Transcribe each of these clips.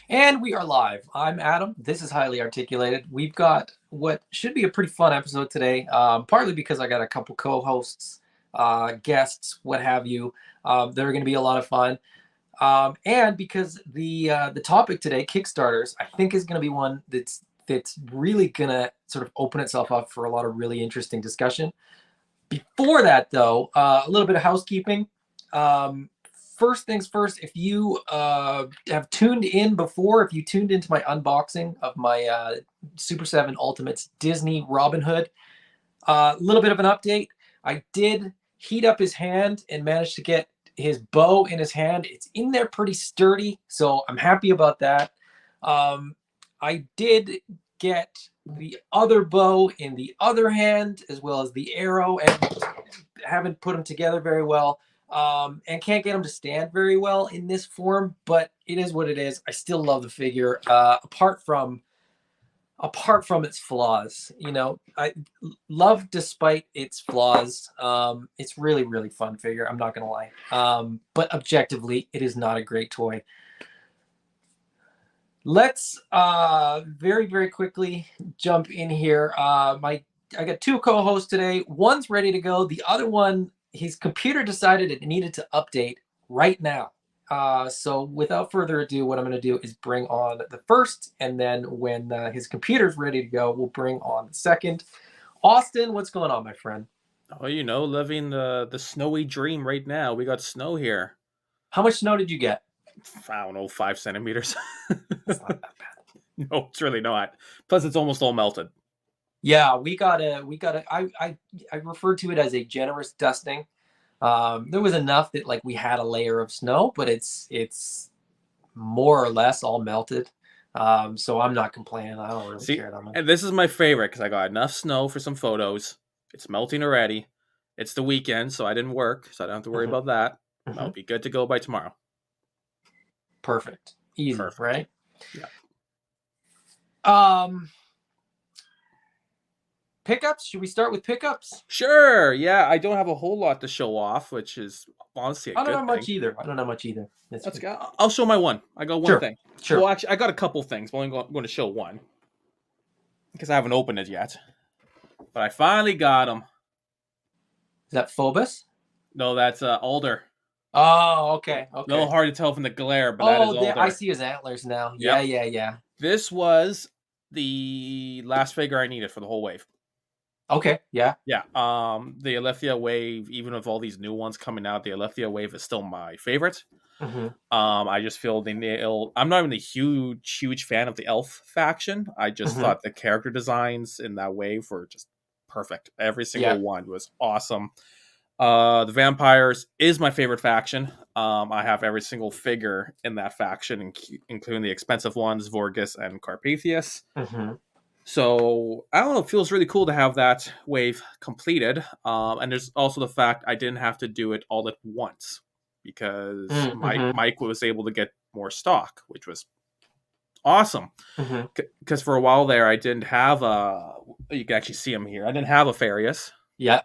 And we are live. I'm Adam. This is Highly Articulated. We've got what should be a pretty fun episode today, partly because I got a couple co-hosts, guests, what have you. That are going to be a lot of fun, and because the topic today, Kickstarters, I think is going to be one that's really going to sort of open itself up for a lot of really interesting discussion. Before that, though, a little bit of housekeeping. Um, First things first, if you have tuned in before, if you tuned into my unboxing of my Super 7 Ultimates Disney Robin Hood, a little bit of an update. I did heat up his hand and managed to get his bow in his hand. It's in there pretty sturdy, so I'm happy about that. I did get the other bow in the other hand, as well as the arrow, and haven't put them together very well. And can't get them to stand very well in this form, but it is what it is. I still love the figure, apart from its flaws. I love despite its flaws. It's really, really fun figure. I'm not gonna lie. But objectively, it is not a great toy. Let's very, very quickly jump in here. I got two co-hosts today. One's ready to go. The other one, his computer decided it needed to update right now. So without further ado, what I'm going to do is bring on the first, and then when his computer's ready to go, we'll bring on the second. Auston, what's going on, my friend? Oh, living the snowy dream right now. We got snow here. How much snow did you get? I don't know, 5 centimeters. It's not that bad. No, it's really not. Plus, it's almost all melted. Yeah, we got a. I referred to it as a generous dusting. There was enough that like we had a layer of snow, but it's more or less all melted. So I'm not complaining. I don't really See, care that much. and this is my favorite because I got enough snow for some photos. It's melting already. It's the weekend, so I didn't work, so I don't have to worry Mhm, about that. I'll mhm. be good to go by tomorrow. Perfect. Easy, Perfect. right? Yeah. Um, Pickups. Should we start with pickups? Sure. Yeah, I don't have a whole lot to show off, which is honestly a I don't good know thing. much either. I don't know much either. That's Let's good. go. I'll show my one. I got one Sure, thing. Well, sure. actually, I got a couple things, but I'm going to show one because I haven't opened it yet. But I finally got him. Is that Phobos? No, that's Alder. Oh, A okay, little okay. hard to tell from the glare, but that is Oh, there. I Alder. see his antlers now. Yeah, Yep. yeah, yeah. This was the last figure I needed for the whole wave. Okay, yeah. Yeah. The Alethea wave, even with all these new ones coming out, the Alethea wave is still my favorite. Hmm. I just feel they nail. I'm not even a huge fan of the elf faction. I just Hmm. thought the character designs in that wave were just perfect. Every Yeah. single one was awesome. The vampires is my favorite faction. I have every single figure in that faction, including the expensive ones, Vorgus and Carpathius. Hmm. So I don't know. It feels really cool to have that wave completed. And there's also the fact I didn't have to do it all at once because Mike Hmm. Mike was able to get more stock, which was awesome. Hmm. Because for a while there, I didn't have a. You can actually see him here. I didn't have a Farius. Yeah.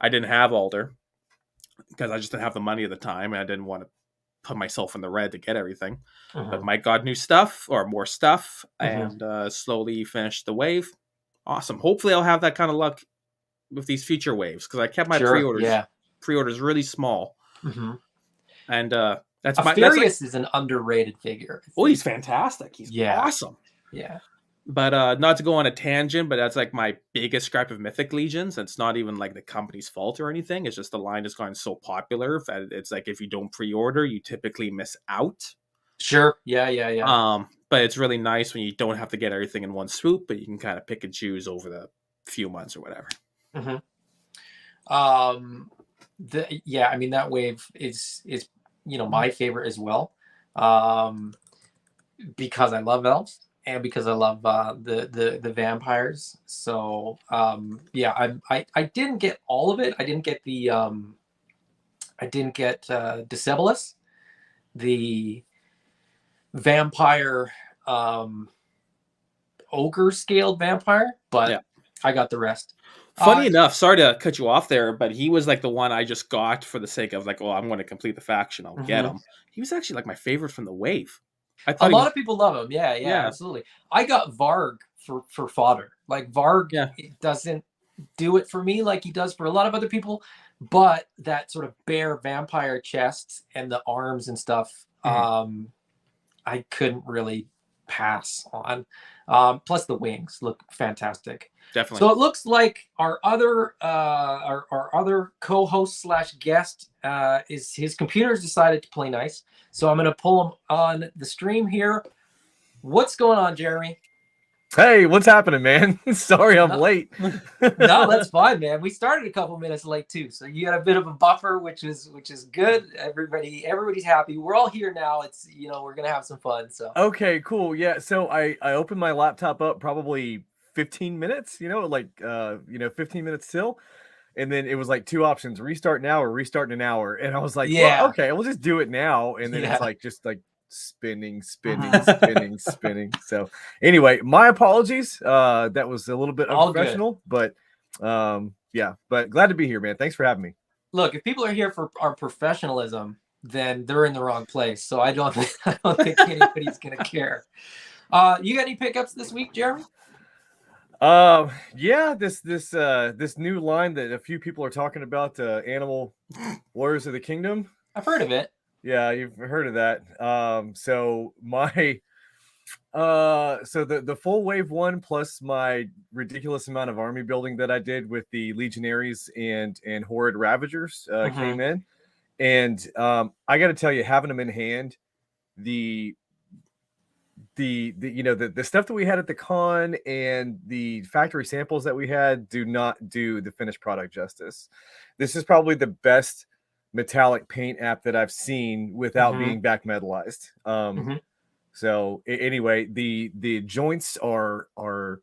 I didn't have Alder because I just didn't have the money at the time, and I didn't want to put myself in the red to get everything. But Hmm. Mike got new stuff or more stuff, Hmm. and slowly finished the wave. Awesome. Hopefully, I'll have that kind of luck with these future waves because I kept my Sure. pre-orders Yeah. really small, Hmm. and that's like, Furious is an underrated figure, I oh, think. he's fantastic. He's Yeah. awesome. Yeah. But not to go on a tangent, but that's like my biggest gripe of Mythic Legions. It's not even like the company's fault or anything. It's just the line has gone so popular that it's like if you don't pre-order, you typically miss out. Sure. Yeah. Yeah. Yeah. But it's really nice when you don't have to get everything in one swoop, but you can kind of pick and choose over the few months or whatever. Hmm. Um. Yeah. I mean, that wave is my favorite as well. Um. Because I love elves and because I love the vampires. So yeah, I didn't get all of it. I didn't get Disabilis, the vampire um, ogre scaled vampire, but Yeah. I got the rest. Funny Uh, enough, sorry to cut you off there, but he was like the one I just got for the sake of like, oh, I'm going to complete the faction. I'll get mhm. him. He was actually like my favorite from the wave. I A thought he lot was. of people love him. Yeah, yeah, Yeah, absolutely. I got Varg for fodder. Like Varg, yeah. it doesn't do it for me like he does for a lot of other people, but that sort of bare vampire chest and the arms and stuff, Mhm. I couldn't really pass on. Plus the wings look fantastic. Definitely. So it looks like our other our other co-host slash guest is his computer's decided to play nice. So I'm gonna pull him on the stream here. What's going on, Jeremy? Hey, what's happening, man? Sorry I'm No, late. no, that's fine, man. We started a couple minutes late too, so you had a bit of a buffer, which is good. Everybody's happy. We're all here now. It's we're gonna have some fun. So Okay, cool. Yeah, so I opened my laptop up probably 15 minutes, 15 minutes till, and then it was like two options: restart now or restart in an hour. And I was like, well, yeah, okay, we'll just do it now. And then it's yeah. like just like spinning, spinning, spinning, spinning. So anyway, my apologies. That was a little bit All good. unprofessional, but yeah, but glad to be here, man. Thanks for having me. Look, if people are here for our professionalism, then they're in the wrong place. So I don't I don't think anybody's gonna care. You got any pickups this week, Jeremy? Yeah, this new line that a few people are talking about, Animal Warriors of the Kingdom. I've heard of it. Yeah, you've heard of that. So my so the full wave one plus my ridiculous amount of army building that I did with the Legionaries and Horrid Ravagers came in. And I got to tell you, having them in hand, the the stuff that we had at the con and the factory samples that we had do not do the finished product justice. This is probably the best metallic paint app that I've seen without being back metallized. So anyway, the joints are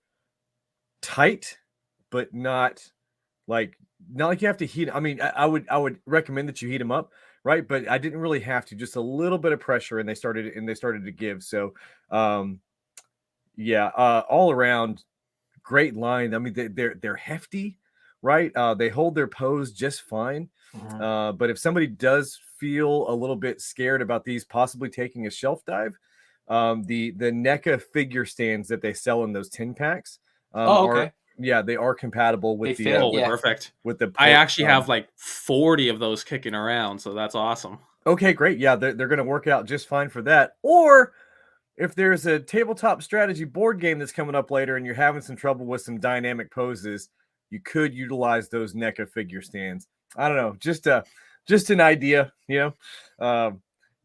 tight, but not like you have to heat. I mean, I would recommend that you heat them up, right? But I didn't really have to. Just a little bit of pressure, and they started to give. So, yeah, all around great line. I mean, they're hefty, right? They hold their pose just fine. But if somebody does feel a little bit scared about these possibly taking a shelf dive, the NECA figure stands that they sell in those 10 packs Okay. they are compatible with They fit, yeah. Perfect. with the I actually have like 40 of those kicking around, so that's awesome. Okay, great. Yeah, they're going to work out just fine for that. Or if there's a tabletop strategy board game that's coming up later and you're having some trouble with some dynamic poses, you could utilize those NECA figure stands. I don't know, just an idea,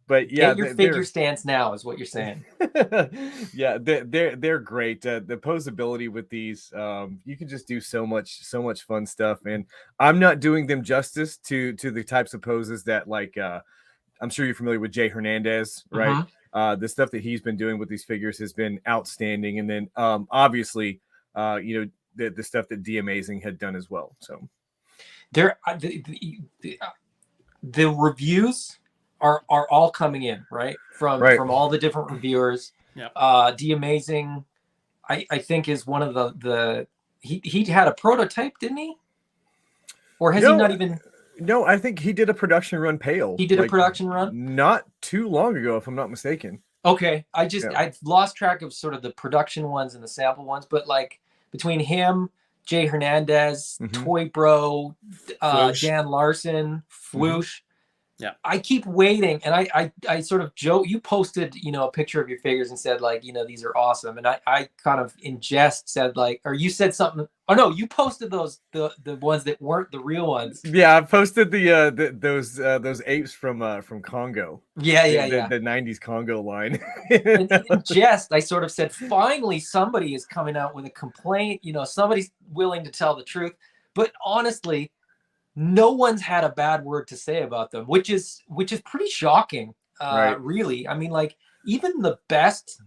but yeah, get your figure stance now is what you're saying. yeah, they're great. The posability with these, you can just do so much fun stuff, and I'm not doing them justice to the types of poses that I'm sure you're familiar with Jay Hernandez, right? The stuff that he's been doing with these figures has been outstanding, and then obviously, the stuff that D Amazing had done as well. So there, the reviews are all coming in from all the different reviewers. Yeah. D Amazing, I think is one of the he had a prototype, didn't he? Or has he not even? No, I think he did a production run pale. He did a production run not too long ago, if I'm not mistaken. Okay, I've lost track of sort of the production ones and the sample ones, but like between him, Jay Hernandez, Toy Bro, Dan Larson, Floosh. Yeah, I keep waiting, and I sort of joke. You posted, a picture of your figures and said these are awesome, and I kind of in jest said or you said something. Oh no, you posted those the ones that weren't the real ones. Yeah, I posted those apes from Congo. Yeah, the 90s Congo line. in jest, I sort of said, finally somebody is coming out with a complaint. Somebody's willing to tell the truth. But honestly, no one's had a bad word to say about them, which is pretty shocking. Right. Really. I mean, even the best,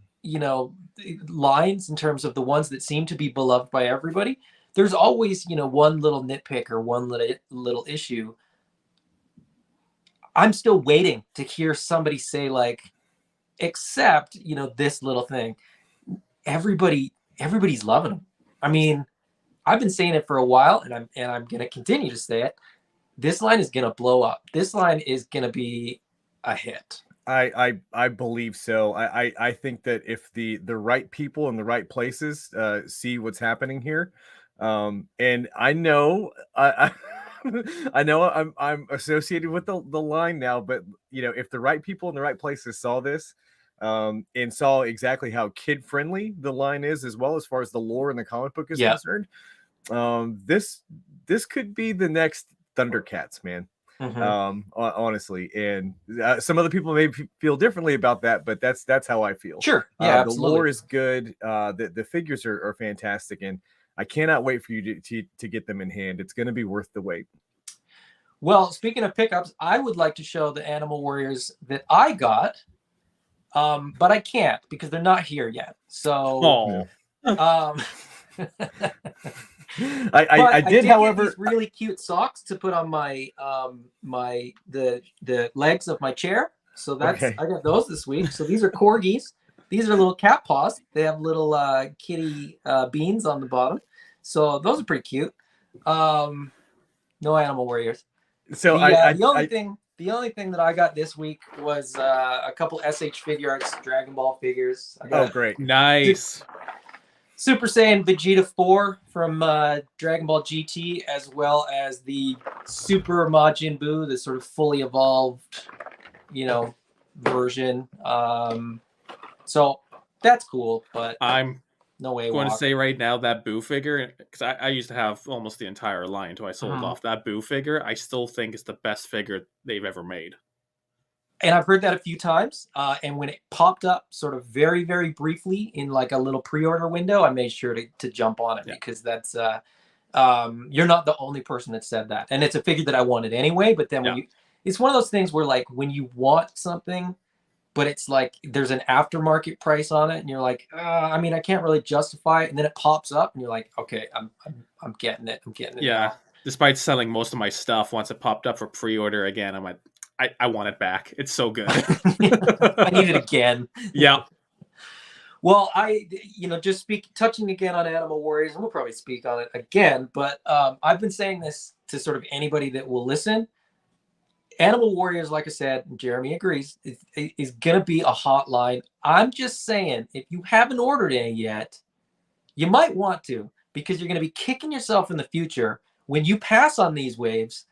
lines in terms of the ones that seem to be beloved by everybody, there's always, one little nitpick or one little issue. I'm still waiting to hear somebody say except, this little thing. Everybody's loving them. I mean, I've been saying it for a while, and I'm going to continue to say it. This line is going to blow up. This line is going to be a hit. I believe so. I think that if the right people in the right places see what's happening here, and I know I know I'm associated with the line now, but you know, if the right people in the right places saw this, and saw exactly how kid friendly the line is, as well as far as the lore in the comic book is Yeah. concerned, this could be the next Thundercats, man. Honestly, and some other people may feel differently about that, but that's how I feel. Sure. Yeah, The absolutely. lore is good. The figures are fantastic, and I cannot wait for you to get them in hand. It's going to be worth the wait. Well, speaking of pickups, I would like to show the Animal Warriors that I got, but I can't because they're not here yet. So, um, I did, however, get these really cute socks to put on my the legs of my chair. So that's Okay. I got those this week. So these are corgis. These are little cat paws. They have little kitty beans on the bottom. So those are pretty cute. No Animal Warriors. So The only thing that I got this week was a couple SH Figure Arts Dragon Ball figures. I got great. Nice. Super Saiyan Vegeta 4 from Dragon Ball GT, as well as the Super Majin Buu, the sort of fully evolved, version. So that's cool, but I'm no way. going to say right now that Boo figure, because I used to have almost the entire line until I sold off that Boo figure. I still think it's the best figure they've ever made. And I've heard that a few times. And when it popped up sort of very, very briefly in like a little pre-order window, I made sure to jump on it because that's you're not the only person that said that. And it's a figure that I wanted anyway. But then it's one of those things where like when you want something, but it's like there's an aftermarket price on it, and you're like, I mean, I can't really justify it. And then it pops up, and you're like, okay, I'm getting it. I'm getting it. Yeah. Now. Despite selling most of my stuff, once it popped up for pre-order again, I'm like, I want it back. It's so good. I need it again. Yeah. Well, just touching again on Animal Warriors, and we'll probably speak on it again, but I've been saying this to sort of anybody that will listen. Animal Warriors, like I said, Jeremy agrees, is going to be a hotline. I'm just saying, if you haven't ordered any yet, you might want to, because you're going to be kicking yourself in the future when you pass on these waves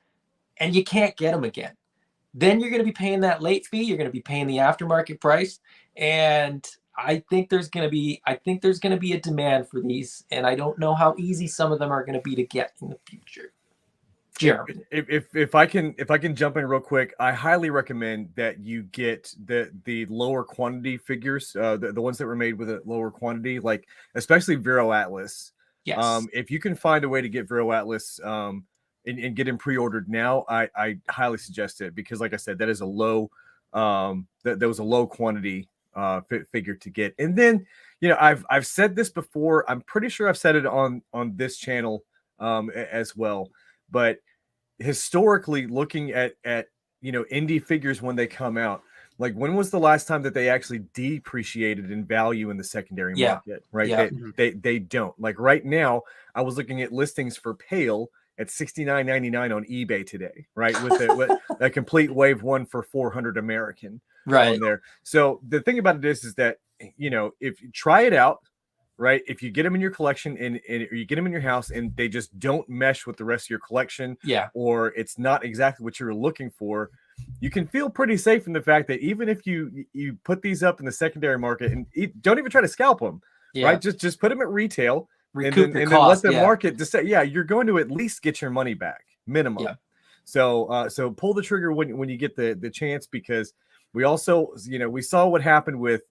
and you can't get them again. Then you're going to be paying that late fee. You're going to be paying the aftermarket price. And I think there's going to be a demand for these. And I don't know how easy some of them are going to be to get in the future. Jeremy. If I can jump in real quick, I highly recommend that you get the lower quantity figures, the ones that were made with a lower quantity, like especially Vero Atlas. Yes. If you can find a way to get Vero Atlas and get him pre-ordered now, I highly suggest it, because like I said, that is a low that was a low quantity figure to get. And then I've said this before. I'm pretty sure I've said it on this channel as well. But historically, looking at indie figures when they come out, like when was the last time that they actually depreciated in value in the secondary market? Right? Yeah. They don't. Like right now, I was looking at listings for Pale at $69.99 on eBay today, right? With a complete wave one for 400 American on there. So the thing about it is that if you try it out, right? If you get them in your collection and or you get them in your house and they just don't mesh with the rest of your collection, or it's not exactly what you were looking for, you can feel pretty safe in the fact that even if you put these up in the secondary market and don't even try to scalp them, right? Just put them at retail and then let the market decide. Yeah, you're going to at least get your money back, minimum. Yeah. So pull the trigger when you get the chance, because we also we saw what happened with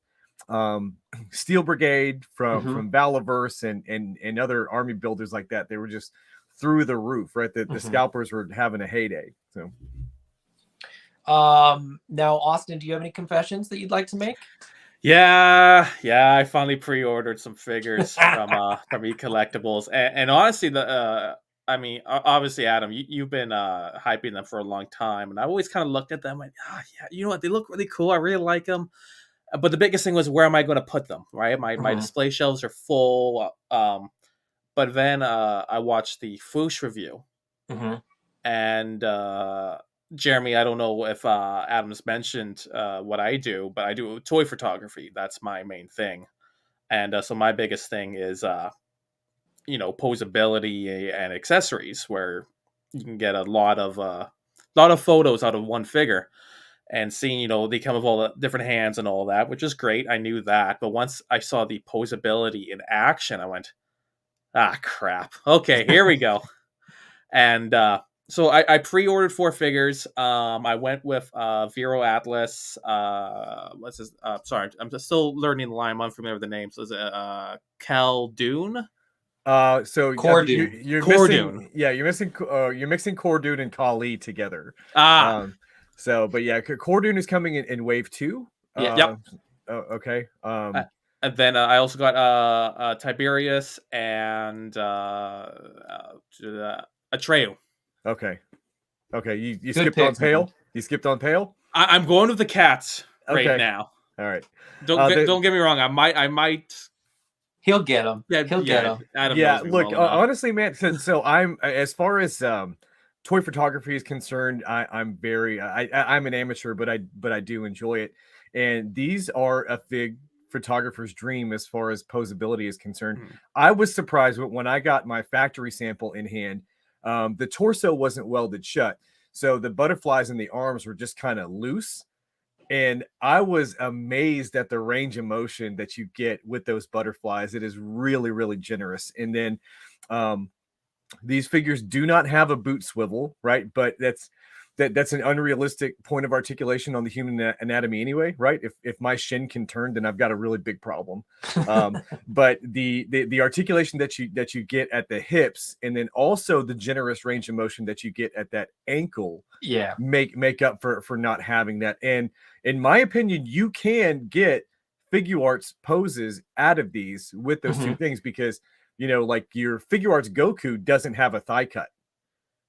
Steel Brigade from Valaverse and other army builders like that. They were just through the roof, right? The scalpers were having a heyday. So now, Austin, do you have any confessions that you'd like to make? Yeah, I finally pre-ordered some figures from eCollectibles, and honestly, obviously, Adam, you've been hyping them for a long time, and I always kind of looked at them like, you know what, they look really cool. I really like them. But the biggest thing was, where am I going to put them? Right, my display shelves are full. But then I watched the Foosh review, and Jeremy, I don't know if Adam's mentioned what I do, but I do toy photography. That's my main thing. And so my biggest thing is, posability and accessories, where you can get a lot of photos out of one figure. And seeing, they come with all the different hands and all that, which is great. I knew that. But once I saw the posability in action, I went, ah, crap. Okay, here we go. And so I pre-ordered 4 figures. I went with Vero Atlas. What's his? Sorry, I'm just still learning the line. I'm unfamiliar with the names. So is it Cal Dune? So Cordune. you're Cordune. missing, you're mixing Cordune and Kali together. But yeah, Cordune is coming in wave 2. Yeah. Okay. And then I also got Tiberius and Atreyu. Okay. You Good skipped picks, on Pale. man. You skipped on Pale. I'm going with the cats right Okay. now. All right. Don't get me wrong. I might. He'll get them. Yeah, He'll get them. Adam Yeah. knows me Look, well enough. honestly, man. So I'm, as far as toy photography is concerned, I'm very I'm an amateur, but I do enjoy it, and these are a big photographer's dream as far as posability is concerned. I was surprised when I got my factory sample in hand. The torso wasn't welded shut, so the butterflies and the arms were just kind of loose. And I was amazed at the range of motion that you get with those butterflies. It is really, really generous. And then these figures do not have a boot swivel, right? But that's an unrealistic point of articulation on the human anatomy anyway, right? If my shin can turn, then I've got a really big problem. But the articulation that you get at the hips, and then also the generous range of motion that you get at that ankle, make up for not having that. And in my opinion, you can get Figuarts poses out of these with those two things, because like your Figuarts Goku doesn't have a thigh cut.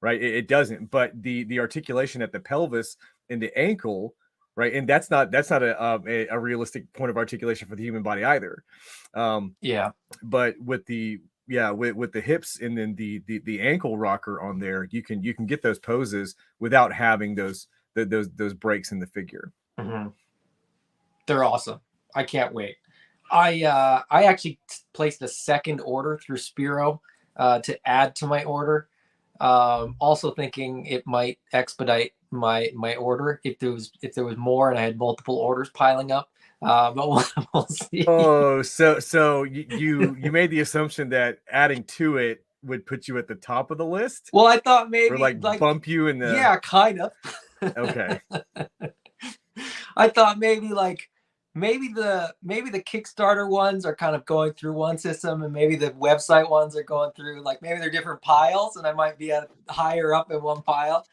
Right, it doesn't, but the articulation at the pelvis and the ankle, right, and that's not a realistic point of articulation for the human body either. But with the hips and then the ankle rocker on there, you can get those poses without having those breaks in the figure. They're awesome. I can't wait. I actually placed a second order through Spiro to add to my order. Also thinking it might expedite my order if there was more and I had multiple orders piling up. But we'll see. Oh, so you made the assumption that adding to it would put you at the top of the list? Well, I thought maybe or like bump you in the. Yeah, kind of. Okay. I thought maybe the Kickstarter ones are kind of going through one system, and maybe the website ones are going through, like, maybe they're different piles, and I might be at higher up in one pile.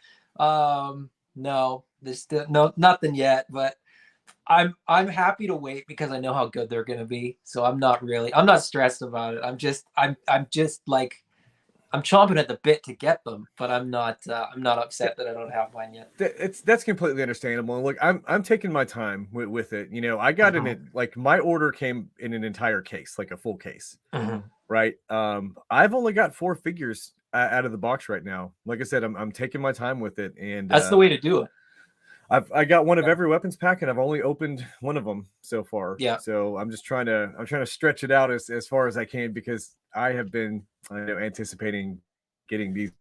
No, there's still nothing yet, but I'm happy to wait because I know how good they're going to be. So I'm not stressed about it. I'm just like, I'm chomping at the bit to get them, but I'm not upset that I don't have mine yet. That's completely understandable. Look, I'm taking my time with it. I got in it, like, my order came in an entire case, like a full case, right? I've only got 4 figures out of the box right now. Like I said, I'm taking my time with it, and that's the way to do it. I got one of every weapons pack, and I've only opened one of them so far. Yeah. So I'm trying to stretch it out as far as I can, because I have been anticipating getting these.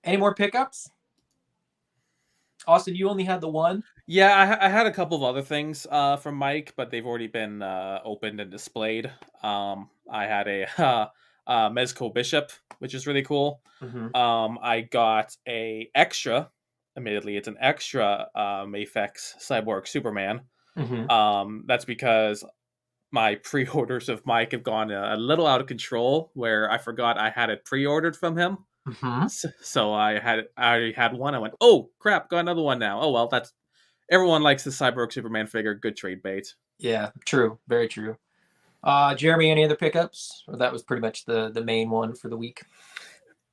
Any more pickups? Austin, you only had the one? Yeah, I had a couple of other things from Mike, but they've already been opened and displayed. I had a Mezco Bishop, which is really cool. I got a extra. Admittedly, it's an extra Mafex Cyborg Superman. That's because my pre-orders of Mike have gone a little out of control, where I forgot I had it pre-ordered from him. So I already had one. I went, oh crap, got another one now. Oh well, that's everyone likes the Cyborg Superman figure. Good trade bait. Yeah, true, very true. Jeremy, any other pickups, or that was pretty much the main one for the week?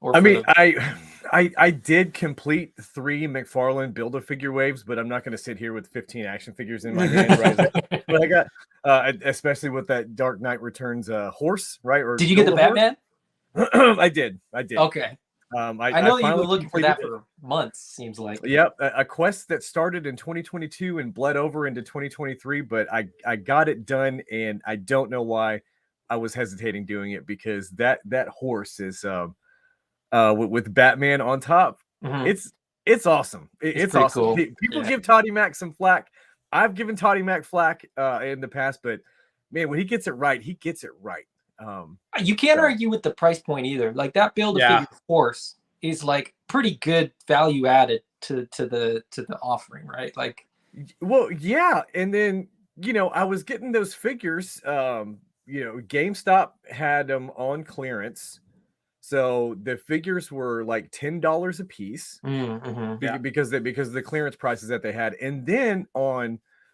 I did complete 3 McFarlane Build-A-Figure waves, but I'm not going to sit here with 15 action figures in my hand. Right? But I got, especially with that Dark Knight Returns horse, right? Or did you get the Batman? I did. Okay. I I know you've finally been looking for completed that it. for months, seems like. Yep, a quest that started in 2022 and bled over into 2023, but I got it done, and I don't know why I was hesitating doing it, because that horse is with Batman on top. Mhm. It's awesome. It's It's pretty awesome. cool. People Yeah. give Toddy Mac some flack. I've given Toddy Mac flack in the past, but man, when he gets it right, he gets it right. You can't So argue with the price point either. Like that Yeah. Build-A-Figure horse is like pretty good value added to the offering, right? Like, well, yeah, and then I was getting those figures. GameStop had them on clearance, so the figures were like $10 a piece Yeah. because of the clearance prices that they had, and then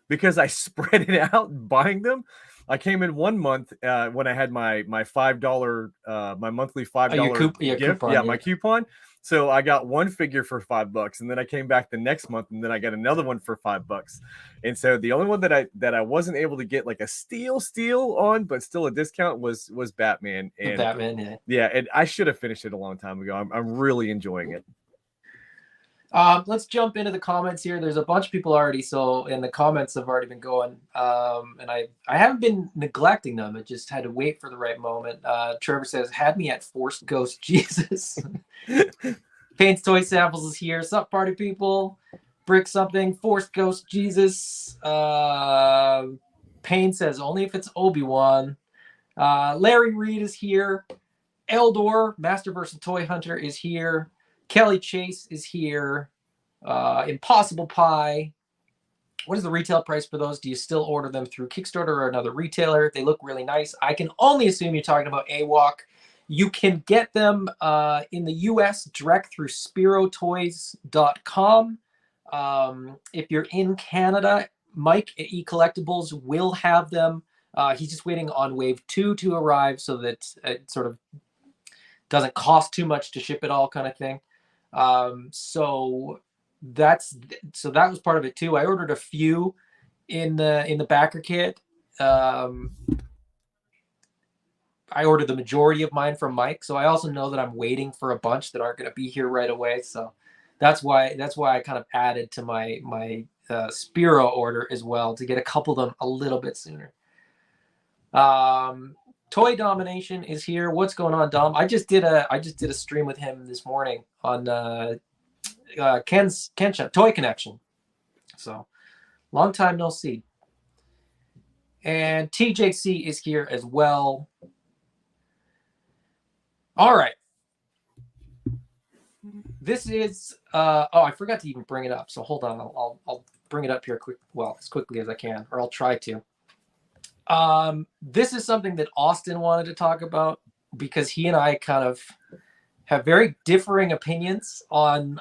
because I spread it out buying them, I came in one month when I had my $5 my monthly $5 gift, coupon, my coupon. So I got one figure for $5, and then I came back the next month, and then I got another one for $5. And so the only one that I wasn't able to get like a steal on, but still a discount, was Batman. the And Batman. Yeah. yeah, and I should have finished it a long time ago. I'm really enjoying it. Let's jump into the comments here. There's a bunch of people already, and the comments have already been going. And I haven't been neglecting them. I just had to wait for the right moment. Trevor says, "Had me at Forced Ghost Jesus." Paints Toy Samples is here. Sup, party people? Brick something. Forced Ghost Jesus. Payne says, "Only if it's Obi-Wan." Larry Reed is here. Eldor, Master vs. Toy Hunter, is here. Kelly Chase is here. Impossible Pie. What is the retail price for those? Do you still order them through Kickstarter or another retailer? They look really nice. I can only assume you're talking about AWOC. You can get them in the US direct through spirotoys.com. If you're in Canada, Mike at eCollectibles will have them. He's just waiting on Wave 2 to arrive so that it sort of doesn't cost too much to ship it all, kind of thing. So that was part of it too. I ordered a few in the backer kit. I ordered the majority of mine from Mike, so I also know that I'm waiting for a bunch that aren't going to be here right away. So that's why I kind of added to my Spiro order as well, to get a couple of them a little bit sooner. Toy Domination is here. What's going on, Dom? I just did a stream with him this morning on Ken's Toy Connection. So long time no see. And TJC is here as well. All right. This is I forgot to even bring it up. So hold on. I'll bring it up here as quickly as I can, or I'll try to. This is something that Auston wanted to talk about, because he and I kind of have very differing opinions on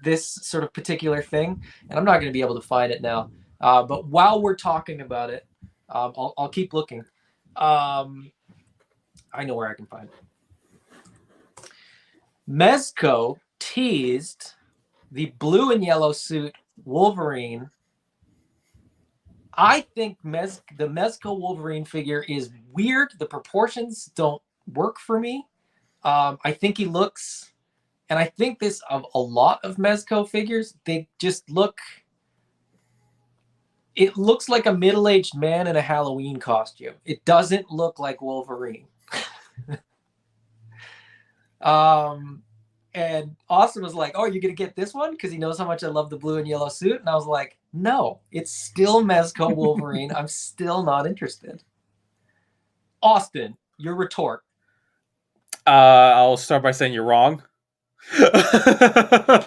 this sort of particular thing, and I'm not going to be able to find it now. But while we're talking about it, I'll keep looking. I know where I can find it. Mezco teased the blue and yellow suit Wolverine. I think the Mezco Wolverine figure is weird. The proportions don't work for me. I think he looks, and I think this of a lot of Mezco figures, they just it looks like a middle-aged man in a Halloween costume. It doesn't look like Wolverine. And Austin was like, "Oh, you're gonna get this one?" Because he knows how much I love the blue and yellow suit. And I was like, "No, it's still Mezco Wolverine. I'm still not interested." Austin, your retort. I'll start by saying you're wrong. I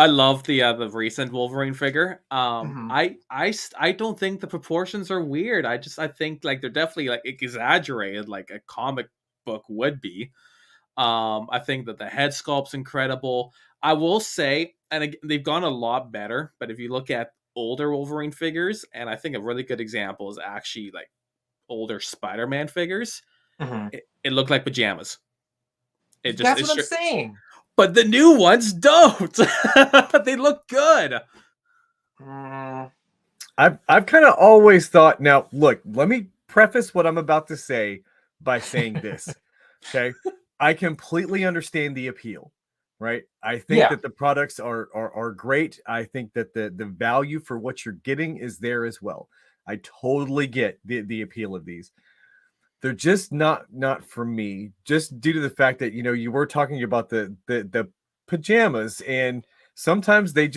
love the recent Wolverine figure. I don't think the proportions are weird. I think like they're definitely like exaggerated, like a comic book would be. I think that the head sculpt's incredible. I will say, and they've gone a lot better, but if you look at older Wolverine figures, and I think a really good example is actually like older Spider-Man figures, it looked like pajamas. That's what I'm saying. But the new ones don't. They look good. I've kind of always thought. Now, look, let me preface what I'm about to say by saying this. Okay. I completely understand the appeal, right? I think Yeah. that the products are great. I think that the value for what you're getting is there as well. I totally get the appeal of these. They're just not for me, just due to the fact that you were talking about the pajamas, and sometimes they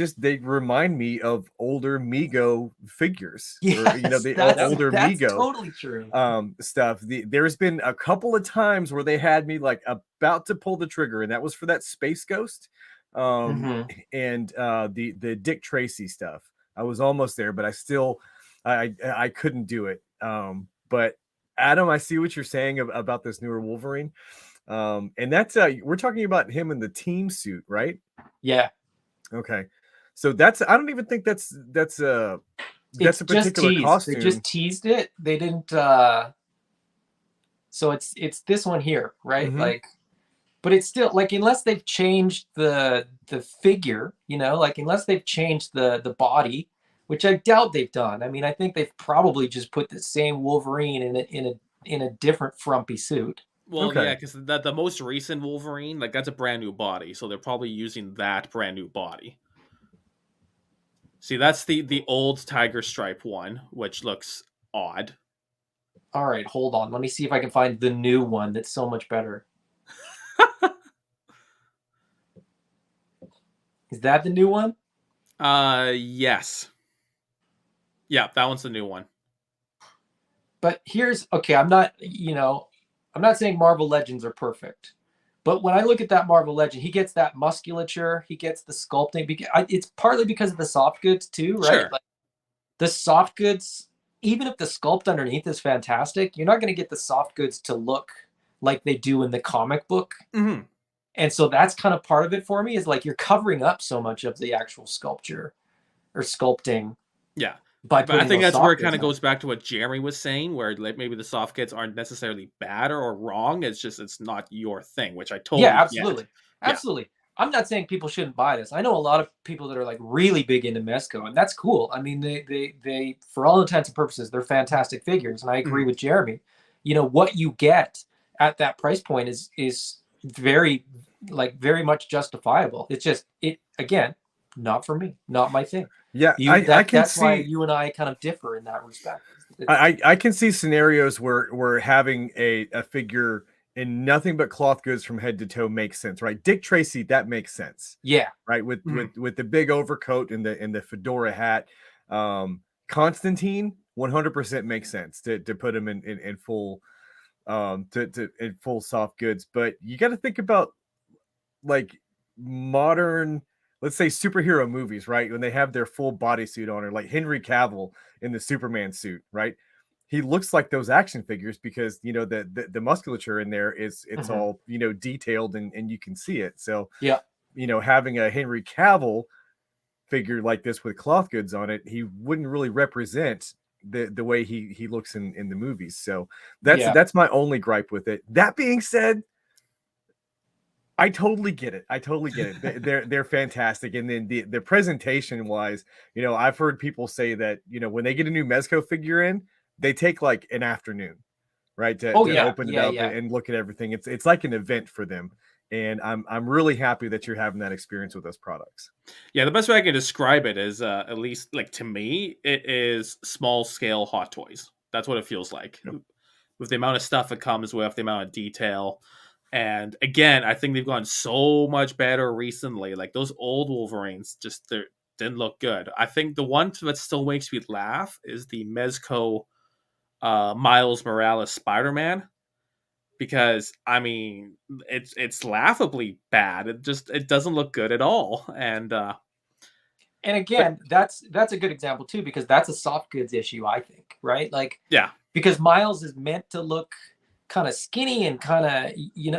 remind me of older Mego figures, or Yes, the that's older that's Mego totally true. stuff. There's been a couple of times where they had me like about to pull the trigger, and that was for that Space Ghost, Hmm. and the Dick Tracy stuff. I was almost there, but I couldn't do it. But Adam, I see what you're saying about this newer Wolverine. And that's we're talking about him in the team suit, right? Yeah. Okay. So I don't even think that's a It's just particular teased. They costume. just teased it. They didn't so it's this one here, right? Mhm. Like, but it's still like, unless they've changed the figure, like unless they've changed the body, which I doubt they've done. I mean, I think they've probably just put the same Wolverine in a different frumpy suit. Well, Okay. yeah, because the most recent Wolverine, like that's a brand new body, so they're probably using that brand new body. See, that's the old Tiger Stripe one, which looks odd. All right, hold on. Let me see if I can find the new one that's so much better. Is that the new one? Yes. Yeah, that one's the new one. But here's okay, I'm not saying Marvel Legends are perfect. But when I look at that Marvel Legend, he gets that musculature, he gets the sculpting. It's partly because of the soft goods too, right? Sure. Like the soft goods, even if the sculpt underneath is fantastic, you're not going to get the soft goods to look like they do in the comic book. Mm-hmm. And so that's kind of part of it for me, is like you're covering up so much of the actual sculpture or sculpting Yeah. by But I putting think those that's where soft it kind goods of on. goes back to what Jeremy was saying, where like maybe the soft kits aren't necessarily bad or wrong. It's just it's not your thing, which I Yeah, totally get. absolutely. Yeah. Absolutely. I'm not saying people shouldn't buy this. I know a lot of people that are like really big into Mezco, and that's cool. I mean, they for all intents and purposes, they're fantastic figures, and I agree Mhm. with Jeremy. What you get at that price point is very, like, very much justifiable. It's just, it again, not for me, not my thing. Yeah, You I can that's why see you and I kind of differ in that respect. I can see scenarios where having a figure in nothing but cloth goods from head to toe makes sense, right? Dick Tracy, that makes sense, Yeah. right? With Mhm. with the big overcoat and the fedora hat. Constantine 100% makes sense to put him in full to in full soft goods, but you got to think about like modern, let's say superhero movies, right? When they have their full bodysuit on, or like Henry Cavill in the Superman suit, right? He looks like those action figures because the musculature in there it's Mhm. all detailed, and you can see it. So Yeah. having a Henry Cavill figure like this with cloth goods on it, he wouldn't really represent the way he looks in the movies. So Yeah. that's my only gripe with it. That being said, I totally get it. I totally get it. They're fantastic, and then the presentation wise, I've heard people say that when they get a new Mezco figure in, they take like an afternoon, right, Oh to yeah. open it Yeah. up Yeah. and look at everything. It's like an event for them, and I'm really happy that you're having that experience with those products. Yeah, the best way I can describe it is, at least like to me, it is small scale Hot Toys. That's what it feels like, Yep. with the amount of stuff it comes with, the amount of detail. And again, I think they've gotten so much better recently. Like those old Wolverines, just they didn't look good. I think the one that still makes me laugh is the Mezco Miles Morales Spider-Man, because I mean it's laughably bad. It doesn't look good at all. And And but again, that's a good example too, because that's a soft goods issue, I think, right? Like, yeah. because Miles is meant to look kind of skinny and kind of,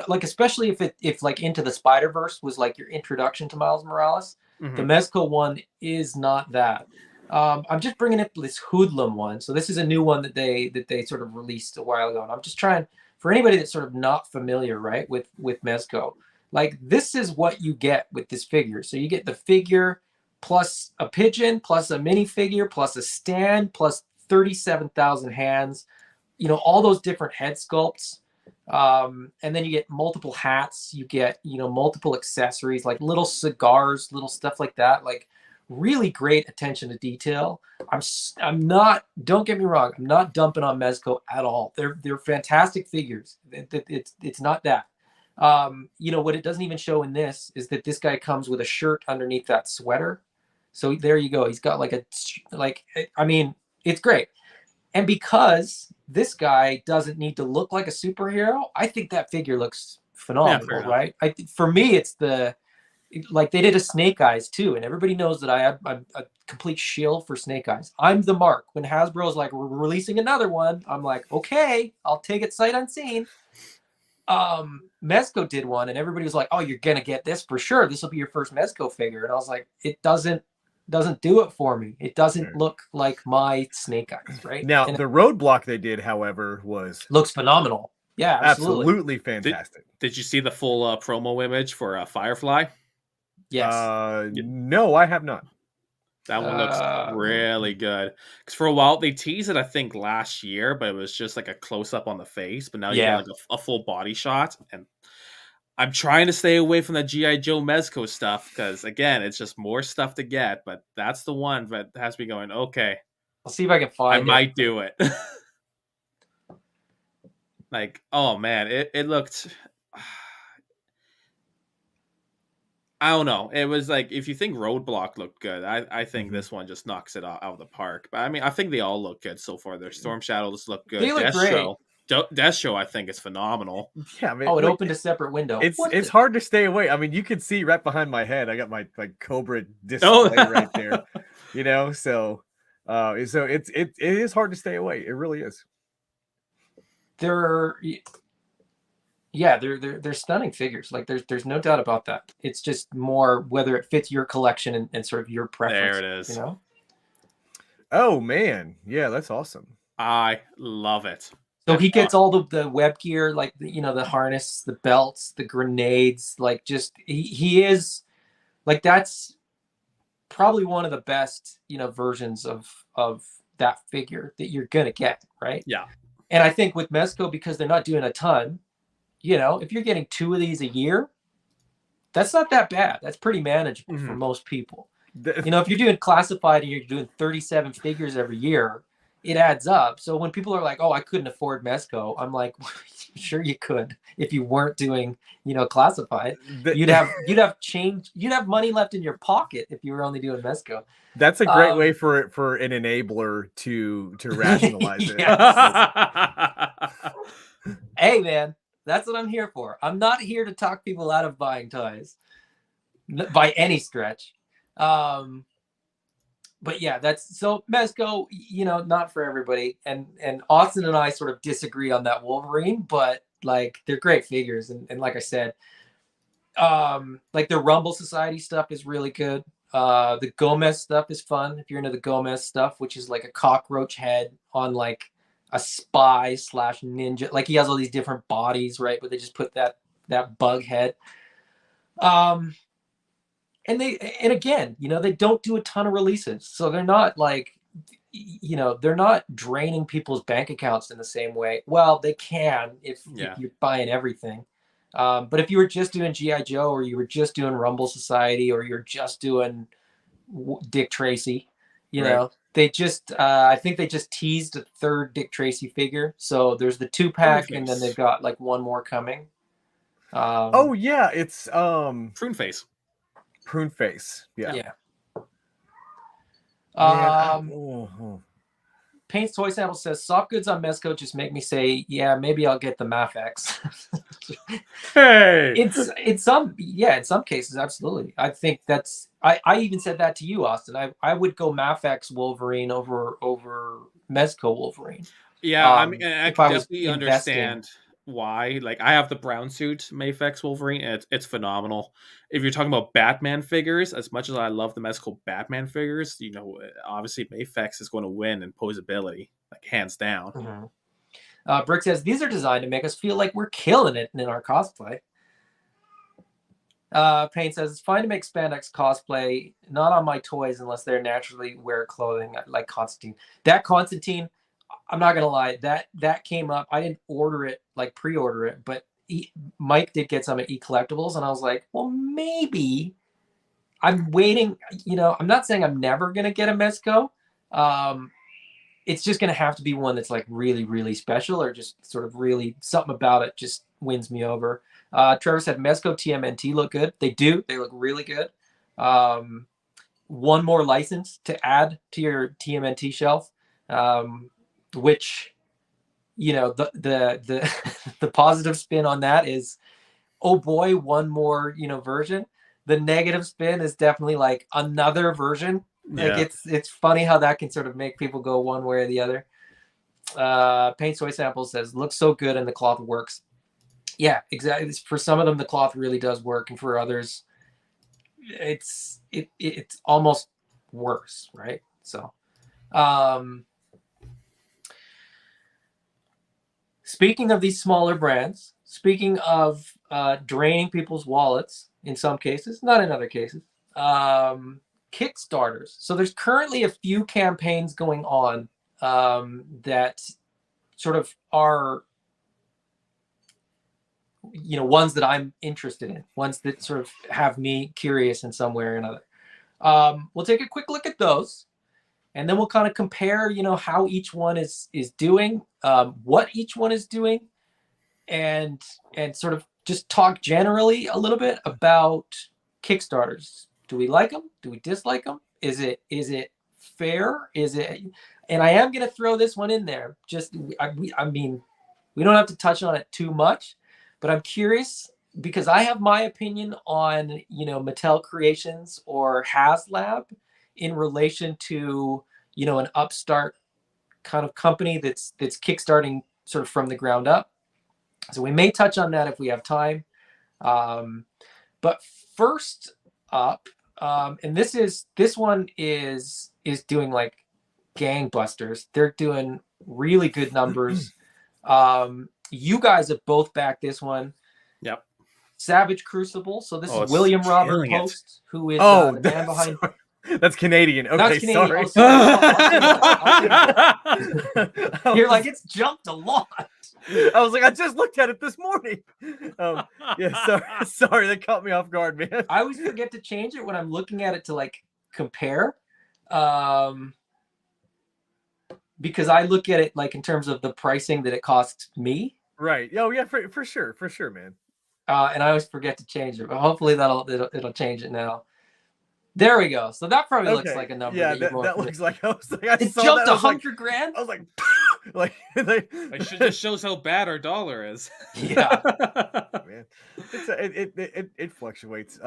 like, especially if like Into the Spider-Verse was like your introduction to Miles Morales, the Hmm. Mezco one is not that. I'm just bringing up this Hoodlum one. So this is a new one that they sort of released a while ago, and I'm just trying, for anybody that's sort of not familiar, right, with Mezco, like, this is what you get with this figure. So you get the figure plus a pigeon plus a minifigure plus a stand plus 37,000 hands, all those different head sculpts. And then you get multiple hats, you get, multiple accessories, like little cigars, little stuff like that. Like really great attention to detail. I'm not, don't get me wrong, I'm not dumping on Mezco at all. They're fantastic figures. It's not that. What it doesn't even show in this is that this guy comes with a shirt underneath that sweater. So there you go. He's got it's great. And because this guy doesn't need to look like a superhero, I think that figure looks phenomenal, right? For me, it's like they did a Snake Eyes too, and everybody knows that I'm a complete shill for Snake Eyes. I'm the mark. When Hasbro's like, we're releasing another one, I'm like, okay, I'll take it sight unseen. Mezco did one, and everybody was like, oh, you're gonna get this for sure. This will be your first Mezco figure. And I was like, it doesn't do it for me. It doesn't look like my Snake Eyes, right? Now, and the roadblock they did, however, looks phenomenal. Yeah, absolutely fantastic. Did you see the full promo image for Firefly? Yes. No, I have not. That one looks really good. Because for a while they teased it, I think last year, but it was just like a close up on the face. But now you get like a full body shot, and I'm trying to stay away from the G.I. Joe Mezco stuff because again, it's just more stuff to get. But that's the one that has me going. Okay, I'll see if I can find. I might do it. Like, oh man, it looked. I don't know. It was like, if you think Roadblock looked good, I think this one just knocks it out of the park. But I mean, I think they all look good so far. Their Storm Shadows look good. They look great. Death Show, I think, is phenomenal. Yeah, man, it opened a separate window. It's hard to stay away. I mean, you can see right behind my head. I got my Cobra display right there. So it is hard to stay away. It really is. They're stunning figures. Like there's no doubt about that. It's just more whether it fits your collection and sort of your preference. There it is. Oh man, yeah, that's awesome. I love it. So he gets all the web gear, like the harness, the belts, the grenades. Like just he is like, that's probably one of the best versions of that figure that you're gonna get, right? Yeah. And I think with Mezco, because they're not doing a ton, if you're getting 2 of these a year, that's not that bad. That's pretty manageable for most people. If you're doing classified and you're doing 37 figures every year, it adds up. So when people are like, oh, I couldn't afford Mezco, I'm like, sure you could. If you weren't doing, classified, you'd have change, you'd have money left in your pocket if you were only doing Mezco. That's a great way for an enabler to rationalize it. Hey man, that's what I'm here for. I'm not here to talk people out of buying toys by any stretch. But yeah, that's so Mezco, not for everybody. And Austin and I sort of disagree on that Wolverine, but like they're great figures. And like I said, like the Rumble Society stuff is really good. The Gomez stuff is fun if you're into the Gomez stuff, which is like a cockroach head on like a spy / ninja. Like he has all these different bodies, right? But they just put that bug head. And again, they don't do a ton of releases. So they're not like, they're not draining people's bank accounts in the same way. Well, they can if you're buying everything. But if you were just doing G.I. Joe, or you were just doing Rumble Society, or you're just doing Dick Tracy, they just, I think they just teased a 3rd Dick Tracy figure. So there's the 2-pack, and then they've got like one more coming. Oh yeah, it's Prune Face. Yeah. Paint's Toy Sample says soft goods on Mezco just make me say, yeah, maybe I'll get the Mafex. Hey, in some cases, absolutely. I think that's, I even said that to you, Austin. I would go Mafex Wolverine over Mezco Wolverine. Yeah, I mean, I can definitely understand why. Like, I have the brown suit Mafex Wolverine, and it's phenomenal. If you're talking about Batman figures, as much as I love the Mezco Batman figures, obviously Mafex is going to win in posability, like hands down. Brick says these are designed to make us feel like we're killing it in our cosplay. Payne says it's fine to make spandex cosplay, not on my toys unless they're naturally wear clothing like Constantine. That Constantine, I'm not gonna lie, that came up. I didn't order it, like pre-order it, but Mike did get some at eCollectibles, and I was like, well, maybe I'm waiting. I'm not saying I'm never gonna get a Mezco. It's just gonna have to be one that's like really, really special, or just sort of really something about it just wins me over. Trevor said Mezco TMNT look good. They do. They look really good. One more license to add to your TMNT shelf, which the the positive spin on that is, oh boy, one more version. The negative spin is definitely like another version. Like it's funny how that can sort of make people go one way or the other. Paint Soy Sample says looks so good and the cloth works. Yeah, exactly. For some of them the cloth really does work, and for others it's almost worse, right? So speaking of these smaller brands, speaking of draining people's wallets in some cases, not in other cases, Kickstarters. So there's currently a few campaigns going on that sort of are, ones that I'm interested in, ones that sort of have me curious in some way or another. We'll take a quick look at those, and then we'll kind of compare, how each one is doing, what each one is doing, and sort of just talk generally a little bit about Kickstarters. Do we like them? Do we dislike them? Is it fair? Is it? And I am going to throw this one in there. Just, I mean, we don't have to touch on it too much, but I'm curious because I have my opinion on, Mattel Creations or HasLab in relation to, an upstart kind of company that's kickstarting sort of from the ground up. So we may touch on that if we have time. But first up, and this one is doing like gangbusters. They're doing really good numbers. You guys have both backed this one. Yep. Savage Crucible. So this is William Robert Post, who is the man behind. That's Canadian. Okay, Canadian. sorry. You're like, it's jumped a lot. I was like, I just looked at it this morning. Yeah, sorry, that caught me off guard, man. I always forget to change it when I'm looking at it to like compare, because I look at it like in terms of the pricing that it costs me. Right. Oh yeah, for sure, man. And I always forget to change it, but hopefully it'll change it now. There we go. So that probably looks like a number. Yeah, that looks like. I was like, it jumped $100,000. I was like, it just shows how bad our dollar is. Yeah, man, it fluctuates.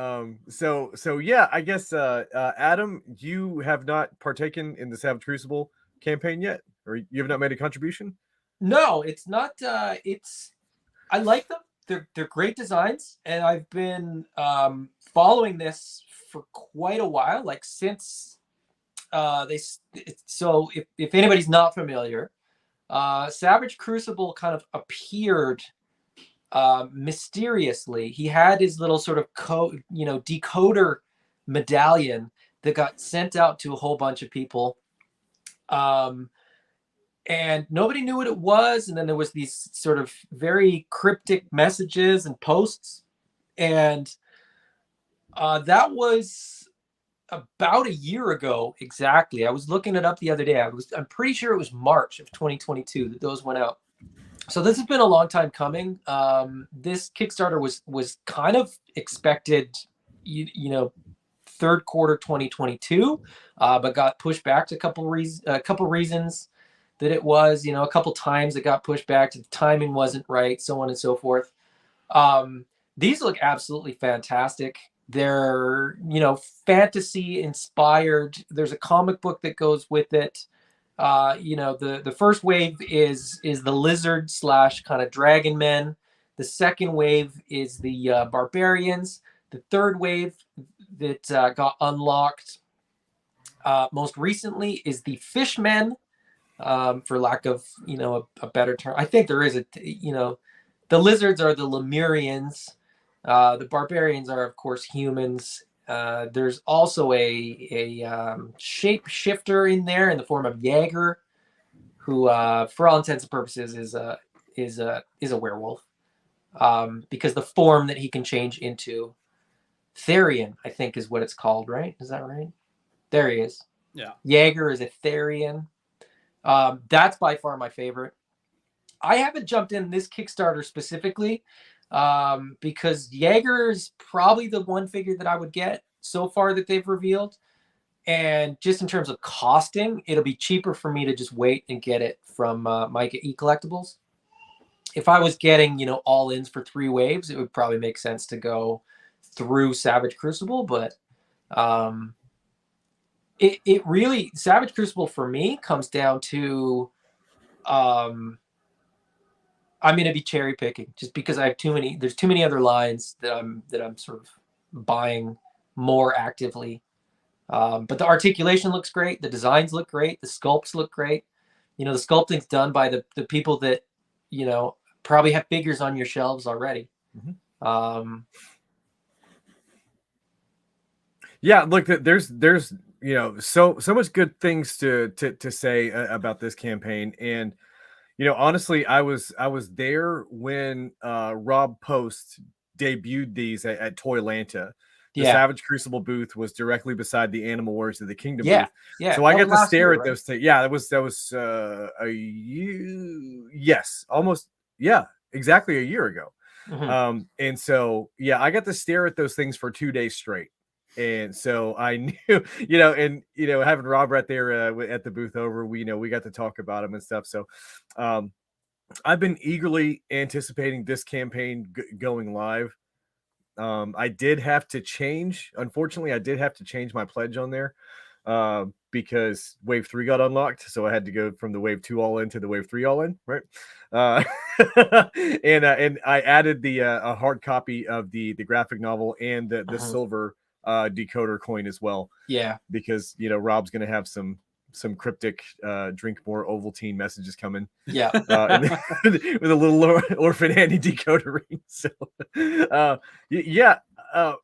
So yeah, I guess Adam, you have not partaken in the Savage Crucible campaign yet, or you have not made a contribution. No, it's not. I like them. They're great designs, and I've been following this for quite a while, like since so if anybody's not familiar, Savage Crucible kind of appeared mysteriously. He had his little sort of decoder medallion that got sent out to a whole bunch of people, and nobody knew what it was. And then there was these sort of very cryptic messages and posts, and that was about a year ago exactly. I was looking it up the other day. I'm pretty sure it was March of 2022 that those went out. So this has been a long time coming. This Kickstarter was kind of expected, third quarter 2022, but got pushed back to a couple reasons that it was, a couple times it got pushed back. The timing wasn't right, so on and so forth. These look absolutely fantastic. They're, fantasy inspired. There's a comic book that goes with it. The first wave is the lizard / kind of dragon men. The second wave is the barbarians. The third wave that got unlocked most recently is the fishmen, for lack of a better term. I think there is the lizards are the Lemurians. The barbarians are, of course, humans. There's also a shape shifter in there in the form of Jaeger, who, for all intents and purposes, is a werewolf, because the form that he can change into, Therian, I think is what it's called, right? Is that right? There he is. Yeah. Jaeger is a Therian. That's by far my favorite. I haven't jumped in this Kickstarter specifically, because Jaeger is probably the one figure that I would get so far that they've revealed. And just in terms of costing, it'll be cheaper for me to just wait and get it from Micah E Collectibles. If I was getting, all ins for 3 waves, it would probably make sense to go through Savage Crucible. But it really, Savage Crucible for me comes down to, I'm going to be cherry picking just because I have there's too many other lines that I'm sort of buying more actively. But the articulation looks great. The designs look great. The sculpts look great. The sculpting's done by the people that, probably have figures on your shelves already. Mm-hmm. Yeah, look, there's so much good things to say about this campaign. And honestly, I was there when Rob Post debuted these at Toylanta. The Savage Crucible booth was directly beside the Animal Wars of the Kingdom booth. Yeah. So I got to stare at those things. Yeah, that was exactly a year ago. Mm-hmm. And so I got to stare at those things for 2 days straight. And so I knew, having Rob right there at the booth over, we got to talk about him and stuff. So I've been eagerly anticipating this campaign going live. I did have to change. Unfortunately, I did have to change my pledge on there because Wave 3 got unlocked. So I had to go from the Wave 2 all in to the Wave 3 all in, right? And I added the a hard copy of the graphic novel and the silver decoder coin as well. Yeah, because Rob's gonna have some cryptic drink more Ovaltine messages coming. Yeah, with a little orphan Annie decoder ring. So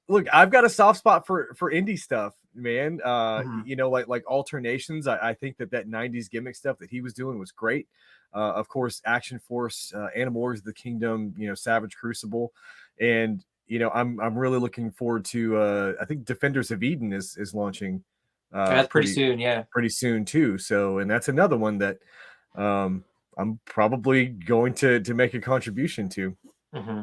look, I've got a soft spot for indie stuff, man. Like alternations. I think that 90s gimmick stuff that he was doing was great. Of course, Action Force, Animal Wars of the Kingdom, Savage Crucible, and I'm really looking forward to I think Defenders of Eden is launching that's pretty soon. Yeah, pretty soon too. So, and that's another one that I'm probably going to make a contribution to. Mm-hmm.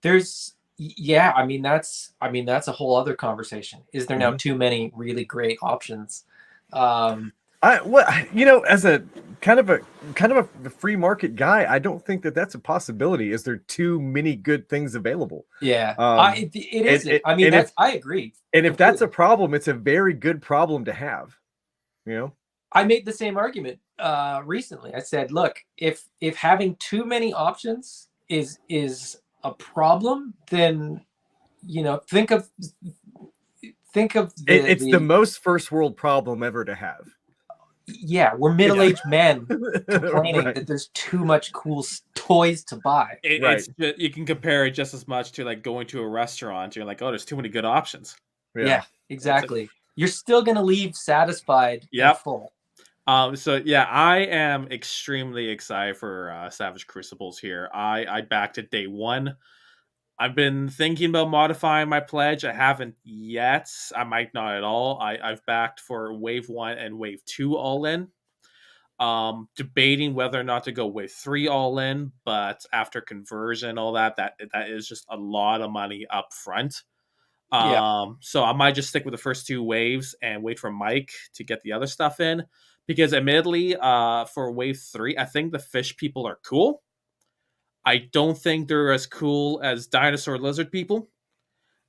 There's that's a whole other conversation. Is there now too many really great options? As a kind of a free market guy, I don't think that that's a possibility. Is there too many good things available? Yeah, it isn't. I agree. And if that's a problem, it's a very good problem to have. I made the same argument recently. I said, look, if having too many options is a problem, then think of it's the most first world problem ever to have. Yeah, we're middle-aged men complaining that there's too much cool toys to buy. You can compare it just as much to like going to a restaurant. You're like, oh, there's too many good options. Yeah, exactly. You're still gonna leave satisfied and full. I am extremely excited for Savage Crucibles here. I backed it day one. I've been thinking about modifying my pledge. I haven't yet. I might not at all. I've backed for Wave 1 and Wave 2 all in. Debating whether or not to go Wave 3 all in, but after conversion, all that is just a lot of money up front. So I might just stick with the first 2 waves and wait for Mike to get the other stuff in. Because admittedly, for Wave 3, I think the fish people are cool. I don't think they're as cool as dinosaur lizard people.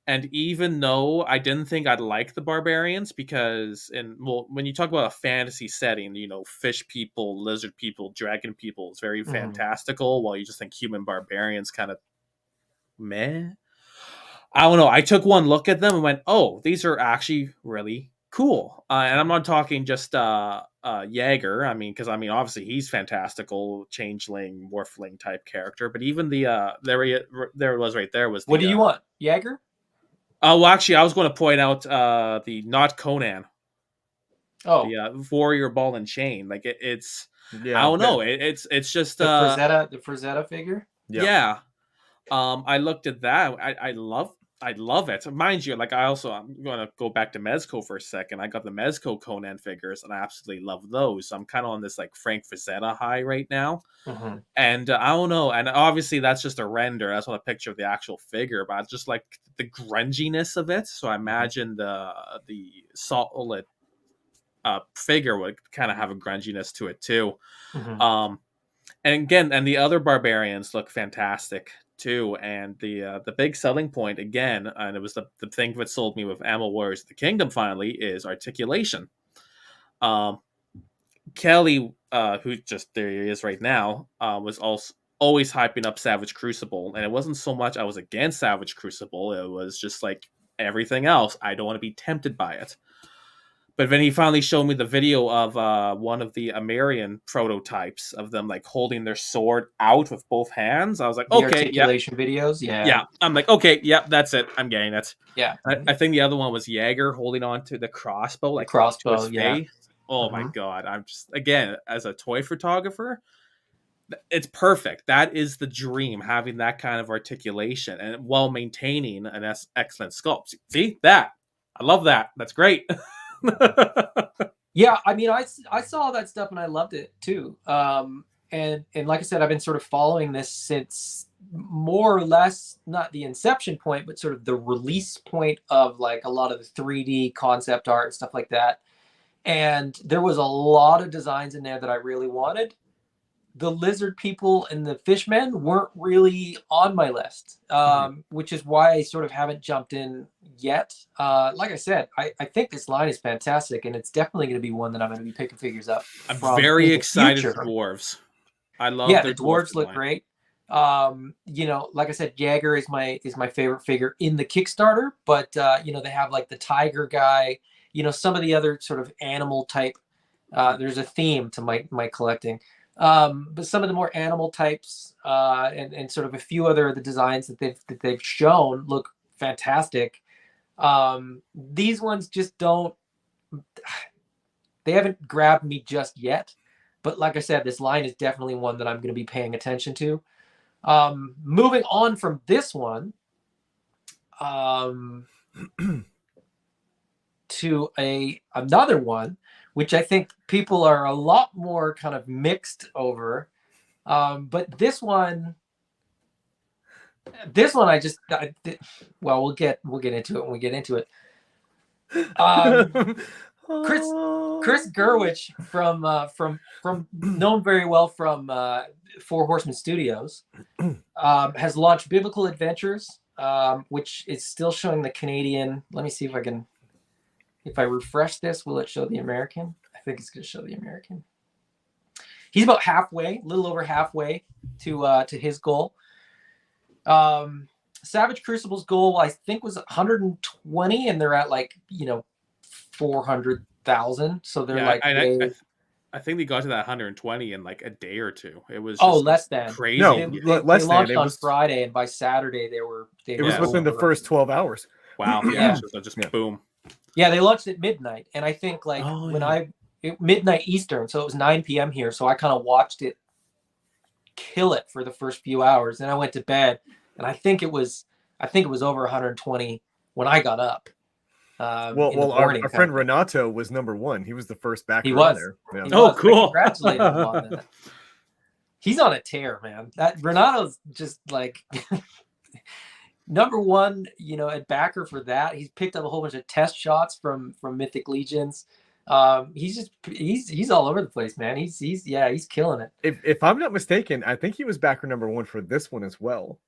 And even though I didn't think I'd like the barbarians, because when you talk about a fantasy setting, fish people, lizard people, dragon people, it's very fantastical, while you just think human barbarians kind of meh. I don't know. I took one look at them and went, oh, these are actually really cool. And I'm not talking just Jaeger. Because obviously he's fantastical, changeling, morphling type character. But even the there it was right there was. What do you want, Jaeger? Well, actually, I was going to point out the not Conan. Oh, the warrior ball and chain. Like it's I Yeah, don't know. It's just the Frazetta figure. yeah. yeah. I looked at that. I love it. Mind you, like I'm gonna go back to Mezco for a second. I got the Mezco Conan figures, and I absolutely love those. So I'm kind of on this like Frank Frazetta high right now, Mm-hmm. and I don't know. And obviously that's just a render. That's not a picture of the actual figure, but I just like the grunginess of it. So I imagine the solid figure would kind of have a grunginess to it too. Mm-hmm. And again, and the other barbarians look fantastic too. And the big selling point again, and it was the thing that sold me with Ammo Warriors of the Kingdom finally, is articulation. Kelly, who just there he is right now, was also always hyping up Savage Crucible, and it wasn't so much I was against Savage Crucible. It was just like everything else. I don't want to be tempted by it. But then he finally showed me the video of one of the Amerian prototypes of them like holding their sword out with both hands. I was like, The okay, yeah, articulation videos. Yeah. yeah. I'm like, okay, yeah, that's it. I'm getting it. Yeah. I think the other one was Jaeger holding on to the crossbow, like crossbow, to his yeah. face. Oh my Mhm. god! I'm just again as a toy photographer, it's perfect. That is the dream, having that kind of articulation and while maintaining an excellent sculpt. See that? I love that. That's great. Yeah, I mean, I saw that stuff and I loved it too. And like I said, I've been sort of following this since more or less not the inception point, but sort of the release point of like a lot of the 3D concept art and stuff like that. And there was a lot of designs in there that I really wanted. The lizard people and the fishmen weren't really on my list, which is why I sort of haven't jumped in yet. Like I said, I think this line is fantastic, and it's definitely going to be one that I'm going to be picking figures up. I'm from very in the excited future. for dwarves. I love Yeah, their the dwarves dwarf look line. great. You know, like I said, Jaeger is my favorite figure in the Kickstarter, but you know, they have like the tiger guy, you know, some of the other sort of animal type. There's a theme to my collecting. But some of the more animal types and sort of a few other of the designs that they've shown look fantastic. These ones just don't, they haven't grabbed me just yet. But like I said, this line is definitely one that I'm going to be paying attention to. Moving on from this one to another one, which I think people are a lot more kind of mixed over. But this one well, we'll get into it when we get into it. Chris Gerwich from known very well from Four Horsemen Studios has launched Biblical Adventures, which is still showing the Canadian. Let me see if I can. If I refresh this, will it show the American? I think it's going to show the American. He's about halfway, a little over halfway to his goal. Savage Crucible's goal, I think, was 120, and they're at like 400,000. So they're I think they got to that 120 in like a day or two. It was less than crazy. No, they launched on Friday, and by Saturday it was within the first 12 hours. Wow. Yeah. Just boom. Yeah, they launched at midnight, and I think like midnight Eastern, so it was 9 p.m. here. So I kind of watched it kill it for the first few hours. Then I went to bed, and I think it was over 120 when I got up. Well, our friend Renato was number one. He was the first backer. He was. Yeah. Oh, cool! Congratulate him on that. He's on a tear, man. That Renato's just like number one, at backer for that. He's picked up a whole bunch of test shots from Mythic Legions. He's all over the place, man. He's killing it. If I'm not mistaken, I think he was backer number one for this one as well.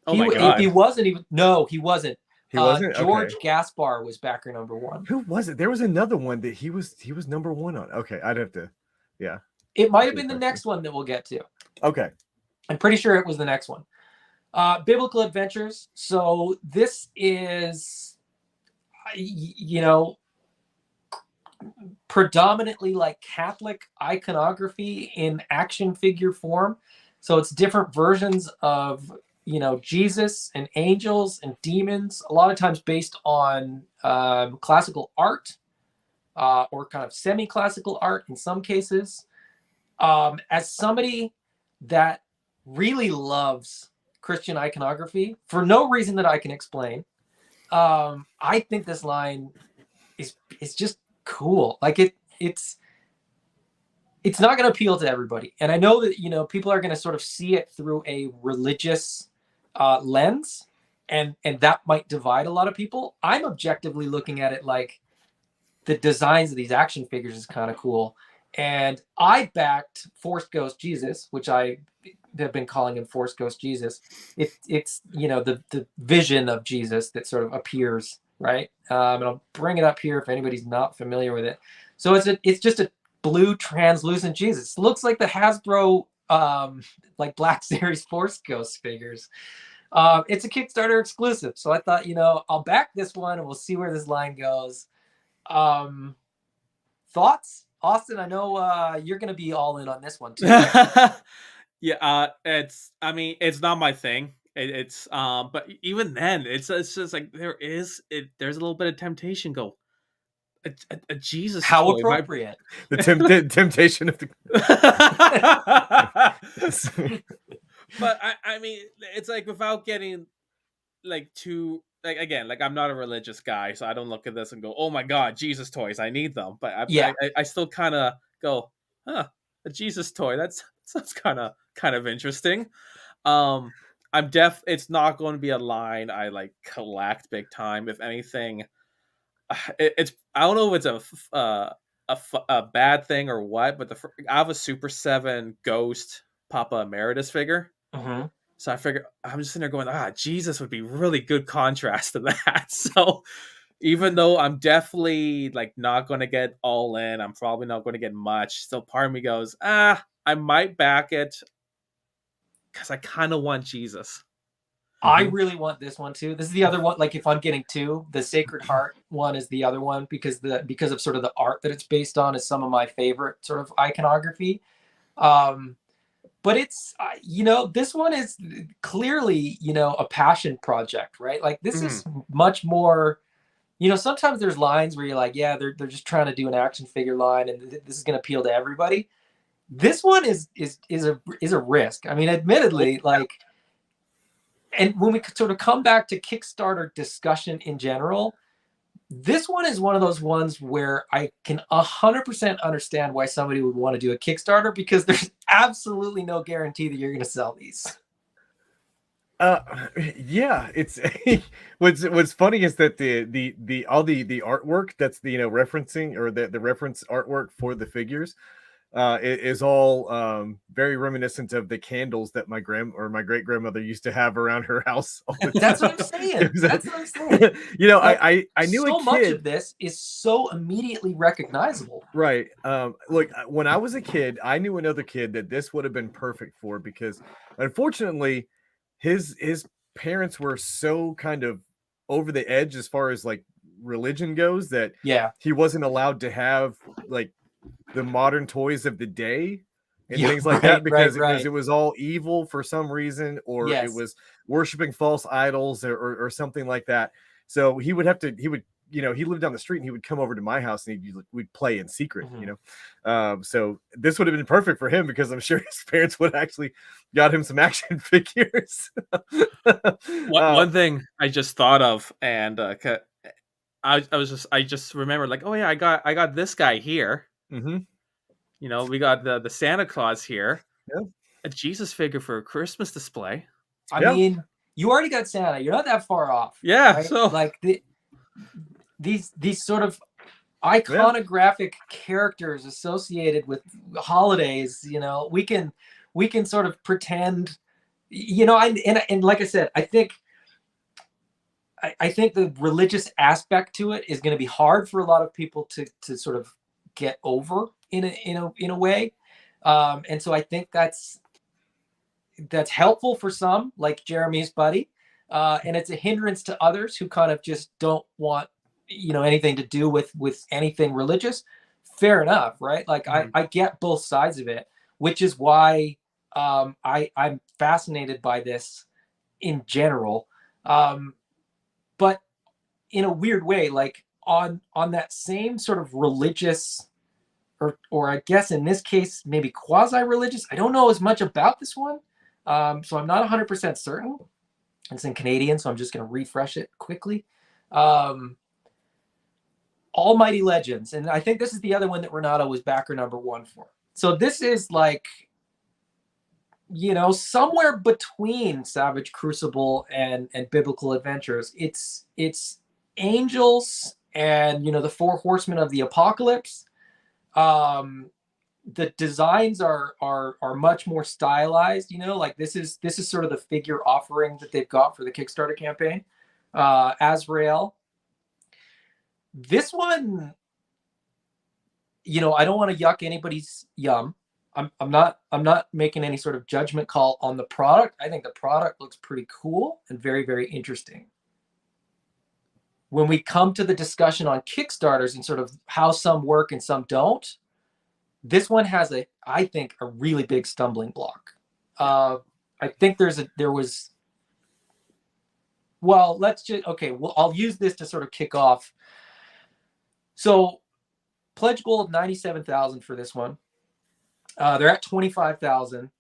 Oh my God. He wasn't even. No, he wasn't. He wasn't. George Gaspar was backer number one. Who was it? There was another one that he was number one on. Okay, I'd have to. Yeah. It might have been the next one that we'll get to. Okay. I'm pretty sure it was the next one. Biblical Adventures. So this is, predominantly like Catholic iconography in action figure form. So it's different versions of, Jesus and angels and demons, a lot of times based on classical art. or kind of semi-classical art in some cases. As somebody that really loves Christian iconography for no reason that I can explain, I think this line is just cool. Like it's not going to appeal to everybody, and I know that people are going to sort of see it through a religious lens, and that might divide a lot of people. I'm objectively looking at it like the designs of these action figures is kind of cool. And I backed Force Ghost Jesus, which I have been calling him Force Ghost Jesus. It's the vision of Jesus that sort of appears, right? And I'll bring it up here if anybody's not familiar with it. So it's just a blue translucent Jesus. It looks like the Hasbro like Black Series Force Ghost figures. It's a Kickstarter exclusive, so I thought I'll back this one and we'll see where this line goes. Thoughts, Auston? I know you're going to be all in on this one too. Yeah, it's not my thing. It's but even then, it's just like there's a little bit of temptation. Go a Jesus. How toy, appropriate. The temptation of the. But I mean, it's like without getting like too. Like again, like I'm not a religious guy, so I don't look at this and go, "Oh my God, Jesus toys! I need them." But I still kind of go, "Huh, a Jesus toy? That's kind of interesting." It's not going to be a line I like collect big time. If anything, it's I don't know if it's a bad thing or what, but I have a Super 7 Ghost Papa Emeritus figure. Mm-hmm. So I figure I'm just sitting there going, Jesus would be really good contrast to that. So even though I'm definitely like not going to get all in, I'm probably not going to get much. Still, part of me goes, I might back it because I kind of want Jesus. I really want this one too. This is the other one. Like if I'm getting two, the Sacred Heart one is the other one because of sort of the art that it's based on is some of my favorite sort of iconography. But it's, this one is clearly, a passion project, right? Like this is much more, sometimes there's lines where you're like, yeah, they're just trying to do an action figure line and this is going to appeal to everybody. This one is a risk. I mean, admittedly, like, and when we sort of come back to Kickstarter discussion in general, this one is one of those ones where I can 100% understand why somebody would want to do a Kickstarter because there's absolutely no guarantee that you're going to sell these. Yeah, it's what's funny is that the artwork that's the referencing or the reference artwork for the figures is all very reminiscent of the candles that my great grandmother used to have around her house all the time. That's what I'm saying. That's what I'm saying. Like, I knew so a kid, much of this is so immediately recognizable. Right. Look, when I was a kid, I knew another kid that this would have been perfect for because unfortunately his parents were so kind of over the edge as far as like religion goes that he wasn't allowed to have like the modern toys of the day and things like that because it was all evil for some reason or it was worshiping false idols or something like that. So he would he lived down the street and he would come over to my house and we'd play in secret, so this would have been perfect for him because I'm sure his parents would actually got him some action figures. One thing I just thought of, and I just remembered like, oh yeah, I got this guy here. We got the Santa Claus here, a Jesus figure for a Christmas display. I mean, you already got Santa. You're not that far off. Yeah. Right? So like these sort of iconographic characters associated with holidays, we can sort of pretend, and like I said, I think the religious aspect to it is going to be hard for a lot of people to sort of get over in a way. And so I think that's helpful for some, like Jeremy's buddy. And it's a hindrance to others who kind of just don't want, anything to do with anything religious. Fair enough, right? Like I get both sides of it, which is why I'm fascinated by this in general. But in a weird way, like on that same sort of religious, or I guess in this case maybe quasi-religious. I don't know as much about this one, so I'm not 100% certain. It's in Canadian, so I'm just going to refresh it quickly. Almighty Legends, and I think this is the other one that Renato was backer number one for. So this is like, somewhere between Savage Crucible and Biblical Adventures. It's angels and the four horsemen of the apocalypse. The designs are much more stylized. Like this is sort of the figure offering that they've got for the Kickstarter campaign. Azrael. This one, I don't want to yuck anybody's yum. I'm not making any sort of judgment call on the product. I think the product looks pretty cool and very, very interesting. When we come to the discussion on Kickstarters and sort of how some work and some don't, this one has I think a really big stumbling block. I think I'll use this to sort of kick off. So pledge goal of 97,000 for this one. They're at 25,000.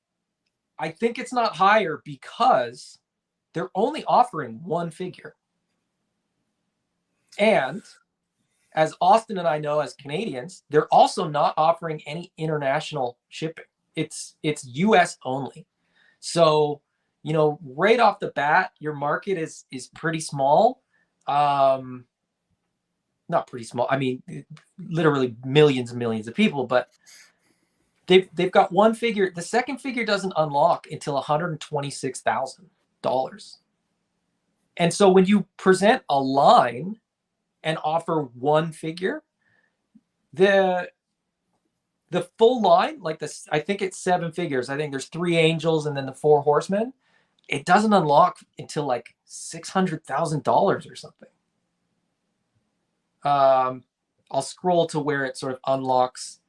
I think it's not higher because they're only offering one figure. And as Auston and I know as Canadians, they're also not offering any international shipping. It's US only. So, right off the bat, your market is pretty small. Not pretty small. I mean, literally millions and millions of people, but they've got one figure. The second figure doesn't unlock until $126,000. And so when you present a line and offer one figure, the full line, like this, I think it's 7 figures. I think there's 3 angels and then the 4 horsemen. It doesn't unlock until like $600,000 or something. I'll scroll to where it sort of unlocks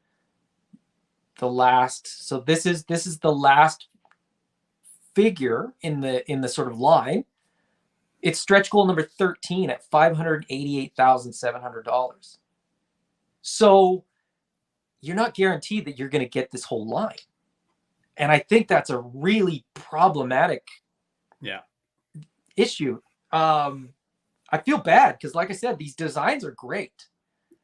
the last. So this is the last figure in the sort of line. It's stretch goal number 13 at $588,700. So you're not guaranteed that you're going to get this whole line. And I think that's a really problematic issue. I feel bad because, like I said, these designs are great.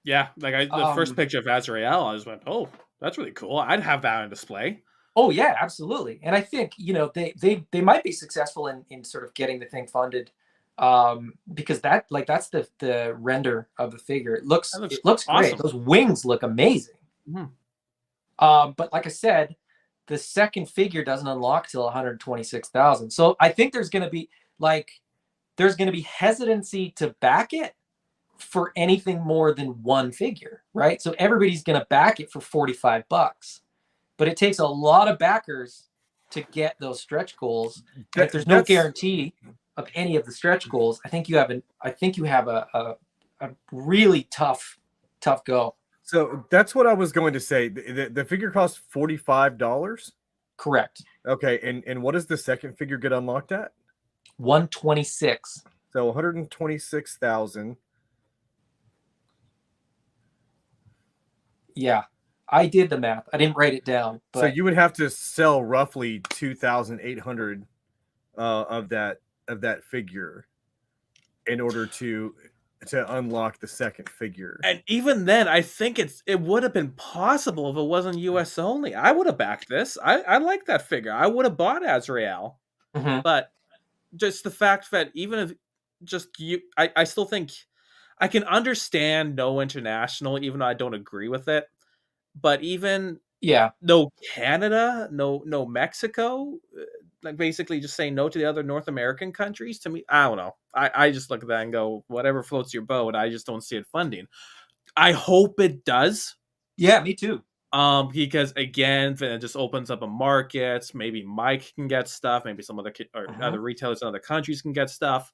Yeah, like the first picture of Azrael, I just went, "Oh, that's really cool. I'd have that on display." Oh yeah, absolutely. And I think they might be successful in sort of getting the thing funded, because that's the render of the figure. It looks awesome. Great. Those wings look amazing. Mm-hmm. But like I said, the second figure doesn't unlock till 126,000. So I think there's going to be hesitancy to back it for anything more than one figure, right? So everybody's going to back it for $45, but it takes a lot of backers to get those stretch goals. And if there's no guarantee of any of the stretch goals, I think you have a really tough go. So that's what I was going to say. The figure costs $45. Correct. Okay, and what does the second figure get unlocked at? 126. So 126,000. Yeah, I did the math. I didn't write it down. But... So you would have to sell roughly 2,800 of that figure in order to unlock the second figure. And even then, I think it would have been possible if it wasn't US only. I would have backed this. I like that figure. I would have bought Azrael. Mm-hmm. But just the fact that even if I still think I can understand no international, even though I don't agree with it. But even no Canada, no Mexico, like basically just saying no to the other North American countries. To me, I don't know. I just look at that and go, whatever floats your boat. I just don't see it funding. I hope it does. Yeah, me too. Because again, then it just opens up a market. Maybe Mike can get stuff. Maybe some other other retailers in other countries can get stuff.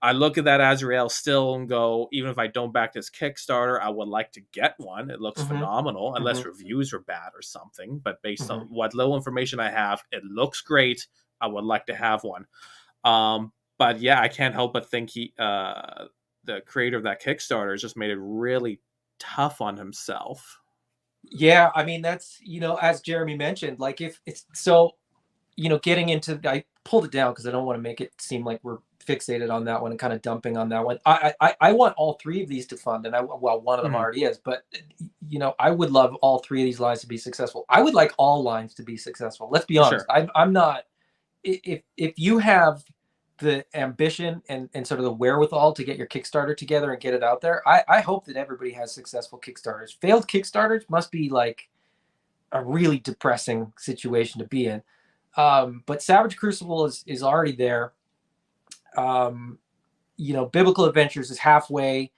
I look at that Azrael still and go, even if I don't back this Kickstarter, I would like to get one. It looks phenomenal, unless reviews are bad or something. But based on what little information I have, it looks great. I would like to have one. But yeah, I can't help but think the the creator of that Kickstarter has just made it really tough on himself. Yeah, I mean, that's, as Jeremy mentioned, like if it's so, getting into, I pulled it down because I don't want to make it seem like we're fixated on that one and kind of dumping on that one. I want all three of these to fund, and one of them already is, but I would love all three of these lines to be successful. I would like all lines to be successful. Let's be honest. Sure. I'm not, if you have the ambition and sort of the wherewithal to get your Kickstarter together and get it out there, I hope that everybody has successful Kickstarters. Failed Kickstarters must be like a really depressing situation to be in. But Savage Crucible is already there. Biblical Adventures is halfway,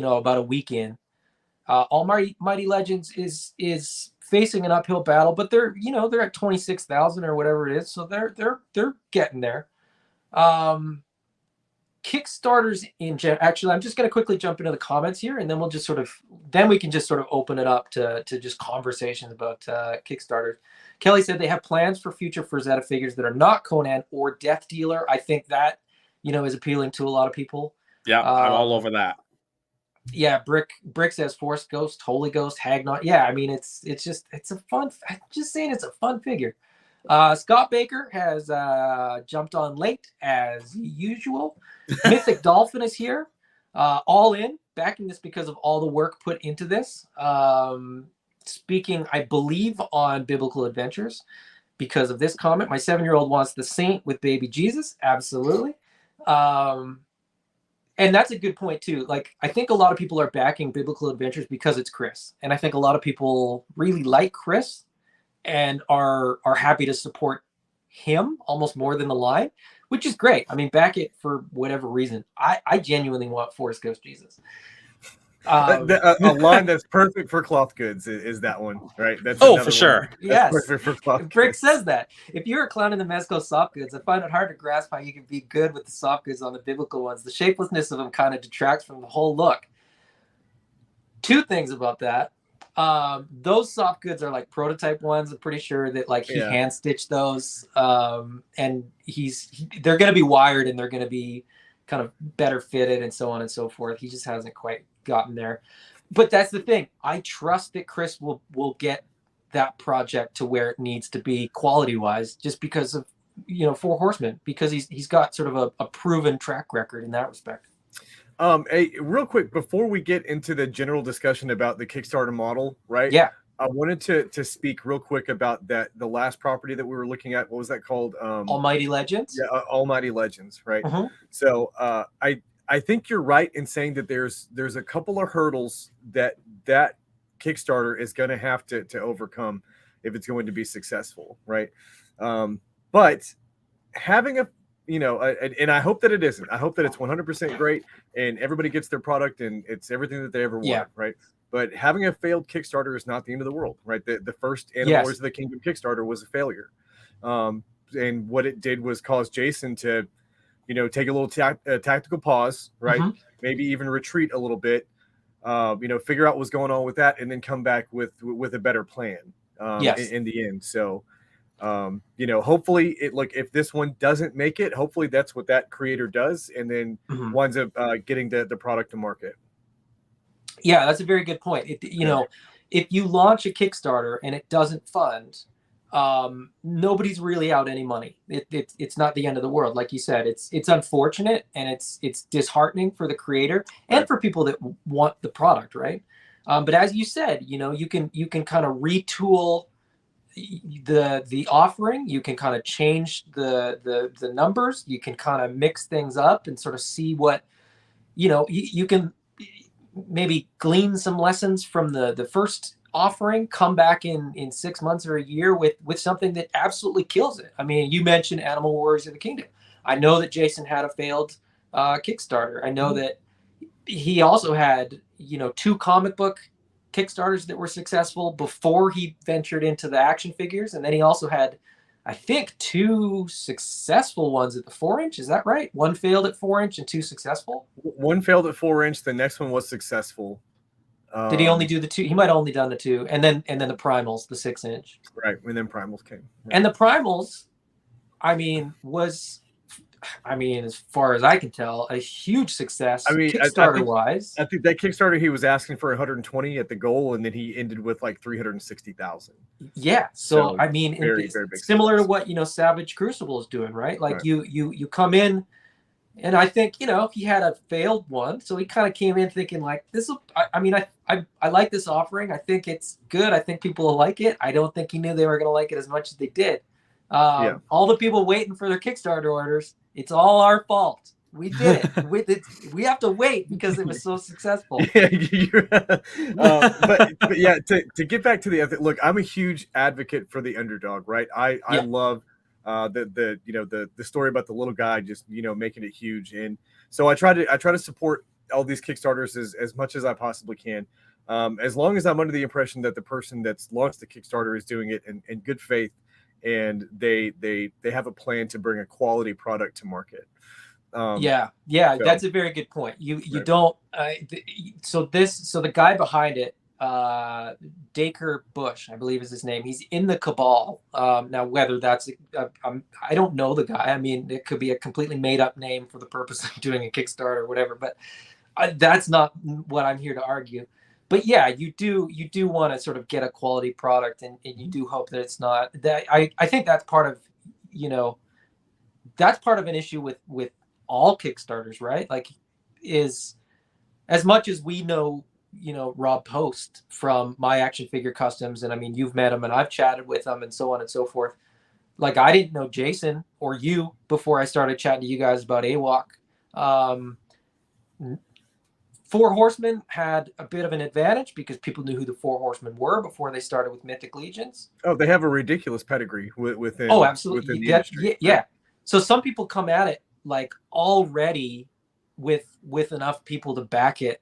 about a week in. Almighty Legends is facing an uphill battle, but they're at 26,000 or whatever it is, so they're getting there. Kickstarters in general. Actually, I'm just going to quickly jump into the comments here, and then we can just sort of open it up to just conversations about Kickstarters. Kelly said they have plans for future Frazetta figures that are not Conan or Death Dealer. I think that is appealing to a lot of people. Yeah, I'm all over that. Yeah, Brick says Force Ghost, Holy Ghost, Hagnot. Yeah, I mean it's a fun. I'm just saying it's a fun figure. Scott Baker has jumped on late as usual. Mythic Dolphin is here, all in, backing this because of all the work put into this. Speaking, I believe, on Biblical Adventures because of this comment. My 7-year-old wants the Saint with baby Jesus. Absolutely. And that's a good point too. Like, I think a lot of people are backing Biblical Adventures because it's Chris. And I think a lot of people really like Chris and are happy to support him almost more than the line, which is great. I mean, back it for whatever reason. I genuinely want Force Ghost Jesus. A line that's perfect for cloth goods is that one, right? That's for sure. Yes. Perfect for cloth Brick goods. says that. If you're a clown in the Mezco soft goods, I find it hard to grasp how you can be good with the soft goods on the biblical ones. The shapelessness of them kind of detracts from the whole look. Two things about that. Those soft goods are like prototype ones. I'm pretty sure that he hand stitched those. And they're going to be wired and they're going to be kind of better fitted and so on and so forth. He just hasn't quite gotten there. But that's the thing. I trust that Chris will get that project to where it needs to be quality wise, just because of, Four Horsemen, because he's got sort of a proven track record in that respect. Hey, real quick, before we get into the general discussion about the Kickstarter model, right? Yeah. I wanted to speak real quick about the last property that we were looking at. What was that called? Almighty Legends. Yeah, Almighty Legends, right? Uh-huh. So I think you're right in saying that there's a couple of hurdles that Kickstarter is going to have to overcome if it's going to be successful, right? But having and I hope that it isn't. I hope that it's 100% great and everybody gets their product and it's everything that they ever wanted, right? But having a failed Kickstarter is not the end of the world, right? The first Animal Wars of the Kingdom Kickstarter was a failure. And what it did was cause Jason to, take a little tactical pause, right? Mm-hmm. Maybe even retreat a little bit, figure out what's going on with that and then come back with a better plan in the end. So, hopefully if this one doesn't make it, hopefully that's what that creator does and then winds up getting the product to market. Yeah, that's a very good point. If you launch a Kickstarter and it doesn't fund, nobody's really out any money. It's not the end of the world. Like you said, it's unfortunate and it's disheartening for the creator and for people that want the product, right? But as you said, you can kind of retool the offering. You can kind of change the numbers. You can kind of mix things up and sort of see what, you can maybe glean some lessons from the first offering, come back in 6 months or a year with something that absolutely kills it. I mean, you mentioned Animal Warriors of the Kingdom. I know that Jason had a failed Kickstarter. I know that he also had, 2 comic book Kickstarters that were successful before he ventured into the action figures. And then he also had, I think, 2 successful ones at the 4-inch. Is that right? 1 failed at 4-inch and 2 successful? 1 failed at 4-inch. The next one was successful. Did he only do the 2? He might have only done the 2. And then the Primals, the 6-inch. Right. And then Primals came. Right. And the Primals, I mean, was I mean, as far as I can tell, a huge success I mean, Kickstarter wise. I think that Kickstarter he was asking for 120 at the goal, and then he ended with like 360,000. Yeah. So I mean, very big similar to success. what Savage Crucible is doing, right? Like Right. you come in, and I think he had a failed one, so he kind of came in thinking like this. I mean, I like this offering. I think it's good. I think people will like it. I don't think he knew they were going to like it as much as they did. All the people waiting for their Kickstarter orders, it's all our fault. We did it. We have to wait because it was so successful. Yeah, but yeah, to get back to the look, I'm a huge advocate for the underdog, right? I love the story about the little guy just making it huge, and so I try to support all these Kickstarters as much as I possibly can, as long as I'm under the impression that the person that's launched the Kickstarter is doing it in good faith, and they have a plan to bring a quality product to market. So, that's a very good point. You don't. So the guy behind it, Dacre Bush, I believe is his name. He's in the Cabal. Now, whether that's I don't know the guy. I mean, it could be a completely made up name for the purpose of doing a Kickstarter or whatever. But that's not what I'm here to argue. But yeah, you do want to sort of get a quality product, and you do hope that it's not that. I think that's part of that's part of an issue with all Kickstarters, right? Like, is as much as we know, Rob Post from My Action Figure Customs, and I mean, you've met him and I've chatted with him and so on and so forth. Like, I didn't know Jason or you before I started chatting to you guys about AWOC. Four Horsemen had a bit of an advantage because people knew who the Four Horsemen were before they started with Mythic Legions. Oh, they have a ridiculous pedigree within. Oh, absolutely. Within the industry. Yeah. So some people come at it like already with enough people to back it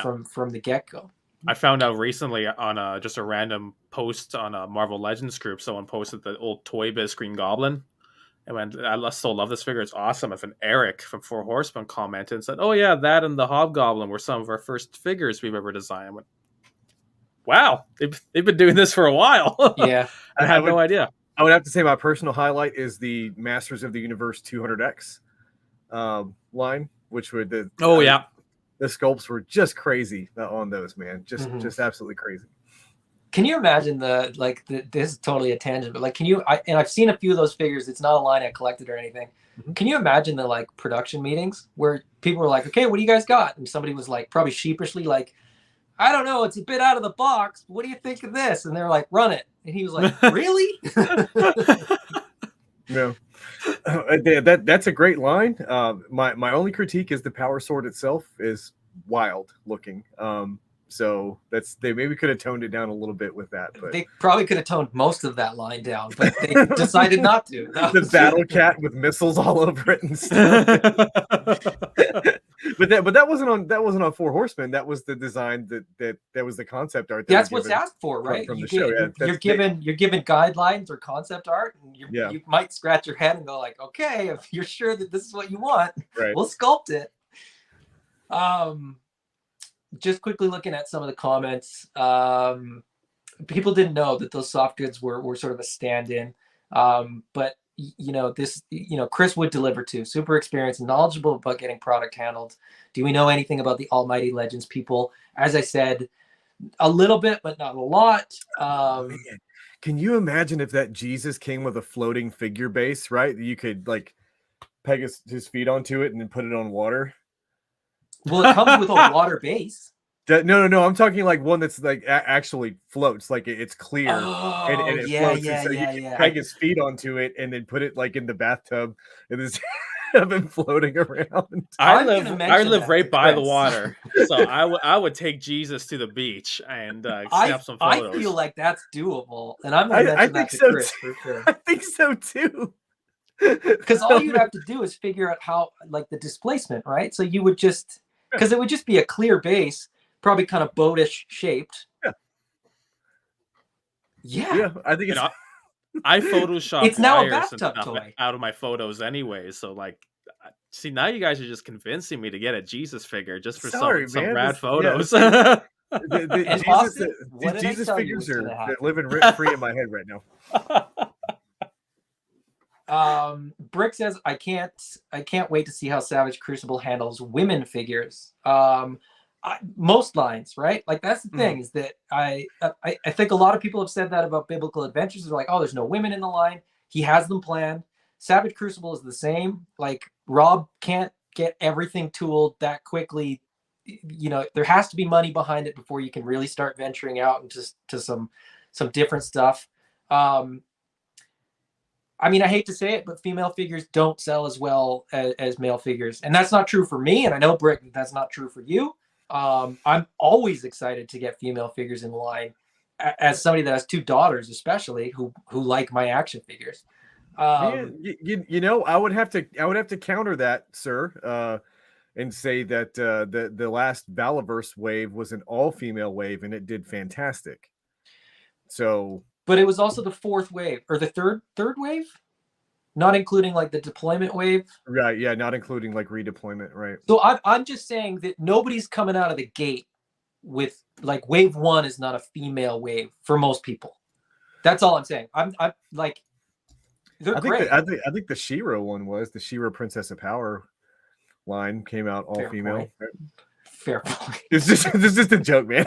from the get-go. I found out recently on just a random post on a Marvel Legends group, someone posted the old Toy Biz Green Goblin. And when I still love this figure, it's awesome. If an Eric from Four Horsemen commented and said, "Oh yeah, that and the Hobgoblin were some of our first figures we've ever designed," I went, "Wow, they've been doing this for a while." Yeah, I had no idea. I would have to say my personal highlight is the Masters of the Universe 200X line, which were the sculpts were just crazy on those, man. Just absolutely crazy. Can you imagine this is totally a tangent, but like, and I've seen a few of those figures. It's not a line I collected or anything. Mm-hmm. Can you imagine the like production meetings where people were like, "Okay, what do you guys got?" And somebody was like, probably sheepishly like, "I don't know, it's a bit out of the box. What do you think of this?" And they're like, "Run it." And he was like, "Really?" No, that's a great line. My only critique is the power sword itself is wild looking. So they maybe could have toned it down a little bit with that. But they probably could have toned most of that line down, but they decided not to. The battle cat with missiles all over it and stuff. but that wasn't on Four Horsemen. That was the design that was the concept art. That's what's asked for, right? From the show. Yeah, you're given guidelines or concept art, and you might scratch your head and go like, "Okay, if you're sure that this is what you want, we'll sculpt it." Just quickly looking at some of the comments, people didn't know that those soft goods were sort of a stand-in, but Chris would deliver too. Super experienced and knowledgeable about getting product handled. Do we know anything about the Almighty Legends people? As I said, a little bit, but not a lot. Can you imagine if that Jesus came with a floating figure base, right? You could like peg his feet onto it and then put it on water. Well, it comes with a water base. No. I'm talking like one that's like actually floats, like it's clear and it floats. So you can peg his feet onto it and then put it like in the bathtub and just have him floating around. I live right by the water, so I would take Jesus to the beach and snap some photos. I feel like that's doable, and I'm going to mention that to Chris for sure. I think so too. Because all you'd have to do is figure out how, like, the displacement, right? So you would just, because it would just be a clear base, probably kind of boatish shaped. Yeah. I think I Photoshop it's now a wires bathtub and toy out of my photos anyway. So like, see, now you guys are just convincing me to get a Jesus figure just for some rad photos. The Auston, Jesus figures are living rent free in my head right now. Brick says, I can't wait to see how Savage Crucible handles women figures. Most lines, right? Like that's the thing is that I think a lot of people have said that about Biblical Adventures. They're like, oh, there's no women in the line. He has them planned. Savage Crucible is the same. Like Rob can't get everything tooled that quickly. You know, there has to be money behind it before you can really start venturing out into some different stuff. I mean, I hate to say it, but female figures don't sell as well as male figures. And that's not true for me. And I know, Brick, that's not true for you. I'm always excited to get female figures in the line as somebody that has 2 daughters, especially who like my action figures. You know, I would have to counter that, sir, and say that the last Valaverse wave was an all-female wave and it did fantastic. So, but it was also the 4th wave or the third wave, not including like the deployment wave. Right. Yeah. Not including like redeployment. Right. So I'm just saying that nobody's coming out of the gate with like wave 1 is not a female wave for most people. That's all I'm saying. I'm like, they're great. I think the She-Ra one was the She-Ra Princess of Power line came out all female. Fair point. This is just a joke, man.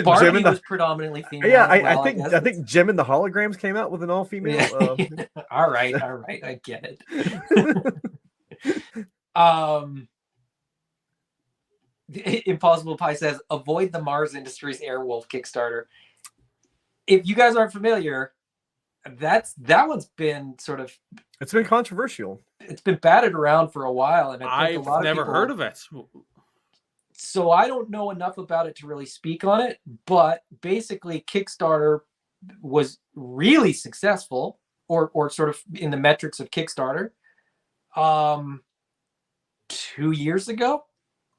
Barbie was predominantly female. Yeah, I think Gem and the Holograms came out with an all female. All right, I get it. Impossible Pie says, avoid the Mars Industries Airwolf Kickstarter. If you guys aren't familiar, that one's been it's been controversial. It's been batted around for a while, and I've never heard of it. So I don't know enough about it to really speak on it, but basically Kickstarter was really successful, or sort of in the metrics of Kickstarter, 2 years ago,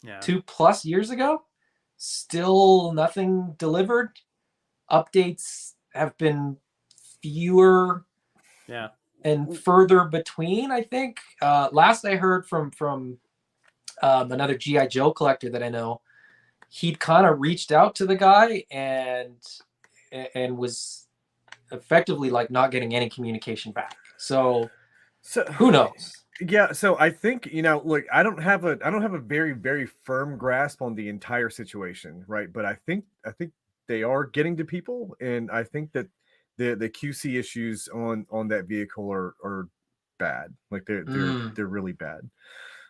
2+ years ago. Still nothing delivered. Updates have been fewer and further between, I think. Last I heard from another G.I. Joe collector that I know, he'd kind of reached out to the guy and was effectively like not getting any communication back. So who knows? Yeah, so I think, look, I don't have a very, very firm grasp on the entire situation, right? But I think they are getting to people, and I think that the QC issues on that vehicle are bad. Like they're really bad.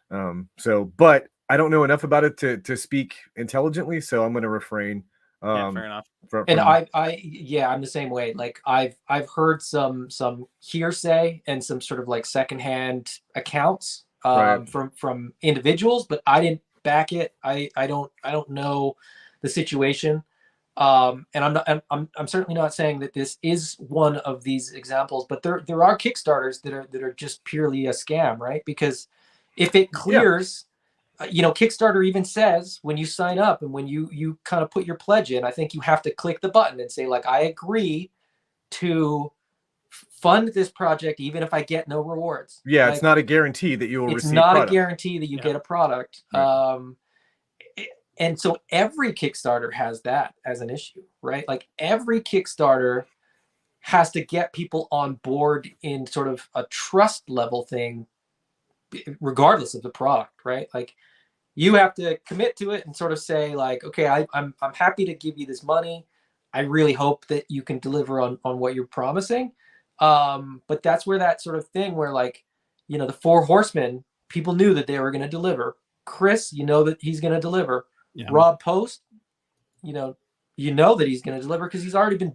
But I don't know enough about it to speak intelligently, so I'm going to refrain. Fair enough. And I'm the same way. Like I've heard some hearsay and some sort of like secondhand accounts from individuals, but I didn't back it. I don't know the situation. And I'm certainly not saying that this is one of these examples, but there are Kickstarters that are just purely a scam, right? Because if it clears, Kickstarter even says when you sign up and when you kind of put your pledge in, I think you have to click the button and say like, I agree to fund this project even if I get no rewards. Yeah, like, it's not a guarantee that you will receive. It's not product. A guarantee that you get a product. Right. And so every Kickstarter has that as an issue, right? Like every Kickstarter has to get people on board in sort of a trust level thing, regardless of the product, right? Like you have to commit to it and sort of say like, okay, I'm happy to give you this money. I really hope that you can deliver on what you're promising. But that's where that sort of thing where like, the 4 horsemen, people knew that they were going to deliver. Chris, that he's going to deliver. Yeah. Rob Post, you know that he's going to deliver because he's already been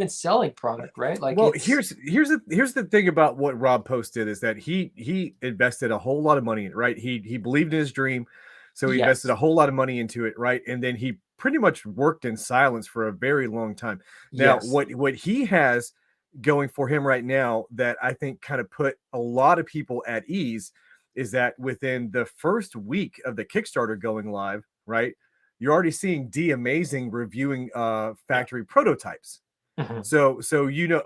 selling product, right? Like, well, here's the thing about what Rob Post did is that he invested a whole lot of money in it, right? He believed in his dream, so he invested a whole lot of money into it, right? And then he pretty much worked in silence for a very long time. Now, what he has going for him right now that I think kind of put a lot of people at ease is that within the first week of the Kickstarter going live, right, you're already seeing D Amazing reviewing factory prototypes. Mm-hmm. So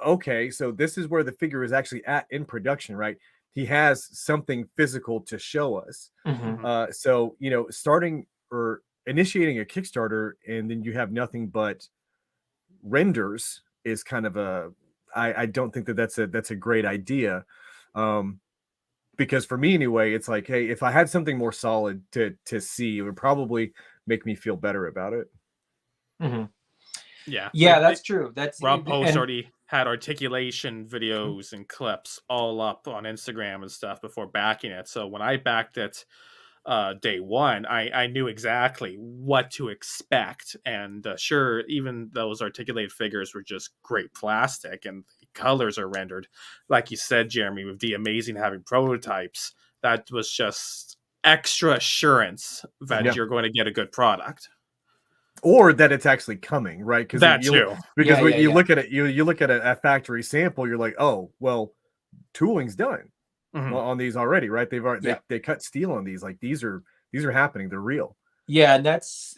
okay, so this is where the figure is actually at in production, right? He has something physical to show us. Mm-hmm. So starting or initiating a Kickstarter and then you have nothing but renders is kind of I don't think that that's a great idea. Because for me anyway, it's like, hey, if I had something more solid to see, it would probably make me feel better about it. Mm-hmm. Yeah, Yeah, that's true. Rob Post and already had articulation videos and clips all up on Instagram and stuff before backing it. So when I backed it day one, I knew exactly what to expect. And sure, even those articulated figures were just great plastic, and the colors are rendered, like you said, Jeremy, with the amazing having prototypes. That was just extra assurance that you're going to get a good product. Or that it's actually coming, right? Because That too. Because when you look at it, you look at a factory sample, you're like, oh, well, tooling's done on these already, right? They've already they cut steel on these. Like these are happening. They're real. Yeah, and that's,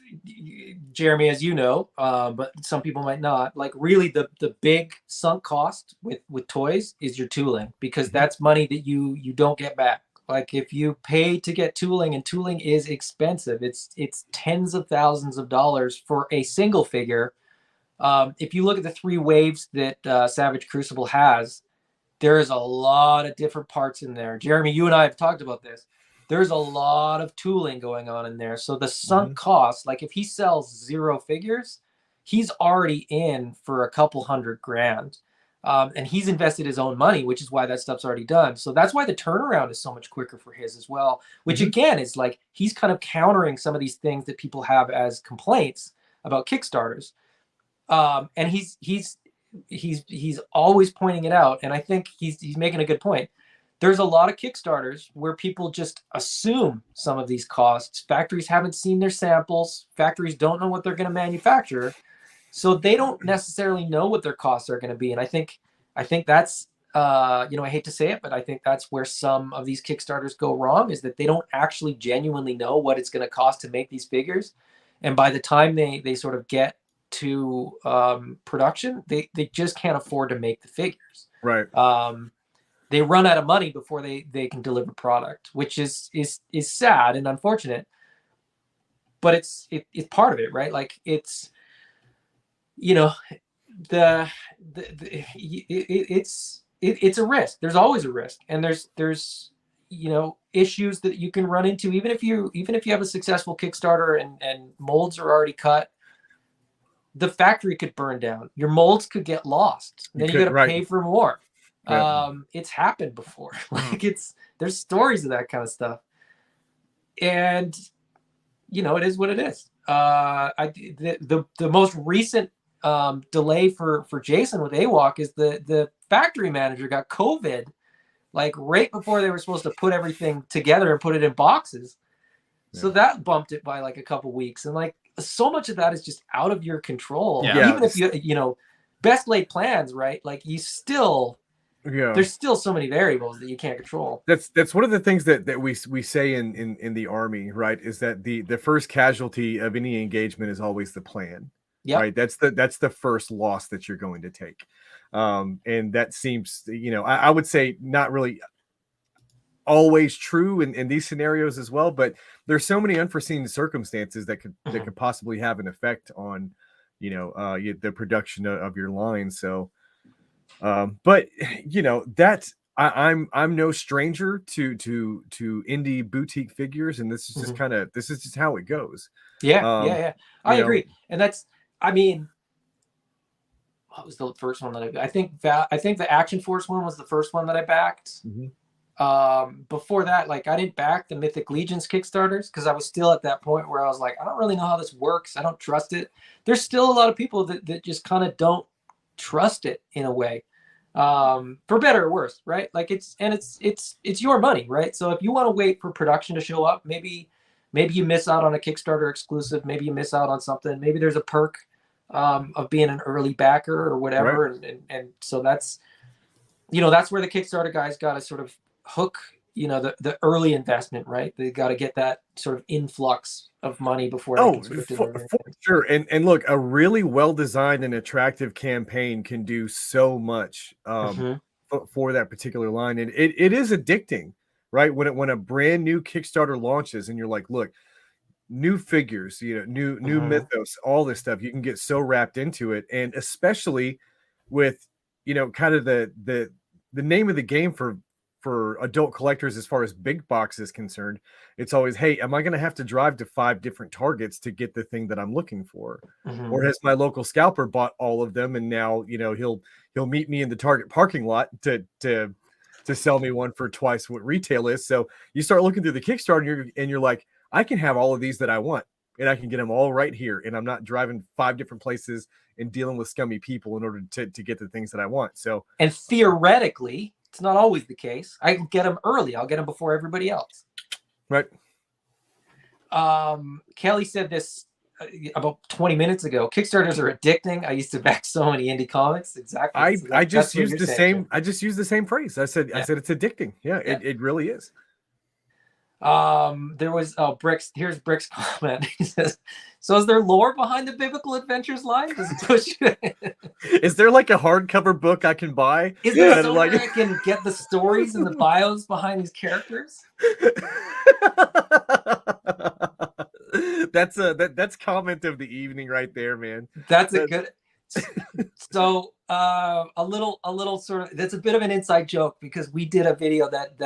Jeremy, as you know, but some people might not. Like really, the big sunk cost with toys is your tooling, because that's money that you don't get back. Like if you pay to get tooling, and tooling is expensive, it's tens of thousands of dollars for a single figure. If you look at the 3 waves that Savage Crucible has, there is a lot of different parts in there. Jeremy, you and I have talked about this. There's a lot of tooling going on in there. So the sunk cost, like if he sells 0 figures, he's already in for a couple $100,000. And he's invested his own money, which is why that stuff's already done. So that's why the turnaround is so much quicker for his as well, which again is like he's kind of countering some of these things that people have as complaints about Kickstarters. And he's always pointing it out, and I think he's making a good point. There's a lot of Kickstarters where people just assume some of these costs. Factories haven't seen their samples. Factories don't know what they're going to manufacture, so they don't necessarily know what their costs are going to be. And I think that's I hate to say it, but I think that's where some of these Kickstarters go wrong, is that they don't actually genuinely know what it's going to cost to make these figures, and by the time they sort of get to production, they just can't afford to make the figures. Right. They run out of money before they can deliver product, which is sad and unfortunate, but it's part of it, right? Like it's, it's a risk. There's always a risk, and there's issues that you can run into even if you have a successful Kickstarter and molds are already cut. The factory could burn down. Your molds could get lost. Then you got to pay for more. It's happened before. Like there's stories of that kind of stuff, and it is what it is. The most recent delay for Jason with AWOC is the factory manager got COVID, like right before they were supposed to put everything together and put it in boxes. So that bumped it by like a couple weeks, and like so much of that is just out of your control. Even if you best laid plans, right? Like you still. There's still so many variables that you can't control. That's one of the things that we say in the Army, right? Is that the first casualty of any engagement is always the plan. Yeah. Right. That's the first loss that you're going to take. And that seems, I would say not really always true in these scenarios as well, but there's so many unforeseen circumstances that could possibly have an effect on, the production of your line. So but that I'm no stranger to indie boutique figures, and this is just this is just how it goes. I agree. And that's, what was the first one that I think the Action Force one was the first one that I backed. Before that, like I didn't back the Mythic Legions Kickstarters because I was still at that point where I was like, I don't really know how this works. I don't trust it. There's still a lot of people that just kind of don't trust it in a way, for better or worse, right? Like it's your money, right? So if you want to wait for production to show up, maybe you miss out on a Kickstarter exclusive, maybe you miss out on something, maybe there's a perk of being an early backer or whatever, and so that's that's where the Kickstarter guys got to sort of hook the early investment, right? They got to get that sort of influx of money before they can sort of deliver. For sure. And look, a really well designed and attractive campaign can do so much for that particular line, and it is addicting, right? When a brand new Kickstarter launches and you're like, look, new figures, new mythos, all this stuff, you can get so wrapped into it, and especially with kind of the name of the game for adult collectors as far as big box is concerned. It's always, hey, am I going to have to drive to 5 different Targets to get the thing that I'm looking for? Mhm. Or has my local scalper bought all of them, and now he'll meet me in the Target parking lot to sell me one for twice what retail is. So you start looking through the Kickstarter, and you're like, I can have all of these that I want, and I can get them all right here, and I'm not driving 5 different places and dealing with scummy people in order to get the things that I want. So, and theoretically, it's not always the case. I can get them early. I'll get them before everybody else. right. Kelly said this about 20 minutes ago. Kickstarters are addicting. I used to back so many indie comics. Exactly. I just used the same. Jim. I just used the same phrase. I said it's addicting. Yeah, Yeah. It really is. There was Brick's. Here's Brick's comment. He says, "So is there lore behind the Biblical Adventures line? Does it push Is there like a hardcover book I can buy? Is there that, somewhere I can get the stories and the bios behind these characters?" That's comment of the evening right there, man. That's a good. So a little sort of, that's a bit of an inside joke, because we did a video that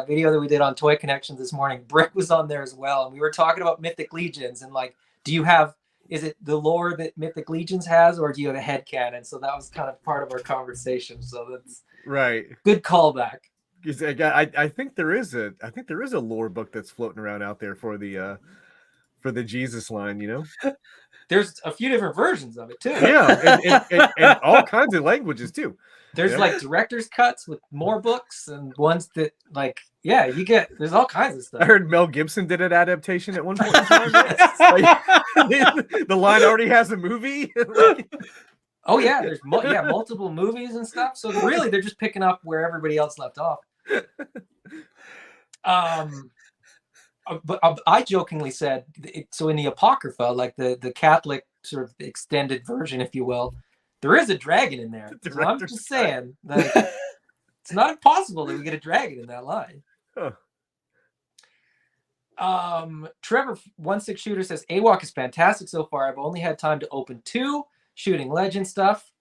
video that we did on Toy Connections this morning. Brick was on there as well, and we were talking about Mythic Legions, and like, is it the lore that Mythic Legions has, or do you have a headcanon? So that was kind of part of our conversation. So that's right. Good callback. I think there is a lore book that's floating around out there for the Jesus line, There's a few different versions of it too. Yeah, and all kinds of languages too. There's like director's cuts with more books, and ones that there's all kinds of stuff. I heard Mel Gibson did an adaptation at one point in time. The line already has a movie. Oh yeah, there's multiple movies and stuff. So really, they're just picking up where everybody else left off. But I jokingly said, so in the Apocrypha, like the Catholic sort of extended version, if you will, there is a dragon in there. So I'm just saying that it's not impossible that we get a dragon in that line. Huh. Trevor 16 Shooter says AWOC is fantastic so far. I've only had time to open 2 shooting legend stuff.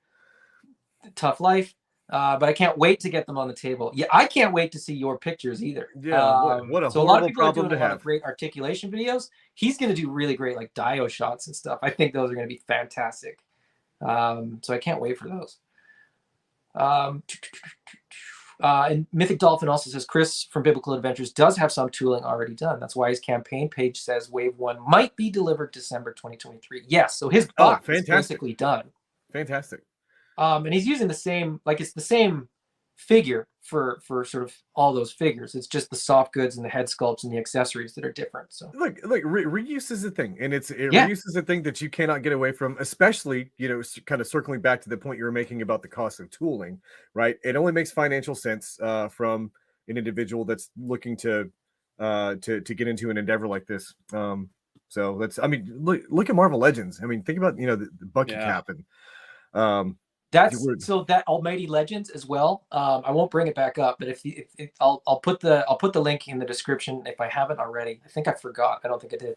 Tough life. But I can't wait to get them on the table. Yeah, I can't wait to see your pictures either. Yeah, what a so a lot of horrible people are problem doing to a lot have. of great articulation videos. He's going to do really great like dio shots and stuff. I think those are going to be fantastic. So I can't wait for those. And Mythic Dolphin also says Chris from Biblical Adventures does have some tooling already done. That's why his campaign page says Wave 1 might be delivered December 2023. Yes, so his box is basically done. Fantastic. And he's using the same, it's the same figure for sort of all those figures. It's just the soft goods and the head sculpts and the accessories that are different. So look, reuse is a thing, and reuse is a thing that you cannot get away from, especially, kind of circling back to the point you were making about the cost of tooling, right? It only makes financial sense from an individual that's looking to get into an endeavor like this. So look at Marvel Legends. I mean, think about, the bucket cap and that Almighty Legends as well. I won't bring it back up, but I'll put the link in the description if I haven't already. I think I forgot. I don't think I did.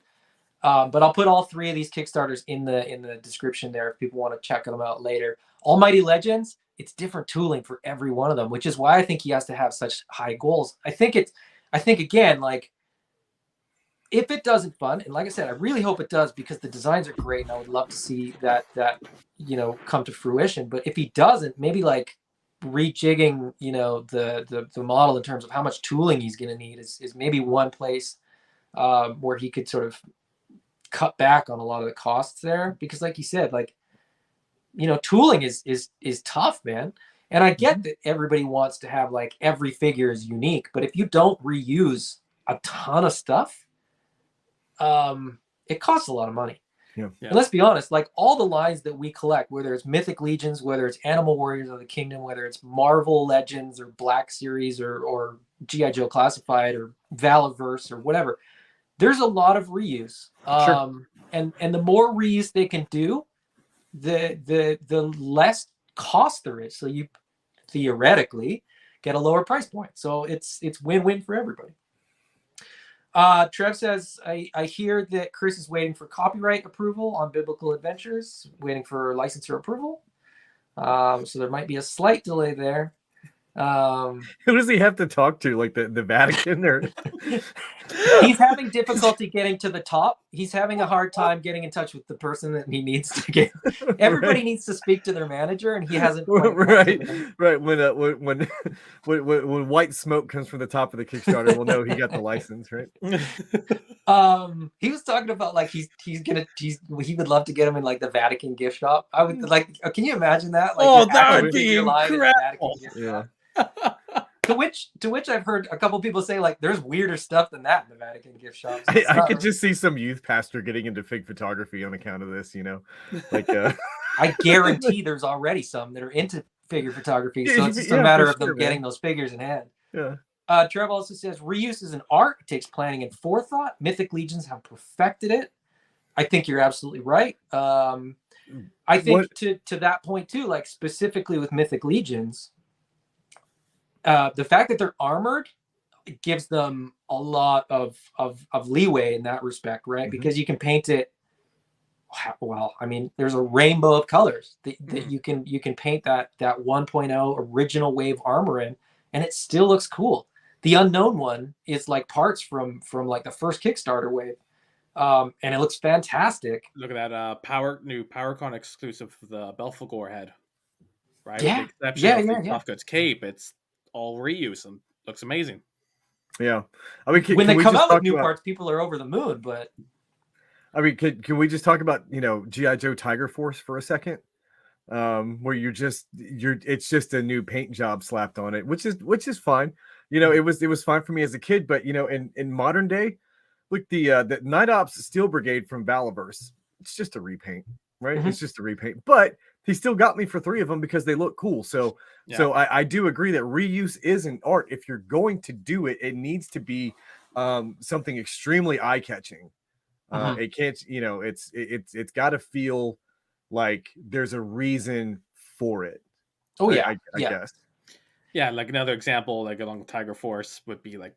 But I'll put all 3 of these Kickstarters in the description there if people want to check them out later. Almighty Legends, it's different tooling for every one of them, which is why I think he has to have such high goals. I think again, like, if it doesn't fun, and like I said, I really hope it does, because the designs are great and I would love to see that come to fruition. But if he doesn't, maybe like rejigging the model in terms of how much tooling he's going to need is maybe one place where he could sort of cut back on a lot of the costs there, because like you said, tooling is tough, man. And I get that everybody wants to have like every figure is unique, but if you don't reuse a ton of stuff, it costs a lot of money. Yeah. And let's be honest, like all the lines that we collect, whether it's Mythic Legions, whether it's Animal Warriors of the Kingdom, whether it's Marvel Legends or Black Series or G.I. Joe Classified or Valaverse or whatever, there's a lot of reuse. Sure. And the more reuse they can do, the less cost there is. So you theoretically get a lower price point. So it's win-win for everybody. Trev says, I hear that Chris is waiting for copyright approval on Biblical Adventures, waiting for licensor approval. So there might be a slight delay there. Who does he have to talk to? Like the Vatican or? He's having difficulty getting to the top. He's having a hard time getting in touch with the person that he needs to get. Everybody Right. needs to speak to their manager, and he hasn't. Quite Right, right. When white smoke comes from the top of the Kickstarter, we'll know he got the license, right? He was talking about like he would love to get him in like the Vatican gift shop. I would like. Can you imagine that? Like, Oh, that would be incredible. Yeah. To which I've heard a couple people say like there's weirder stuff than that in the Vatican gift shop. So I could just see some youth pastor getting into fig photography on account of this, like I guarantee there's already some that are into figure photography, so it's just a matter of them getting those figures in hand. Yeah. Trev also says reuse is an art. It takes planning and forethought. Mythic Legions have perfected it. I think you're absolutely right. I think to that point too, like specifically with Mythic Legions, the fact that they're armored gives them a lot of leeway in that respect, right? Because you can paint it. Well, I mean, there's a rainbow of colors that you can paint that 1.0 original wave armor in, and it still looks cool. The unknown one is like parts from like the first Kickstarter wave, and it looks fantastic. Look at that new PowerCon exclusive, the Belphegor head, right? Yeah, with the exception of the Tough Goods cape, it's all reuse and looks amazing. Yeah, I mean, when they come out with new parts, people are over the moon. But I mean, can we just talk about G.I. Joe Tiger Force for a second? Where it's just a new paint job slapped on it, which is fine. It was fine for me as a kid, but in modern day, look, the Night Ops Steel Brigade from Valaverse, it's just a repaint, right? It's just a repaint, but he still got me for 3 of them because they look cool. So I do agree that reuse is an art. If you're going to do it, it needs to be something extremely eye-catching. It can't, it's got to feel like there's a reason for it. Oh yeah, I guess. Yeah, like another example, like along Tiger Force would be like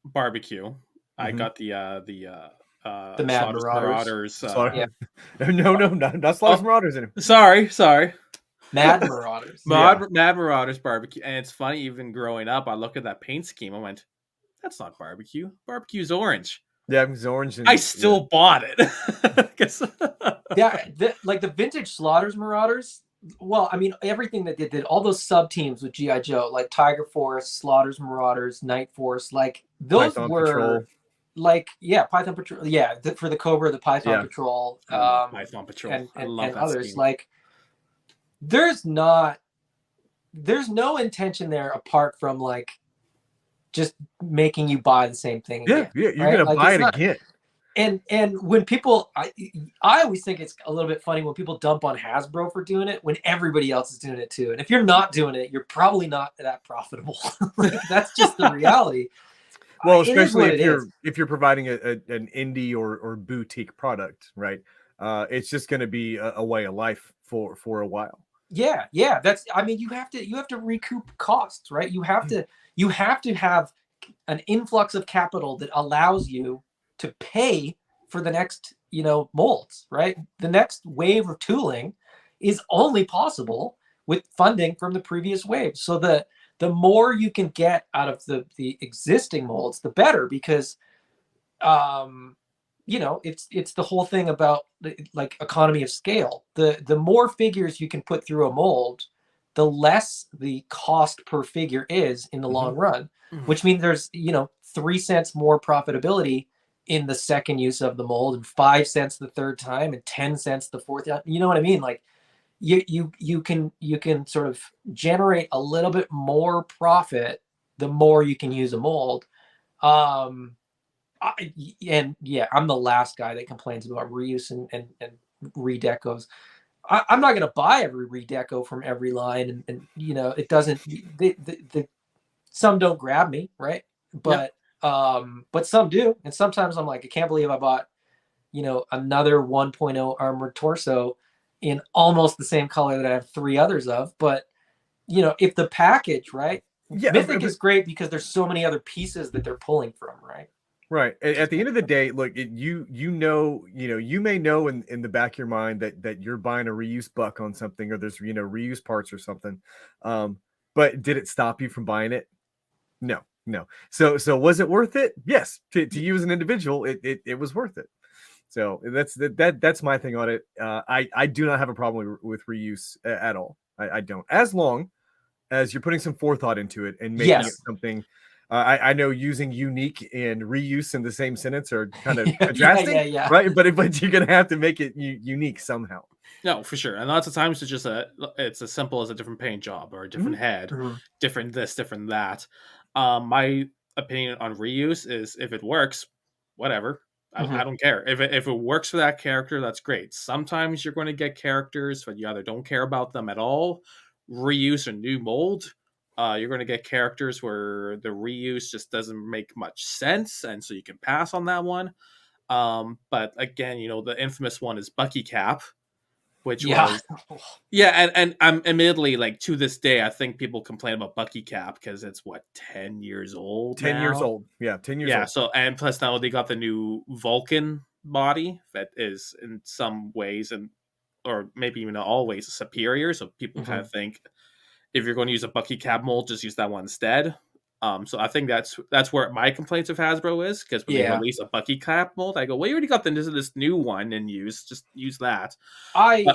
barbecue. I got the Mad Marauders. No, not Slaughter's Marauders anymore. Sorry. Mad Marauders. Mad Marauders barbecue. And it's funny, even growing up, I look at that paint scheme. I went, that's not barbecue. Barbecue's orange. Yeah, it's orange. I still bought it. Like the vintage Slaughter's Marauders. Well, I mean, everything that they did, all those sub teams with G.I. Joe, like Tiger Force, Slaughter's Marauders, Night Force, like those Python were Patrol. Like, Python Patrol. Yeah, for the Cobra, the Python Patrol, Python Patrol, and that others. scheme. Like, there's no intention there apart from like just making you buy the same thing again. Yeah, you're gonna buy it again. And when people, I always think it's a little bit funny when people dump on Hasbro for doing it when everybody else is doing it too. And if you're not doing it, you're probably not that profitable. Like, that's just the reality. Well, especially if you're providing an indie or boutique product, right? It's just going to be a way of life for a while. Yeah. That's. I mean, you have to recoup costs, right? You have to have an influx of capital that allows you to pay for the next, molds, right? The next wave of tooling is only possible with funding from the previous wave. So the more you can get out of the existing molds, the better, because it's the whole thing about like economy of scale. The more figures you can put through a mold, the less the cost per figure is in the long run, which means there's 3 cents more profitability in the second use of the mold, and 5 cents the third time, and 10 cents the fourth time. You know what I mean? Like you can sort of generate a little bit more profit the more you can use a mold. I'm the last guy that complains about reuse and redecos. I'm not going to buy every redeco from every line, and it doesn't. Some don't grab me, right? But some do, and sometimes I'm like, I can't believe I bought another 1.0 armored torso in almost the same color that I have 3 others of. But if the package, right? Mythic is great because there's so many other pieces that they're pulling from, right? Right. At the end of the day, look, you may know in the back of your mind that you're buying a reuse buck on something, or there's reuse parts or something. But did it stop you from buying it? No, no. So was it worth it? Yes. To you as an individual, it was worth it. So that's my thing on it. I do not have a problem with reuse at all. I don't, as long as you're putting some forethought into it and making it something. I know using unique and reuse in the same sentence are kind of contrasting, right? But you're gonna have to make it unique somehow. No, for sure. And lots of times it's just it's as simple as a different paint job or a different head, different this, different that. My opinion on reuse is if it works, whatever. I don't care. If it works for that character, that's great. Sometimes you're going to get characters but you either don't care about them at all, reuse a new mold. You're going to get characters where the reuse just doesn't make much sense, and so you can pass on that one. But again, the infamous one is Bucky Cap, which was and I'm admittedly, like, to this day, I think people complain about Bucky Cap because it's 10 years old. 10 years old, 10 years old. So, and plus now they got the new Vulcan body that is in some ways or maybe even always superior. So people kind of think, if you're going to use a Bucky Cap mold, just use that one instead. So I think that's where my complaints of Hasbro is, because when they release a Bucky Cap mold, I go, well, you already got this new one and just use that. There's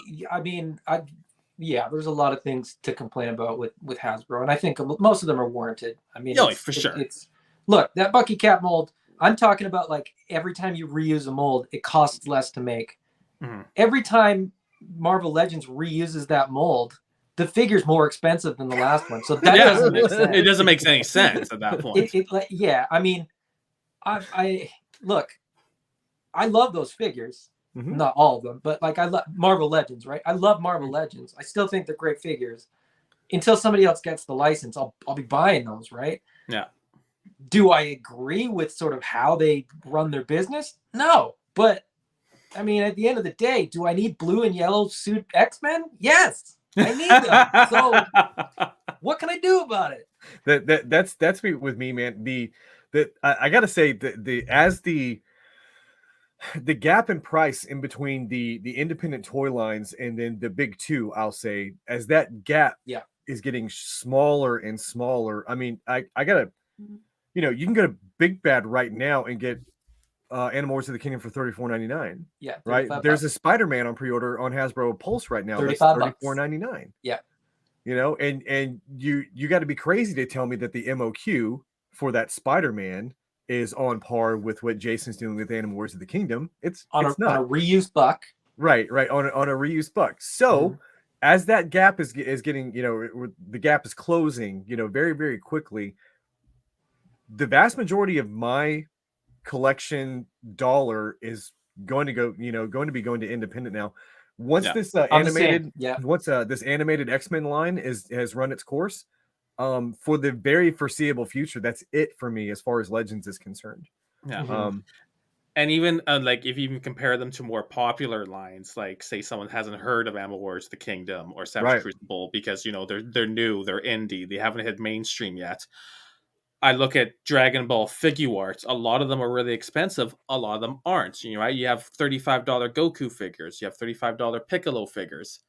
a lot of things to complain about with Hasbro, and I think most of them are warranted. I mean, for sure. Look, that Bucky Cap mold, I'm talking about, like, every time you reuse a mold, it costs less to make. Every time Marvel Legends reuses that mold, the figure's more expensive than the last one, so that doesn't make sense. It doesn't make any sense at that point. I mean, I love those figures, not all of them, but, like, I love Marvel Legends, right? I love Marvel Legends. I still think they're great figures. Until somebody else gets the license, I'll be buying those, right? Yeah. Do I agree with sort of how they run their business? No, but I mean, at the end of the day, do I need blue and yellow suit X-Men? Yes. I need them. So what can I do about it? That's me with me, man. I gotta say the gap in price in between the independent toy lines and then the big two, I'll say, as that gap is getting smaller and smaller. I mean, I gotta, you can go to Big Bad right now and get Animal Wars of the Kingdom for $34.99. Yeah, right. There's a Spider-Man on pre-order on Hasbro Pulse right now. That's $34.99. Yeah, and you got to be crazy to tell me that the MOQ for that Spider-Man is on par with what Jason's doing with Animal Wars of the Kingdom. It's not on a reused buck. Right, on a reused buck. So as that gap is getting, the gap is closing, very, very quickly. The vast majority of my collection dollar is going to be going to independent now. Once this this animated X-Men line has run its course, for the very foreseeable future, that's it for me as far as Legends is concerned. And even like, if you even compare them to more popular lines, like, say someone hasn't heard of Animal Wars the Kingdom or Savage Crucible, because they're new, they're indie, they haven't hit mainstream yet. I look at Dragon Ball Figuarts. A lot of them are really expensive. A lot of them aren't. Right? You have $35 Goku figures. You have $35 Piccolo figures.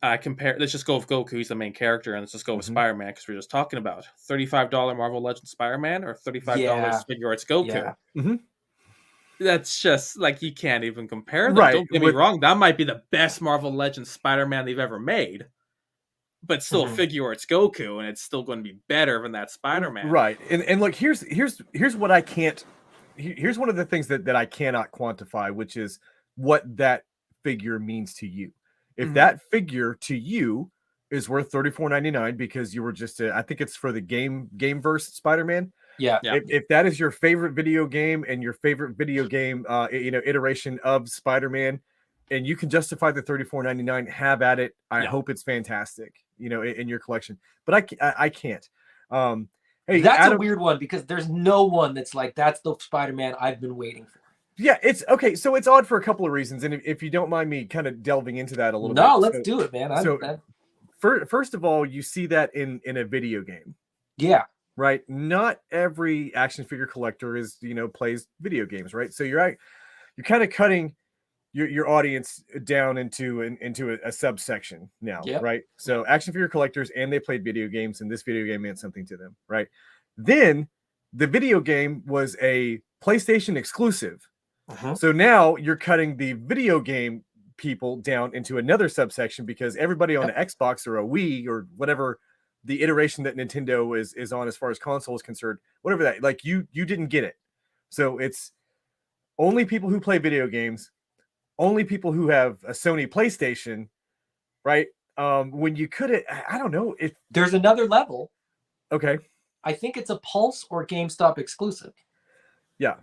Let's just go with Goku. He's the main character, and let's just go with Spider-Man, because we're just talking about $35 Marvel Legends Spider-Man or $35 Figuarts Goku. Yeah. That's just, like, you can't even compare them. Right. Don't get me wrong. That might be the best Marvel Legends Spider-Man they've ever made. But still, Figuarts Goku, and it's still going to be better than that Spider-Man. Right. And look, here's what I can't. Here's one of the things that I cannot quantify, which is what that figure means to you. If that figure to you is worth $34.99 because you were just I think it's for the Gameverse Spider-Man. Yeah. If that is your favorite video game and your favorite video game iteration of Spider-Man, and you can justify the $34.99, have at it. I hope it's fantastic, in your collection. But I can't. Hey, that's Adam, a weird one, because there's no one that's like, that's the Spider-Man I've been waiting for. Yeah, it's okay. So it's odd for a couple of reasons, and if you don't mind me kind of delving into that a little bit. No, let's do it, man. First of all, you see that in a video game. Yeah. right? Not every action figure collector is, plays video games, right? So you're kind of cutting your audience down into a subsection now, Yep. right? So action figure collectors, and they played video games, and this video game meant something to them, right? Then the video game was a PlayStation exclusive. So now you're cutting the video game people down into another subsection, because everybody on an Xbox or a Wii or whatever the iteration that Nintendo is on as far as console is concerned, whatever that, like, you didn't get it. So it's only people who play video games, only people who have a Sony PlayStation, right? When you could it, I don't know if there's another level. Okay. I think it's a Pulse or GameStop exclusive. Yeah.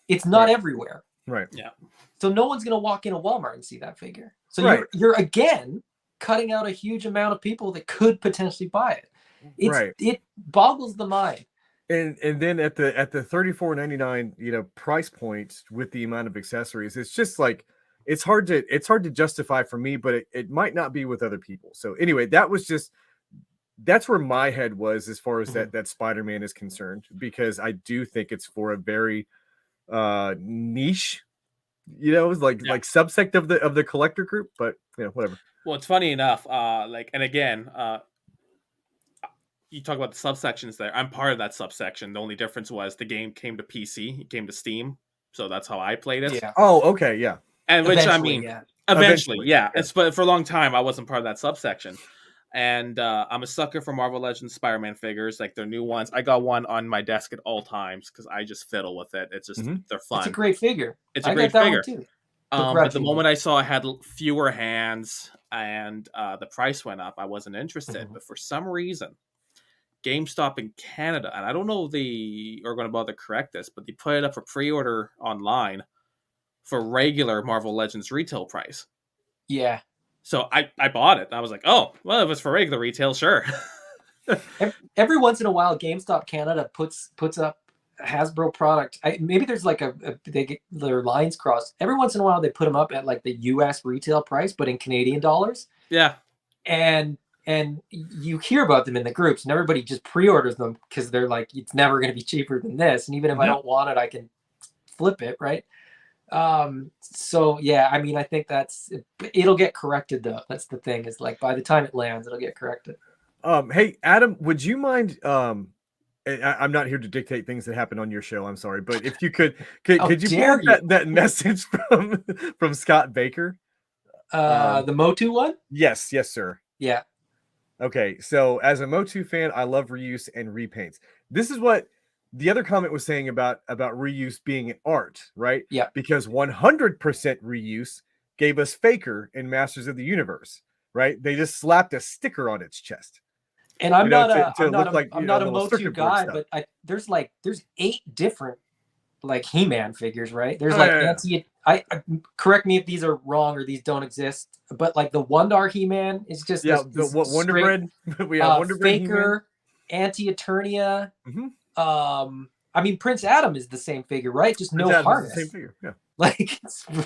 It's not everywhere. Right. Yeah. So no one's going to walk into Walmart and see that figure. So you're again cutting out a huge amount of people that could potentially buy it. It boggles the mind. And then at the $34.99, price point with the amount of accessories, it's just like, it's hard to justify for me, but it might not be with other people. So anyway, that's where my head was as far as that Spider-Man is concerned, because I do think it's for a very niche, like subsect of the collector group, but whatever. Well, it's funny enough, and again, you talk about the subsections there. I'm part of that subsection. The only difference was the game came to PC, it came to Steam, so that's how I played it. Yeah. Oh, okay, yeah. And which eventually, yeah. But for a long time, I wasn't part of that subsection. And I'm a sucker for Marvel Legends Spider-Man figures, like their new ones. I got one on my desk at all times because I just fiddle with it. It's just they're fun. It's a great figure. It's a great figure too. But the moment I saw I had fewer hands and the price went up, I wasn't interested. But for some reason, GameStop in Canada, and I don't know if they are going to bother to correct this, but they put it up for pre-order online for regular Marvel Legends retail price. Yeah. So I bought it. I was like, oh, well, if it's for regular retail, sure. Every once in a while, GameStop Canada puts up a Hasbro product. Maybe there's like they get their lines crossed. Every once in a while, they put them up at like the US retail price, but in Canadian dollars. Yeah. And you hear about them in the groups, and everybody just pre-orders them because they're like, it's never going to be cheaper than this. And even if I don't want it, I can flip it, right? So yeah, I mean, I think it'll get corrected though. That's the thing, is like by the time it lands, it'll get corrected. Hey Adam, would you mind, I'm not here to dictate things that happen on your show, I'm sorry, but if you could you pull that message from Scott Baker? The Motu one? Yes, sir. Yeah. Okay, so as a Motu fan, I love reuse and repaints. This is what the other comment was saying about reuse being an art, right? Yeah. Because 100% reuse gave us Faker in Masters of the Universe, right? They just slapped a sticker on its chest. And I'm not a Motu guy, but there's 8 different like He-Man figures, right? There's correct me if these are wrong or these don't exist, but like the Wondar He-Man is just Wonder Bread. We have Wonder Bread, Faker, Anti-Eternia. I mean, Prince Adam is the same figure, right? Just no harness. Same figure, yeah. Like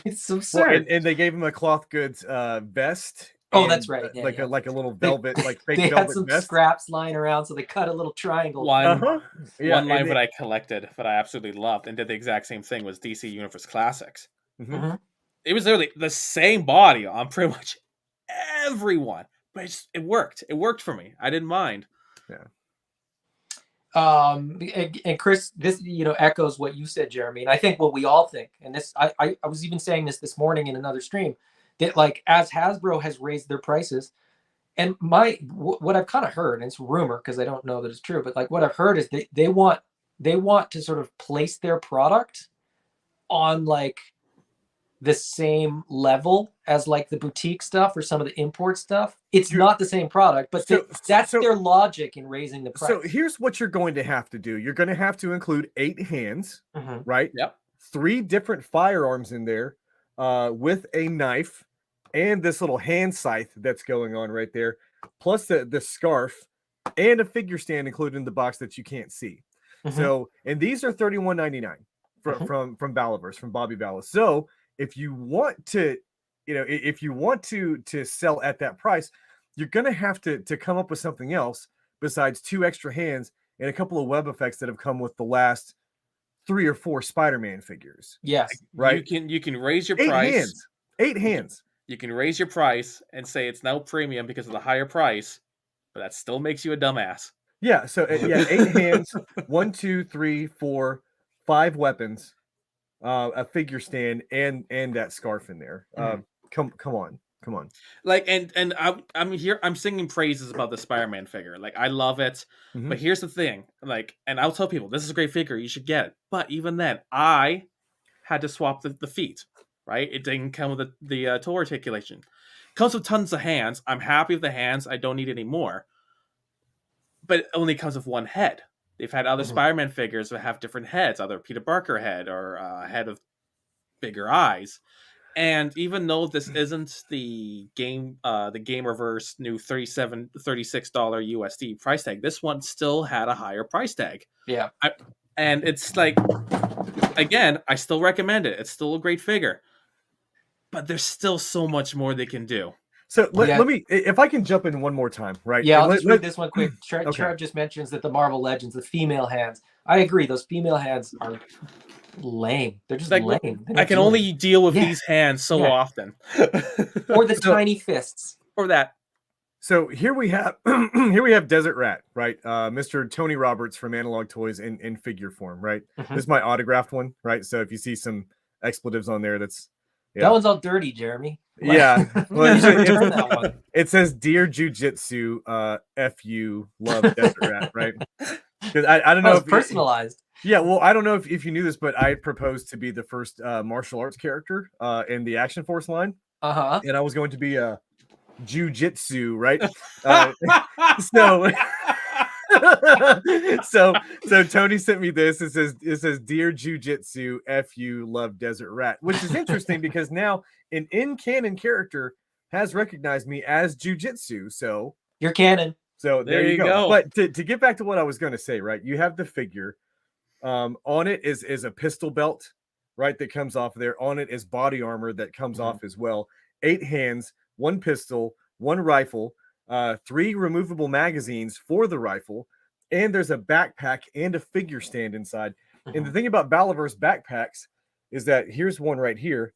it's absurd. And they gave him a cloth goods vest. Oh, that's right. Yeah, like a little velvet, like fake they velvet had some vest. Scraps lying around, so they cut a little triangle. One line that I collected, but I absolutely loved, and did the exact same thing, was DC Universe Classics. It was literally the same body on pretty much everyone, but it worked. It worked for me. I didn't mind. Yeah. And Chris, this echoes what you said, Jeremy, and I think what we all think, and this I was even saying this morning in another stream, that like as Hasbro has raised their prices, and what I've kind of heard, and it's rumor because I don't know that it's true, but like what I've heard is they want to sort of place their product on like the same level as like the boutique stuff or some of the import stuff. It's not the same product, but that's their logic in raising the price. So here's what you're going to have to do. You're going to have to include 8 hands, right? Yep. 3 different firearms in there, with a knife and this little hand scythe that's going on right there, plus the scarf and a figure stand included in the box that you can't see. So, and these are $31.99 from Balaverse, from Bobby Bala. So if you want to, to sell at that price, you're going to have to come up with something else besides 2 extra hands and a couple of web effects that have come with the last 3 or 4 Spider-Man figures. Yes. Right. You can raise your 8 price. hands. 8 hands. You can raise your price and say it's now premium because of the higher price, but that still makes you a dumbass. Yeah. So 8 hands, 1, 2, 3, 4, 5 weapons, a figure stand, and that scarf in there. Come on. Like, and I'm here. I'm singing praises about the Spider-Man figure. Like, I love it. But here's the thing. Like, and I'll tell people this is a great figure. You should get it. But even then, I had to swap the feet. Right? It didn't come with the toe articulation. It comes with tons of hands. I'm happy with the hands. I don't need any more. But it only comes with one head. They've had other Spider-Man figures that have different heads, either Peter Parker head or a head with bigger eyes. And even though this isn't the Gamerverse new $36 USD price tag, this one still had a higher price tag. Yeah. And it's like, again, I still recommend it. It's still a great figure. But there's still so much more they can do. So let me, if I can jump in one more time, right? Yeah, I'll just read this one quick. Trev just mentions that the Marvel Legends, the female hands. I agree. Those female hands are lame. They're just like, lame. I can only deal with these hands so often. Or the tiny fists. Or that. So here we have Desert Rat, right? Mr. Tony Roberts from Analog Toys in figure form, right? This is my autographed one, right? So if you see some expletives on there, that's that one's all dirty, Jeremy. Yeah. Well, that one. It says Dear Jiu-Jitsu, FU, love Desert Rat, right? Because I don't know if personalized. Yeah, well, I don't know if you knew this, but I proposed to be the first martial arts character in the Action Force line. And I was going to be a Jiu-Jitsu, right? So Tony sent me this. It says Dear Jiu-Jitsu, FU, love Desert Rat, which is interesting because now an in-canon character has recognized me as Jiu-Jitsu. So you're canon. So there you go. But to get back to what I was going to say, right? You have the figure. On it is a pistol belt, right? That comes off there. On it is body armor that comes off as well. 8 hands, 1 pistol, 1 rifle, 3 removable magazines for the rifle, and there's a backpack and a figure stand inside. And the thing about Balaverse backpacks is that here's one right here.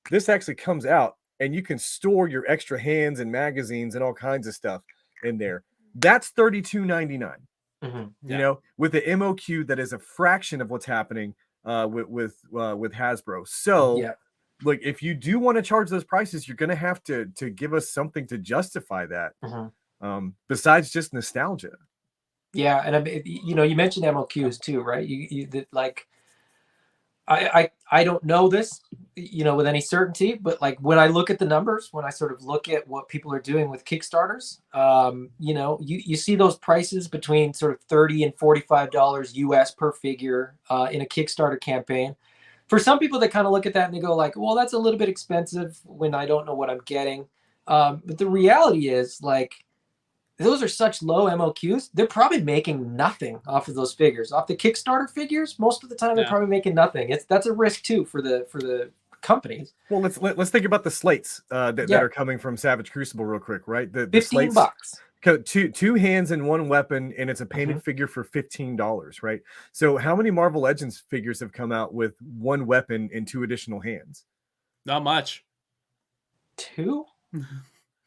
This actually comes out, and you can store your extra hands and magazines and all kinds of stuff in there. That's $32.99. You know, with the MOQ that is a fraction of what's happening with Hasbro. So look, if you do want to charge those prices, you're going to have to give us something to justify that. Besides just nostalgia. Yeah, and I mean, you know, you mentioned MOQs too, right? You like, I don't know this, you know, with any certainty, but like when I look at the numbers, when I sort of look at what people are doing with Kickstarters, you know, you see those prices between sort of $30 and $45 US per figure in a Kickstarter campaign. For some people, they kind of look at that and they go like, well, that's a little bit expensive when I don't know what I'm getting. But the reality is, like, those are such low MOQs. They're probably making nothing off of those figures. Off the Kickstarter figures, most of the time they're probably making nothing. That's a risk too for the companies. Well, let's think about the slates that are coming from Savage Crucible real quick, right? The $15. Slates, two hands and 1 weapon, and it's a painted figure for $15, right? So how many Marvel Legends figures have come out with 1 weapon and 2 additional hands? Not much. 2?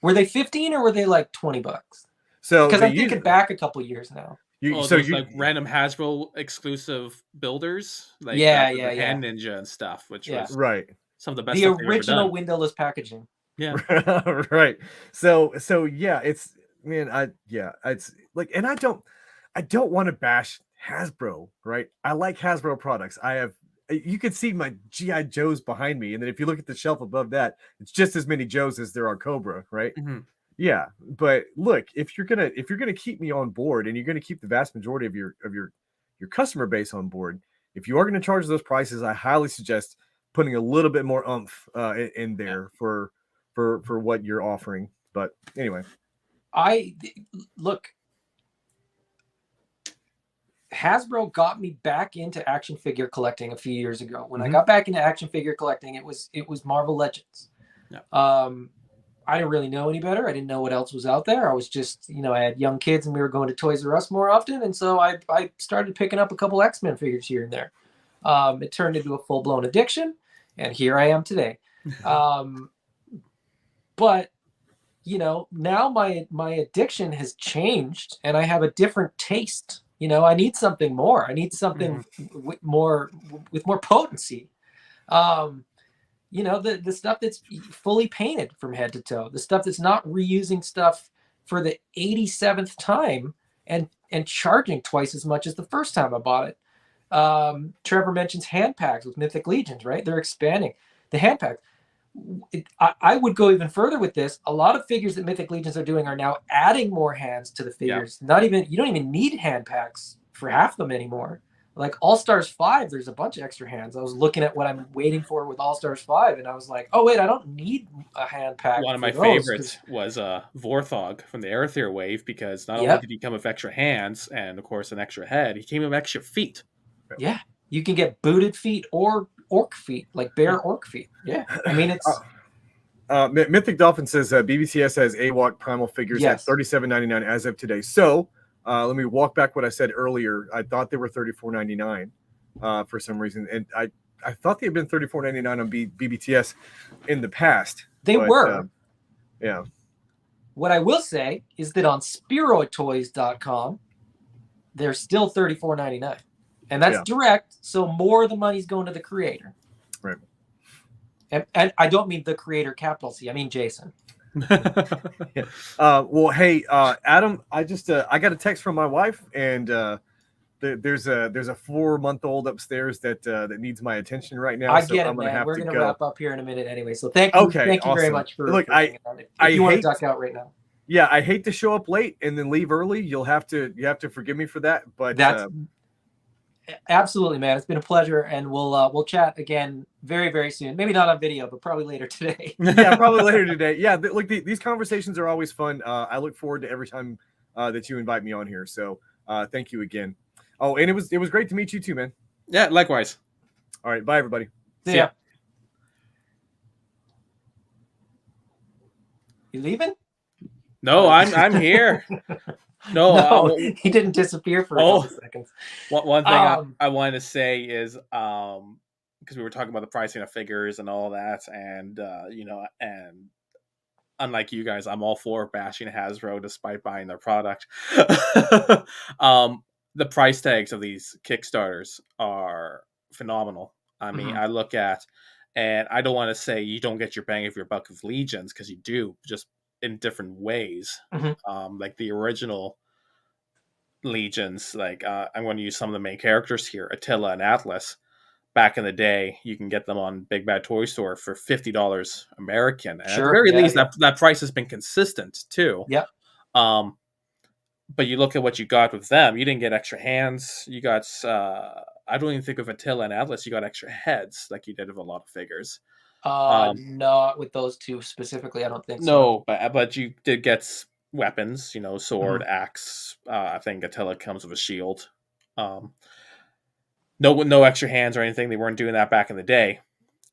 Were they 15 or were they like $20? So because I'm thinking back a couple years now. Like random Hasbro exclusive builders, like Hand Ninja and stuff, which was some of the best. The original windowless packaging. Yeah, right. So yeah, it's it's like, and I don't want to bash Hasbro, right? I like Hasbro products. You can see my GI Joes behind me, and then if you look at the shelf above that, it's just as many Joes as there are Cobra, right? Yeah, but look, if you're gonna keep me on board, and you're gonna keep the vast majority of your customer base on board, if you are going to charge those prices, I highly suggest putting a little bit more oomph in there for what you're offering. But anyway, Hasbro got me back into action figure collecting a few years ago. When I got back into action figure collecting, it was Marvel Legends. I didn't really know any better. I didn't know what else was out there. I was just, I had young kids and we were going to Toys R Us more often. And so I started picking up a couple X-Men figures here and there. It turned into a full-blown addiction, and here I am today. But now my addiction has changed, and I have a different taste. I need something more. I need something with more potency. The stuff that's fully painted from head to toe, the stuff that's not reusing stuff for the 87th time and charging twice as much as the first time I bought it. Trevor mentions hand packs with Mythic Legions, right? They're expanding the hand packs. I would go even further with this. A lot of figures that Mythic Legions are doing are now adding more hands to the figures. You don't even need hand packs for half of them anymore. Like All Stars 5, there's a bunch of extra hands. I was looking at what I'm waiting for with All Stars 5, and I was like, oh wait, I don't need a hand pack. One of my favorites was Vorthog from the Aether Wave, because not only did he come with extra hands and of course an extra head, he came with extra feet. Yeah, you can get booted feet or orc feet, like bear orc feet. Yeah, I mean it's. Mythic Dolphin says BBTS has AWOC primal figures at $37.99 as of today. So let me walk back what I said earlier. I thought they were $34.99 for some reason, and I thought they had been $34.99 on BBTS in the past. They were. Yeah. What I will say is that on SpearoidToys.com, they're still $34.99. And that's direct, so more of the money's going to the creator. Right. And I don't mean the creator, capital C. I mean Jason. Well, hey, Adam, I got a text from my wife, and there's a 4-month-old upstairs that needs my attention right now. I get it, man. We're gonna wrap up here in a minute anyway. So thank you awesome. very much for. Look, if you want to duck out right now. Yeah, I hate to show up late and then leave early. You have to forgive me for that. But that's. Absolutely, man. It's been a pleasure, and we'll chat again very, very soon. Maybe not on video, but probably later today. Yeah, probably later today. Yeah, look, these conversations are always fun. I look forward to every time that you invite me on here. So thank you again. Oh, and it was great to meet you too, man. Yeah, likewise. All right, bye everybody. See ya. You leaving? No, I'm here. No, he didn't disappear for a couple seconds. One thing I wanted to say is because we were talking about the pricing of figures and all that, and and unlike you guys, I'm all for bashing Hasbro despite buying their product. The price tags of these Kickstarters are phenomenal. I mean, I look at, and I don't want to say you don't get your bang of your buck of Legions, because you do, just in different ways. Like the original Legions, like I'm going to use some of the main characters here, Attila and Atlas. Back in the day, you can get them on Big Bad Toy Store for $50 American. And at the very least, that price has been consistent too. Yep. But you look at what you got with them. You didn't get extra hands. You got I don't even think of Attila and Atlas. You got extra heads, like you did with a lot of figures. Not with those two specifically. I don't think so. No, but you did get weapons. Sword, axe. I think Attila comes with a shield. No extra hands or anything. They weren't doing that back in the day.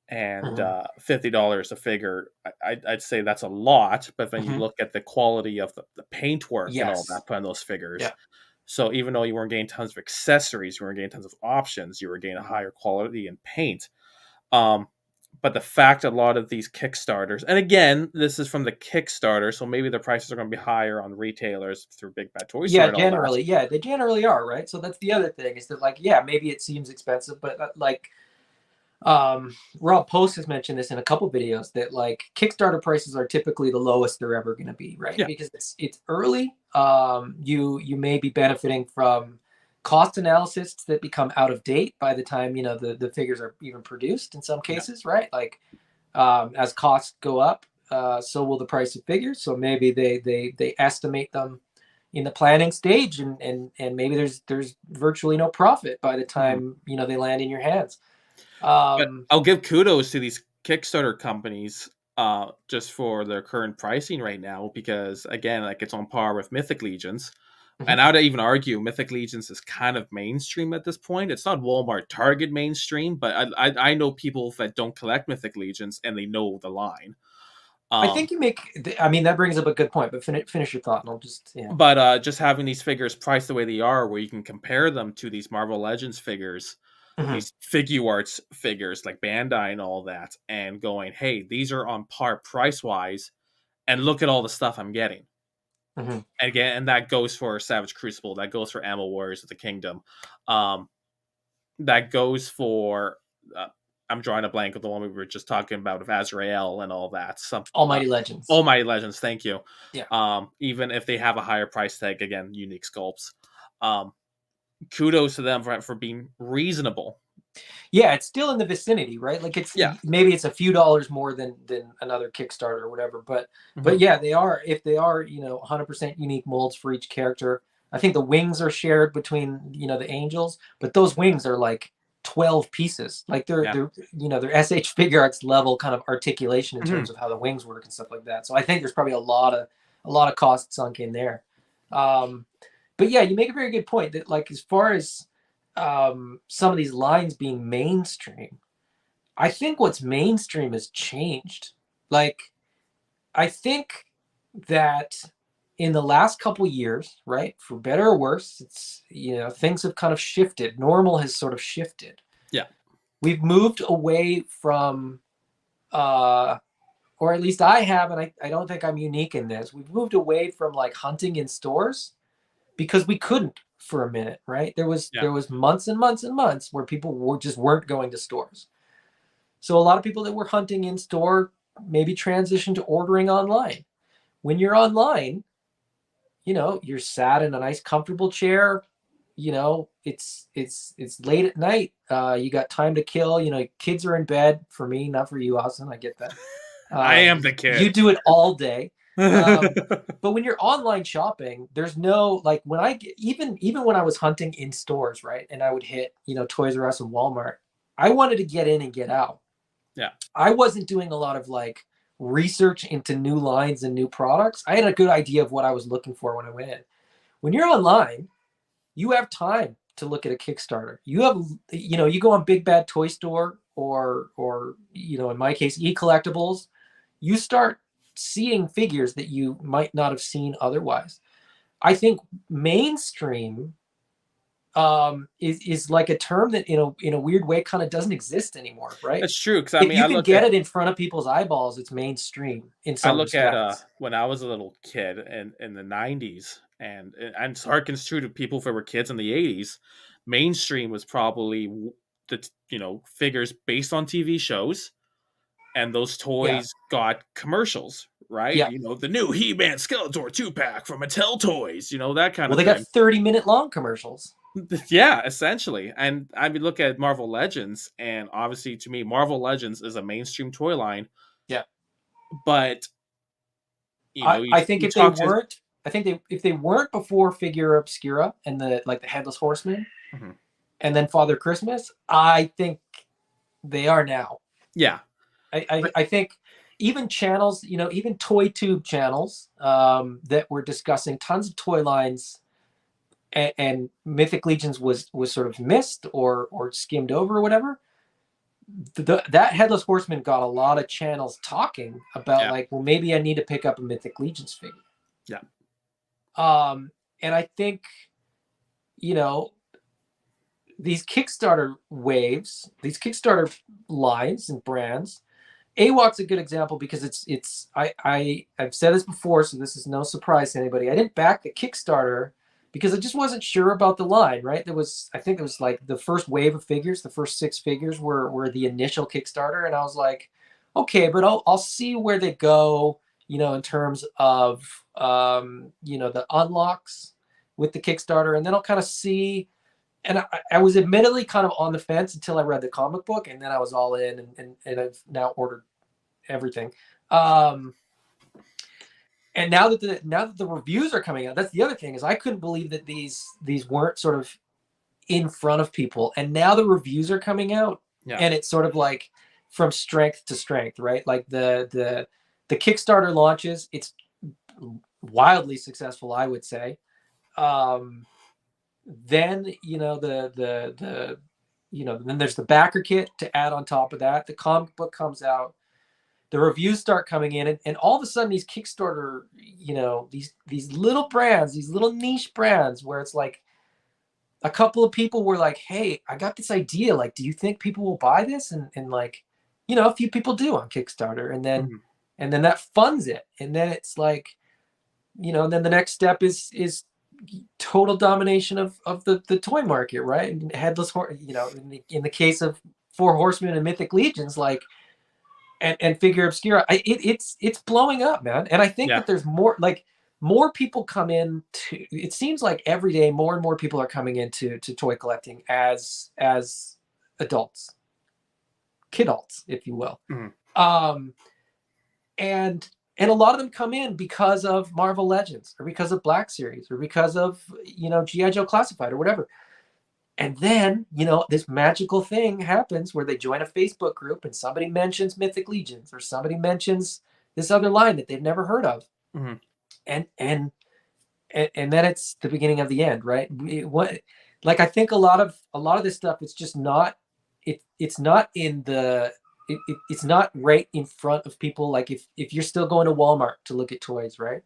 And $50 a figure, I'd say that's a lot. But when you look at the quality of the paintwork and all that put on those figures, so even though you weren't getting tons of accessories, you weren't getting tons of options, you were getting a higher quality in paint. But the fact a lot of these Kickstarters, and again, this is from the Kickstarter, so maybe the prices are going to be higher on retailers through Big Bad Toy Store. Yeah, they generally are, right? So that's the other thing, is that maybe it seems expensive, but Rob Post has mentioned this in a couple videos, that Kickstarter prices are typically the lowest they're ever going to be, right? Because it's early. You may be benefiting from cost analysis that become out of date by the time the figures are even produced in some cases, right? As costs go up, so will the price of figures. So maybe they estimate them in the planning stage, and maybe there's virtually no profit by the time they land in your hands. But I'll give kudos to these Kickstarter companies just for their current pricing right now, because again, it's on par with Mythic Legions. And I would even argue Mythic Legions is kind of mainstream at this point. It's not Walmart, Target mainstream, but I know people that don't collect Mythic Legions and they know the line. I think you make. I mean, that brings up a good point. But finish your thought, and I'll just But just having these figures priced the way they are, where you can compare them to these Marvel Legends figures, Mhm. these Figuarts figures like Bandai and all that, and going, hey, these are on par price wise, and look at all the stuff I'm getting. Mhm. And again, and that goes for Savage Crucible, that goes for Ammo Warriors of the Kingdom, that goes for. I'm drawing a blank of the one we were just talking about of Azrael and all that. Almighty Legends. Almighty Legends, thank you. Yeah. Even if they have a higher price tag, again, unique sculpts. Kudos to them for being reasonable. Yeah, it's still in the vicinity, right? Like maybe it's a few dollars more than another Kickstarter or whatever, but yeah, they are, if they are 100% unique molds for each character. I think the wings are shared between the angels, but those wings are like 12 pieces. Like they're SH Figure Arts level kind of articulation in terms of how the wings work and stuff like that. So I think there's probably a lot of cost sunk in there. But yeah, you make a very good point that, like, as far as some of these lines being mainstream, I think what's mainstream has changed. Like, I think that in the last couple years, right, for better or worse, it's things have kind of shifted. Normal has sort of shifted. Yeah, we've moved away from or at least I have, and I don't think I'm unique in this. We've moved away from like hunting in stores because we couldn't for a minute, right? There was months and months and months where people weren't going to stores. So a lot of people that were hunting in store maybe transitioned to ordering online. When you're online, you're sat in a nice comfortable chair. It's late at night. You got time to kill. Kids are in bed. For me, not for you, Austin. I get that. I am the kid. You do it all day. But when you're online shopping, there's no, like, when even when I was hunting in stores, right, and I would hit Toys R Us and Walmart, I wanted to get in and get out. Yeah, I wasn't doing a lot of like research into new lines and new products. I had a good idea of what I was looking for when I went in. When you're online, you have time to look at a Kickstarter. You have, you go on Big Bad Toy Store or in my case, eCollectibles. You start seeing figures that you might not have seen otherwise. I think mainstream is like a term that in a weird way kind of doesn't exist anymore, right? That's true. Because if you can get it in front of people's eyeballs, it's mainstream in some respects. I look at when I was a little kid in the 90s, and harkens true to people who were kids in the 80s. Mainstream was probably the figures based on TV shows, and those toys got commercials, right? Yeah. The new He-Man Skeletor 2-pack from Mattel Toys, that kind of thing. Well, they got 30-minute long commercials. Yeah, essentially. And I mean, look at Marvel Legends, and obviously to me, Marvel Legends is a mainstream toy line. Yeah. But I think if they weren't before Figure Obscura and the Headless Horseman, and then Father Christmas, I think they are now. Yeah. I think even channels, even toy tube channels that were discussing tons of toy lines, and Mythic Legions was sort of missed or skimmed over or whatever. That Headless Horseman got a lot of channels talking about like, well, maybe I need to pick up a Mythic Legions figure. Yeah. And I think, these Kickstarter waves, these Kickstarter lines and brands, AWOC's a good example because I've said this before, so this is no surprise to anybody. I didn't back the Kickstarter because I just wasn't sure about the line, right? I think it was like the first wave of figures, the first 6 figures were the initial Kickstarter, and I was like, okay, but I'll see where they go, in terms of the unlocks with the Kickstarter, and then I'll kind of see. And I was admittedly kind of on the fence until I read the comic book, and then I was all in, and I've now ordered everything. And now that the reviews are coming out, that's the other thing, is I couldn't believe that these weren't sort of in front of people, and now the reviews are coming out, and it's sort of like from strength to strength, right? Like the Kickstarter launches, it's wildly successful, I would say. Then then there's the backer kit to add on top of that. The comic book comes out. the reviews start coming in, and all of a sudden these Kickstarter, you know, these little brands, these little niche brands where it's like a couple of people were like, hey, I got this idea, like, do you think people will buy this? And like, you know, a few people do on Kickstarter, and then that funds it, and then it's like, you know, and then the next step is total domination of the toy market, right? And headless horse, you know, in the case of Four Horsemen and Mythic Legions, like, and Figure Obscura, it's blowing up, man. And I think that there's more people come in to, it seems like every day more and more people are coming into toy collecting as adults, kidults, if you will. And a lot of them come in because of Marvel Legends, or because of Black Series, or because of, you know, G.I. Joe Classified, or whatever. And then, you know, this magical thing happens where they join a Facebook group and somebody mentions Mythic Legions, or somebody mentions this other line that they've never heard of. And then it's the beginning of the end, right? Like, I think a lot of this stuff, it's just not, it's not in the, it's not right in front of people. Like, if you're still going to Walmart to look at toys, right?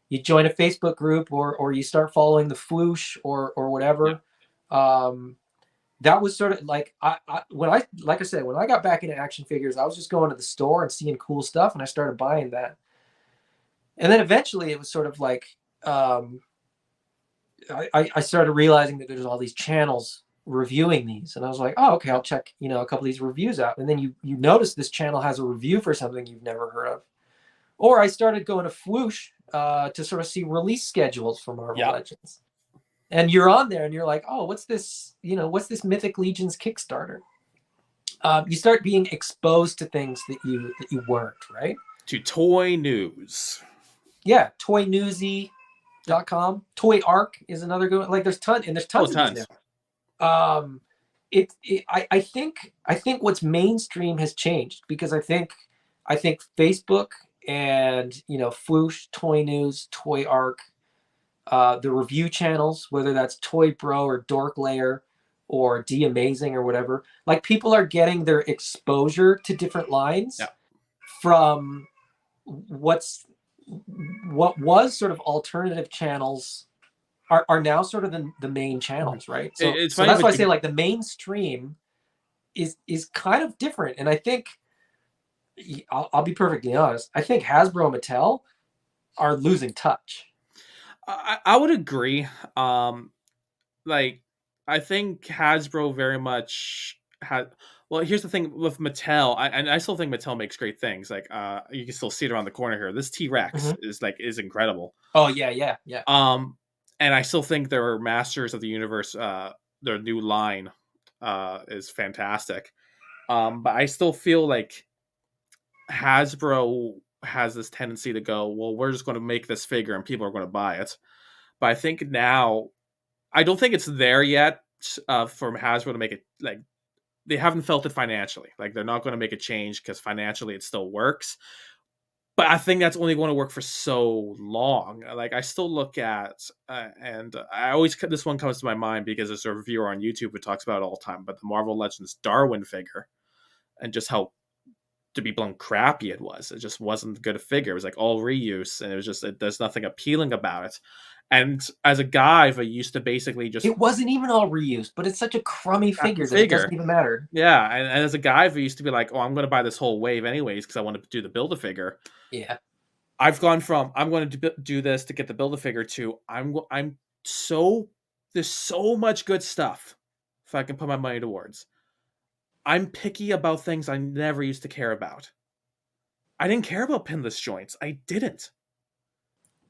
You join a Facebook group, or you start following the Fwoosh or whatever. That was sort of like, when I got back into action figures, I was just going to the store and seeing cool stuff, and I started buying that. And then eventually it was sort of like, I started realizing that there's all these channels reviewing these, and I was like, oh, okay, I'll check, you know, a couple of these reviews out. And then you notice this channel has a review for something you've never heard of. Or I started going to Fwoosh to sort of see release schedules for Marvel Legends. And you're on there and you're like, oh, what's this, you know, what's this Mythic Legions Kickstarter? You start being exposed to things that you weren't, right? To toy news. Yeah, toynewsy.com. Toy Arc is another good one. Like, there's tons of these now. I think what's mainstream has changed, because I think Facebook and, you know, Fwoosh, Toy News, Toy Arc, the review channels, whether that's Toy Bro or Dork Layer or D Amazing or whatever, like, people are getting their exposure to different lines from what was sort of alternative channels are now sort of the main channels, right? So, so that's why I say, like, the mainstream is kind of different. And I think, I'll be perfectly honest, I think Hasbro and Mattel are losing touch. I would agree. Like, I think Hasbro very much had. Well, here's the thing with Mattel. I still think Mattel makes great things. Like, you can still see it around the corner here. This T-Rex is incredible. Oh yeah. And I still think they're masters of the universe. Their new line is fantastic. But I still feel like Hasbro has this tendency to go, well, we're just going to make this figure and people are going to buy it. But I think now, I don't think it's there yet for Hasbro to make it, like, they haven't felt it financially. Like, they're not going to make a change because financially it still works. But I think that's only going to work for so long. Like, I still look at, and I always, this one comes to my mind because there's a reviewer on YouTube who talks about it all the time, but the Marvel Legends Darwin figure, and just how, to be blunt, crappy it was. It just wasn't good a figure. It was like all reuse, and it was just, there's nothing appealing about it. And as a guy who used to basically just... It wasn't even all reused, but it's such a crummy figure that it doesn't even matter. Yeah, and as a guy who used to be like, oh, I'm going to buy this whole wave anyways because I want to do the Build-A-Figure. Yeah. I've gone from, I'm going to do this to get the Build-A-Figure to, there's so much good stuff if I can put my money towards. I'm picky about things I never used to care about. I didn't care about pinless joints. I didn't.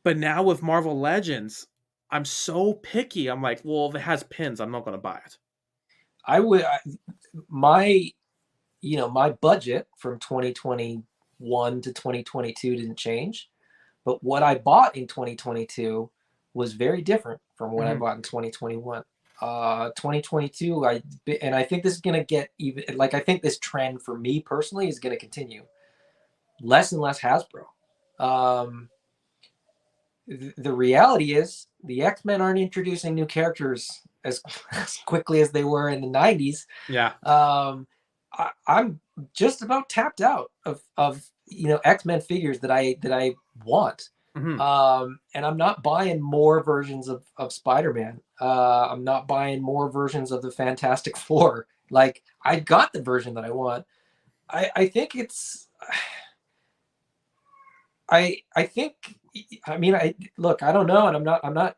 But now with Marvel Legends, I'm so picky. I'm like, well, if it has pins, I'm not going to buy it. My budget from 2021 to 2022 didn't change, but what I bought in 2022 was very different from what I bought in 2021. 2022, I think this is going to get even, like, I think this trend for me personally is going to continue. Less and less Hasbro. The reality is the X-Men aren't introducing new characters as quickly as they were in the 90s. Yeah. I'm just about tapped out of X-Men figures that I want. Mhm. And I'm not buying more versions of Spider-Man. I'm not buying more versions of the Fantastic Four. Like, I got the version that I want. I think it's I think I mean I look, I don't know, and I'm not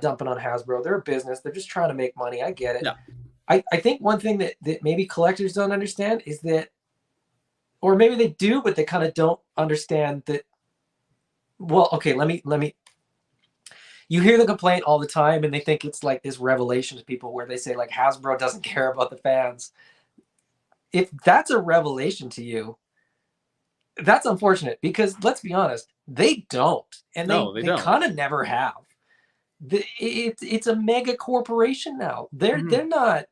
dumping on Hasbro. They're a business. They're just trying to make money. I get it. Yeah. I think one thing that maybe collectors don't understand is that, or maybe they do, but they kind of don't understand that. Well, okay, let me. You hear the complaint all the time, and they think it's like this revelation to people where they say like Hasbro doesn't care about the fans. If that's a revelation to you, that's unfortunate, because let's be honest, they don't, and No, they they don't. kind of never have. It's a mega corporation now. They're not,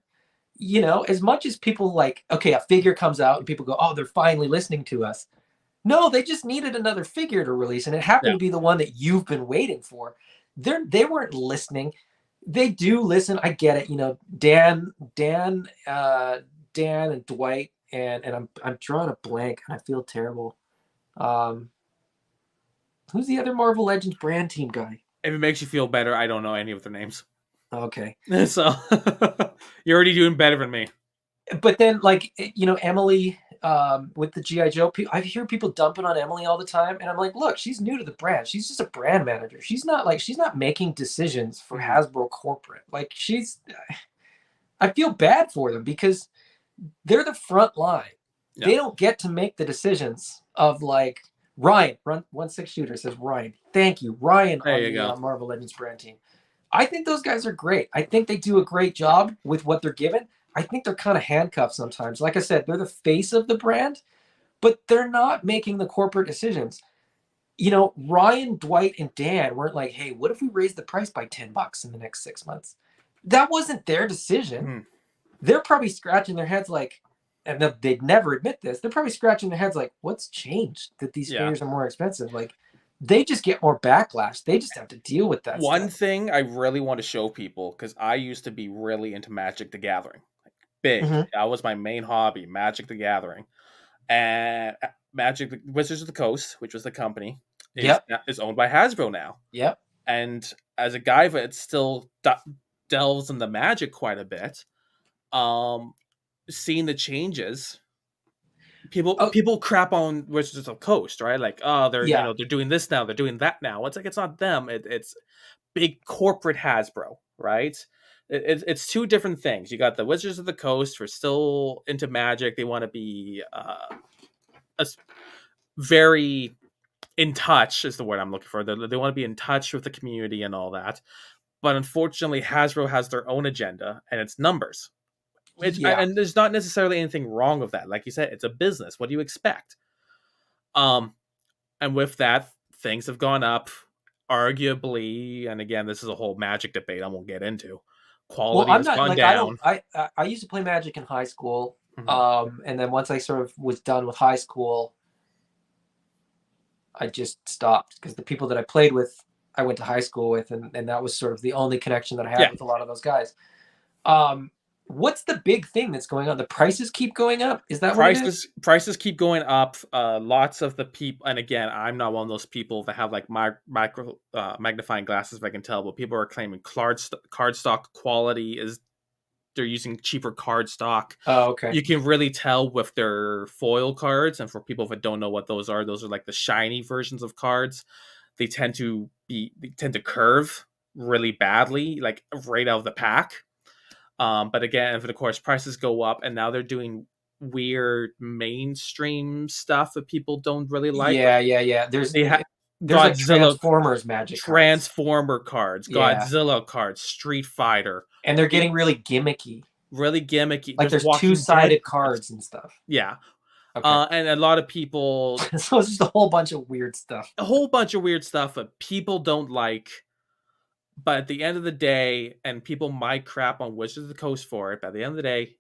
as much as people like, okay, a figure comes out and people go, oh, they're finally listening to us. No, they just needed another figure to release, and it happened Yeah. to be the one that you've been waiting for. They weren't listening. They do listen. I get it. Dan and Dwight, and I'm drawing a blank, and I feel terrible. Who's the other Marvel Legends brand team guy? If it makes you feel better, I don't know any of their names. Okay. So you're already doing better than me. But then, like, Emily, with the G.I. Joe, I hear people dumping on Emily all the time, and I'm like, look, she's new to the brand. She's just a brand manager. She's not making decisions for Hasbro corporate. Like, I feel bad for them because they're the front line. Yeah. They don't get to make the decisions of, like, Ryan, run 1-6 shooter says Ryan. Thank you, Ryan, on the Marvel Legends brand team. I think those guys are great. I think they do a great job with what they're given. I think they're kind of handcuffed sometimes. Like I said, they're the face of the brand, but they're not making the corporate decisions. Ryan, Dwight, and Dan weren't like, hey, what if we raise the price by $10 in the next 6 months? That wasn't their decision. Mm-hmm. They're probably scratching their heads like, and they'd never admit this, they're probably scratching their heads like, what's changed that these figures are more expensive? Like, they just get more backlash. They just have to deal with that. One thing I really want to show people, because I used to be really into Magic the Gathering. Big. Mm-hmm. That was my main hobby, Magic the Gathering. And Wizards of the Coast, which was the company, is owned by Hasbro now. Yep. And as a guy that still delves into Magic quite a bit, seeing the changes, people crap on Wizards of the Coast, right? Like, oh, they're they're doing this now, they're doing that now. It's like, it's not them. It's big corporate Hasbro, right? It's two different things. You got the Wizards of the Coast who are still into Magic. They want to be very in touch is the word I'm looking for. They want to be in touch with the community and all that. But unfortunately, Hasbro has their own agenda, and it's numbers. And there's not necessarily anything wrong with that. Like you said, it's a business. What do you expect? And with that, things have gone up, arguably. And again, this is a whole Magic debate I won't get into. Quality has gone down. I used to play Magic in high school. Mm-hmm. And then once I sort of was done with high school, I just stopped, because the people that I played with, I went to high school with, and that was sort of the only connection that I had with a lot of those guys. What's the big thing that's going on? The prices keep going up? Is that what it is? Prices keep going up. Lots of the people, and again, I'm not one of those people that have like micro magnifying glasses, if I can tell, but people are claiming cardstock quality is, they're using cheaper cardstock. Oh, okay. You can really tell with their foil cards, and for people that don't know what those are like the shiny versions of cards. They tend to curve really badly, like right out of the pack. But again, of course, prices go up, and now they're doing weird mainstream stuff that people don't really like. Yeah. There's like Transformers Magic cards, Godzilla cards, Street Fighter. And they're getting really gimmicky. Like there's two-sided cards and stuff. Yeah. Okay. And a lot of people... So it's just a whole bunch of weird stuff. That people don't like. But at the end of the day, and people might crap on Wizards of the Coast for it, but at the end of the day,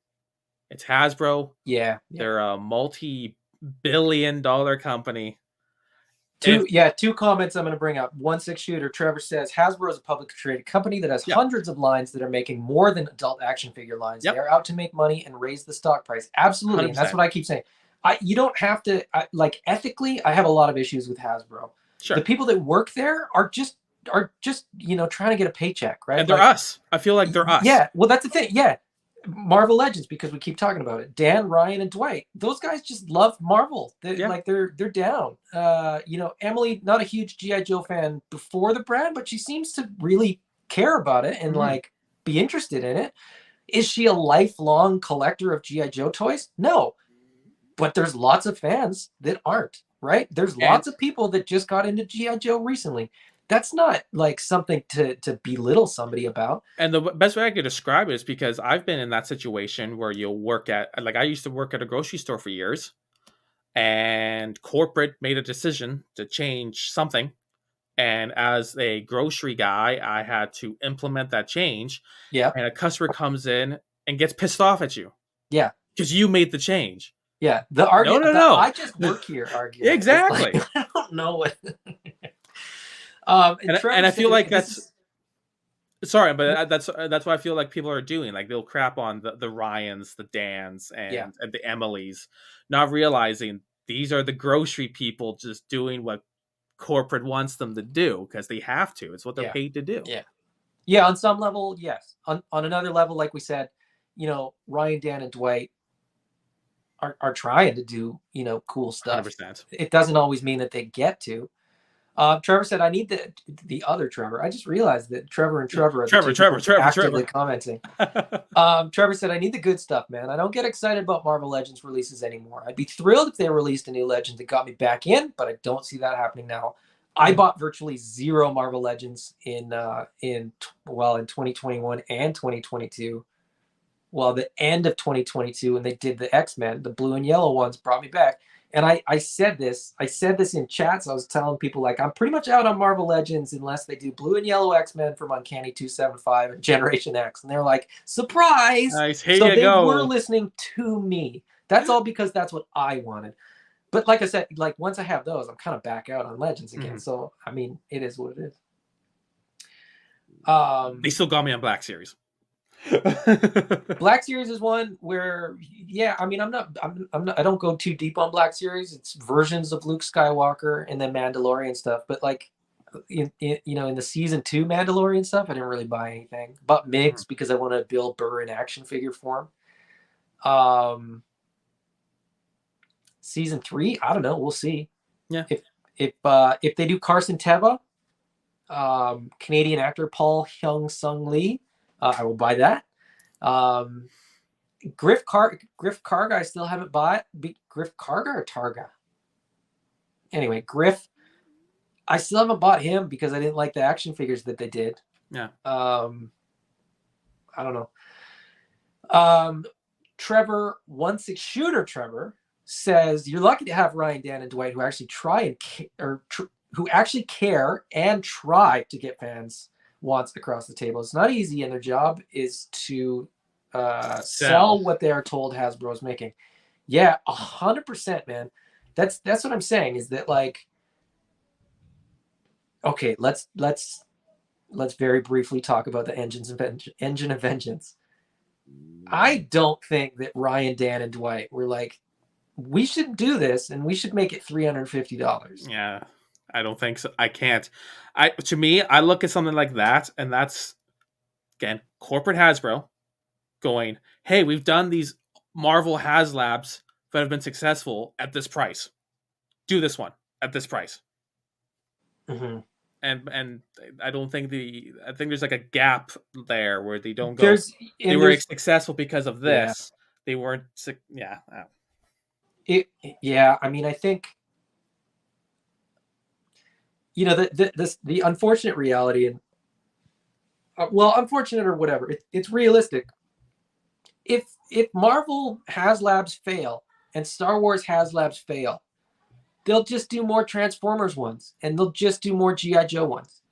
it's Hasbro. Yeah. They're a multi-billion-dollar company. Two comments I'm going to bring up. 1-6 shooter, Trevor says, Hasbro is a publicly traded company that has hundreds of lines that are making more than adult action figure lines. They're out to make money and raise the stock price. Absolutely. 100%. And that's what I keep saying. You don't have to, like, ethically, I have a lot of issues with Hasbro. Sure. The people that work there are just trying to get a paycheck, right? And they're us. I feel like they're us. Yeah, well, that's the thing. Yeah, Marvel Legends, because we keep talking about it. Dan, Ryan, and Dwight, those guys just love Marvel. They're down. Emily, not a huge GI Joe fan before the brand, but she seems to really care about it and like be interested in it. Is she a lifelong collector of GI Joe toys? No, but there's lots of fans that aren't. Right? There's lots of people that just got into GI Joe recently. That's not like something to belittle somebody about. And the best way I could describe it is because I've been in that situation where you'll work at, like, I used to work at a grocery store for years, and corporate made a decision to change something. And as a grocery guy, I had to implement that change. Yeah. And a customer comes in and gets pissed off at you. Yeah. Because you made the change. Yeah. The argument. No. I just work here argument. Exactly. Like, I don't know what. And I feel like that's sorry, but that's what I feel like people are doing. Like, they'll crap on the Ryans, the Dans, and the Emilys, not realizing these are the grocery people just doing what corporate wants them to do because they have to. It's what they're paid to do. Yeah. On some level, yes. On another level, like we said, Ryan, Dan, and Dwight are trying to do cool stuff. 100%. It doesn't always mean that they get to. Trevor said, "I need the other Trevor." I just realized that Trevor and Trevor are actively commenting. Trevor said, "I need the good stuff, man. I don't get excited about Marvel Legends releases anymore. I'd be thrilled if they released a new Legend that got me back in, but I don't see that happening now. I bought virtually zero Marvel Legends in 2021 and 2022. Well, the end of 2022, when they did the X-Men, the blue and yellow ones brought me back." And I said this in chats. I was telling people, like, I'm pretty much out on Marvel Legends unless they do blue and yellow X-Men from Uncanny 275 and Generation X. And they're like, surprise! Nice. Here so you they go. were listening to me. That's all because that's what I wanted. But like I said, like, once I have those, I'm kind of back out on Legends again. So, I mean, it is what it is. They still got me on Black Series. Black Series is one where, I mean, I'm not, I don't go too deep on Black Series. It's versions of Luke Skywalker and then Mandalorian stuff. But like, in the season 2 Mandalorian stuff, I didn't really buy anything. But Migs because I want to build Burr in action figure form. Season 3, I don't know. We'll see. Yeah. If they do Carson Teva, Canadian actor Paul Hyung-Sung Lee. I will buy that. Griff Karga, I still haven't bought. Griff Karga or Targa? Anyway, Griff, I still haven't bought him because I didn't like the action figures that they did. Yeah. I don't know. Trevor, 1-6 shooter Trevor says, "You're lucky to have Ryan, Dan, and Dwight who actually who actually care and try to get fans wants across the table. It's not easy, and their job is to sell what they are told Hasbro is making." Yeah, 100%, man. That's what I'm saying. Is that, like, okay? Let's very briefly talk about the Engine of Vengeance. I don't think that Ryan, Dan, and Dwight were like, we should do this and we should make it $350. Yeah. I don't think so. I can't. To me, I look at something like that, and that's, again, corporate Hasbro going, "Hey, we've done these Marvel HasLabs that have been successful at this price. Do this one at this price." And I don't think I think there's like a gap there where they don't go. They were successful because of this. Yeah. They weren't. Yeah. I mean, I think. The unfortunate reality, and unfortunate or whatever, it's realistic. If Marvel HasLabs fail and Star Wars HasLabs fail, they'll just do more Transformers ones and they'll just do more GI Joe ones.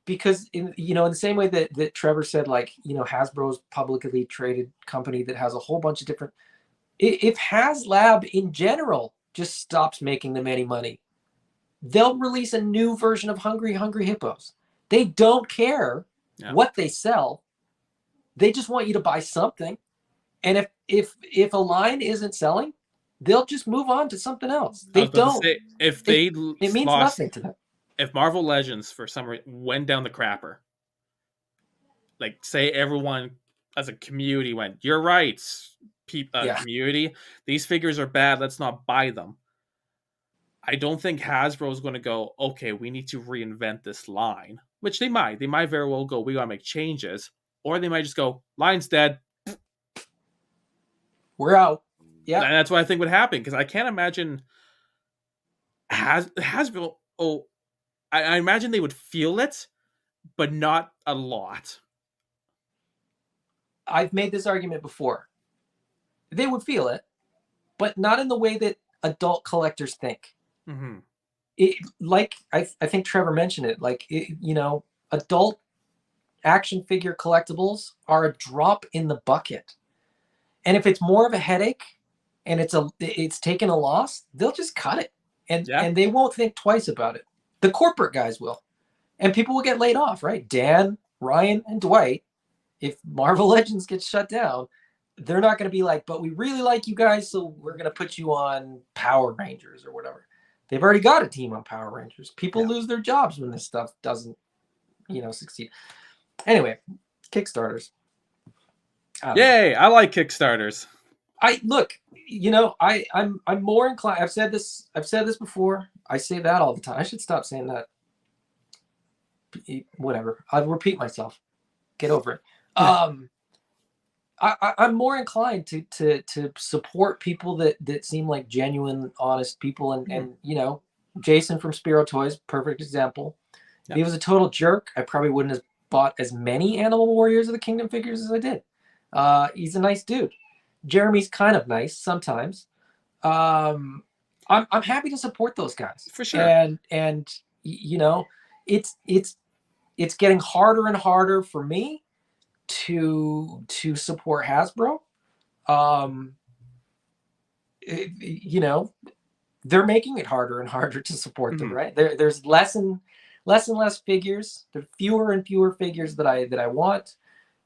Because in the same way that Trevor said, like, Hasbro's publicly traded company that has a whole bunch of different. If HasLab in general just stops making them any money, they'll release a new version of Hungry Hippos. They don't care what they sell. They just want you to buy something. And if a line isn't selling, they'll just move on to something else. I They was about to don't. say, if It, they it means lost, nothing to them. if Marvel Legends for some reason went down the crapper, like say everyone as a community went, you're right, Yeah. community, these figures are bad, let's not buy them. I don't think Hasbro is going to go, okay, we need to reinvent this line, which they might. They might very well go, we got to make changes. Or they might just go, line's dead. We're out. Yeah. And that's what I think would happen, because I can't imagine Hasbro. Oh, I imagine they would feel it, but not a lot. I've made this argument before. They would feel it, but not in the way that adult collectors think. Mm-hmm. Like I think Trevor mentioned it. Like adult action figure collectibles are a drop in the bucket, and if it's more of a headache and it's taking a loss, they'll just cut it, and they won't think twice about it. The corporate guys will, and people will get laid off, right? Dan, Ryan, and Dwight. If Marvel Legends gets shut down, they're not going to be like, but we really like you guys, so we're going to put you on Power Rangers or whatever. They've already got a team on Power Rangers. People lose their jobs when this stuff doesn't, succeed. Anyway, Kickstarters. Yay! I like Kickstarters. I'm more inclined. I've said this before. I say that all the time. I should stop saying that. Whatever. I'll repeat myself. Get over it. I'm more inclined to support people that seem like genuine, honest people, and Jason from Spiro Toys, perfect example. If he was a total jerk, I probably wouldn't have bought as many Animal Warriors of the Kingdom figures as I did. He's a nice dude. Jeremy's kind of nice sometimes. I'm happy to support those guys for sure. And it's getting harder and harder for me to support Hasbro. They're making it harder and harder to support them, right? There's less and less figures. There are fewer and fewer figures that I want.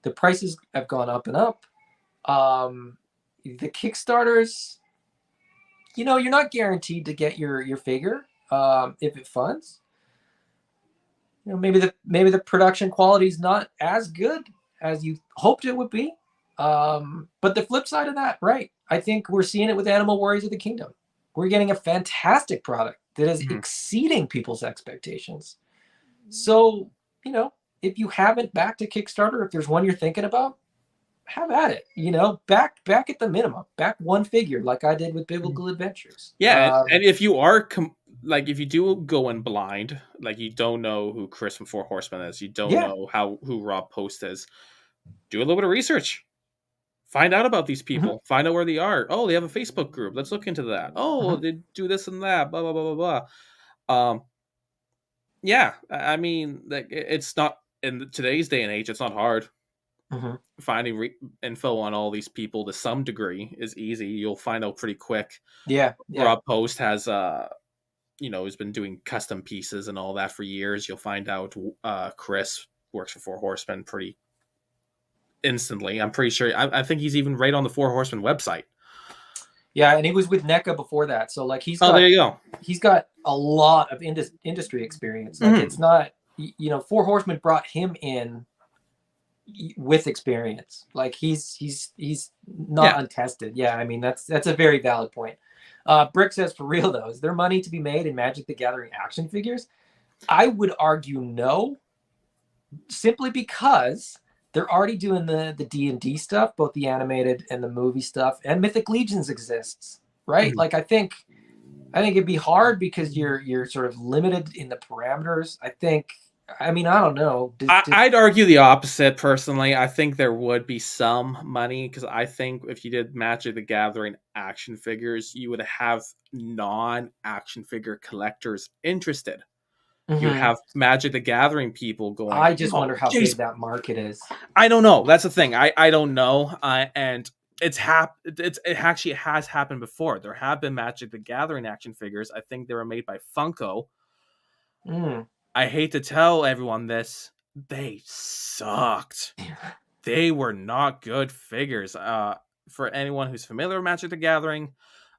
The prices have gone up and up. The Kickstarters, you're not guaranteed to get your figure if it funds. Maybe the production quality is not as good as you hoped it would be. But the flip side of that, right? I think we're seeing it with Animal Warriors of the Kingdom. We're getting a fantastic product that is exceeding people's expectations. So, if you haven't backed a Kickstarter, if there's one you're thinking about, have at it. Back at the minimum. Back one figure like I did with Biblical Adventures. Yeah, and if you are if you do go in blind, like you don't know who Chris from Four Horsemen is, you don't know who Rob Post is, do a little bit of research. Find out about these people. Find out where they are. Oh, they have a Facebook group. Let's look into that. Oh, they do this and that. Blah blah blah blah blah. Yeah, I mean, like it's not in today's day and age. It's not hard. Finding info on all these people to some degree is easy. You'll find out pretty quick. Yeah. Rob Post has he's been doing custom pieces and all that for years. You'll find out Chris works for Four Horsemen pretty instantly. I'm pretty sure. I think he's even right on the Four Horsemen website. Yeah, and he was with NECA before that, so like there you go. He's got a lot of industry experience. Like it's not, Four Horsemen brought him in with experience. Like he's not untested. Yeah, I mean that's a very valid point. Brick says, for real though, is there money to be made in Magic the Gathering action figures? I would argue no, simply because they're already doing the D&D stuff, both the animated and the movie stuff, and Mythic Legions exists, right? Like I think it'd be hard because you're sort of limited in the parameters. I don't know. I'd argue the opposite personally. I think there would be some money, because I think if you did Magic the Gathering action figures, you would have non-action figure collectors interested. You have Magic the Gathering people going. I just wonder how big that market is. I don't know. That's the thing. I don't know. And it actually has happened before. There have been Magic the Gathering action figures. I think they were made by Funko. I hate to tell everyone this. They sucked. They were not good figures. for anyone who's familiar with Magic the Gathering,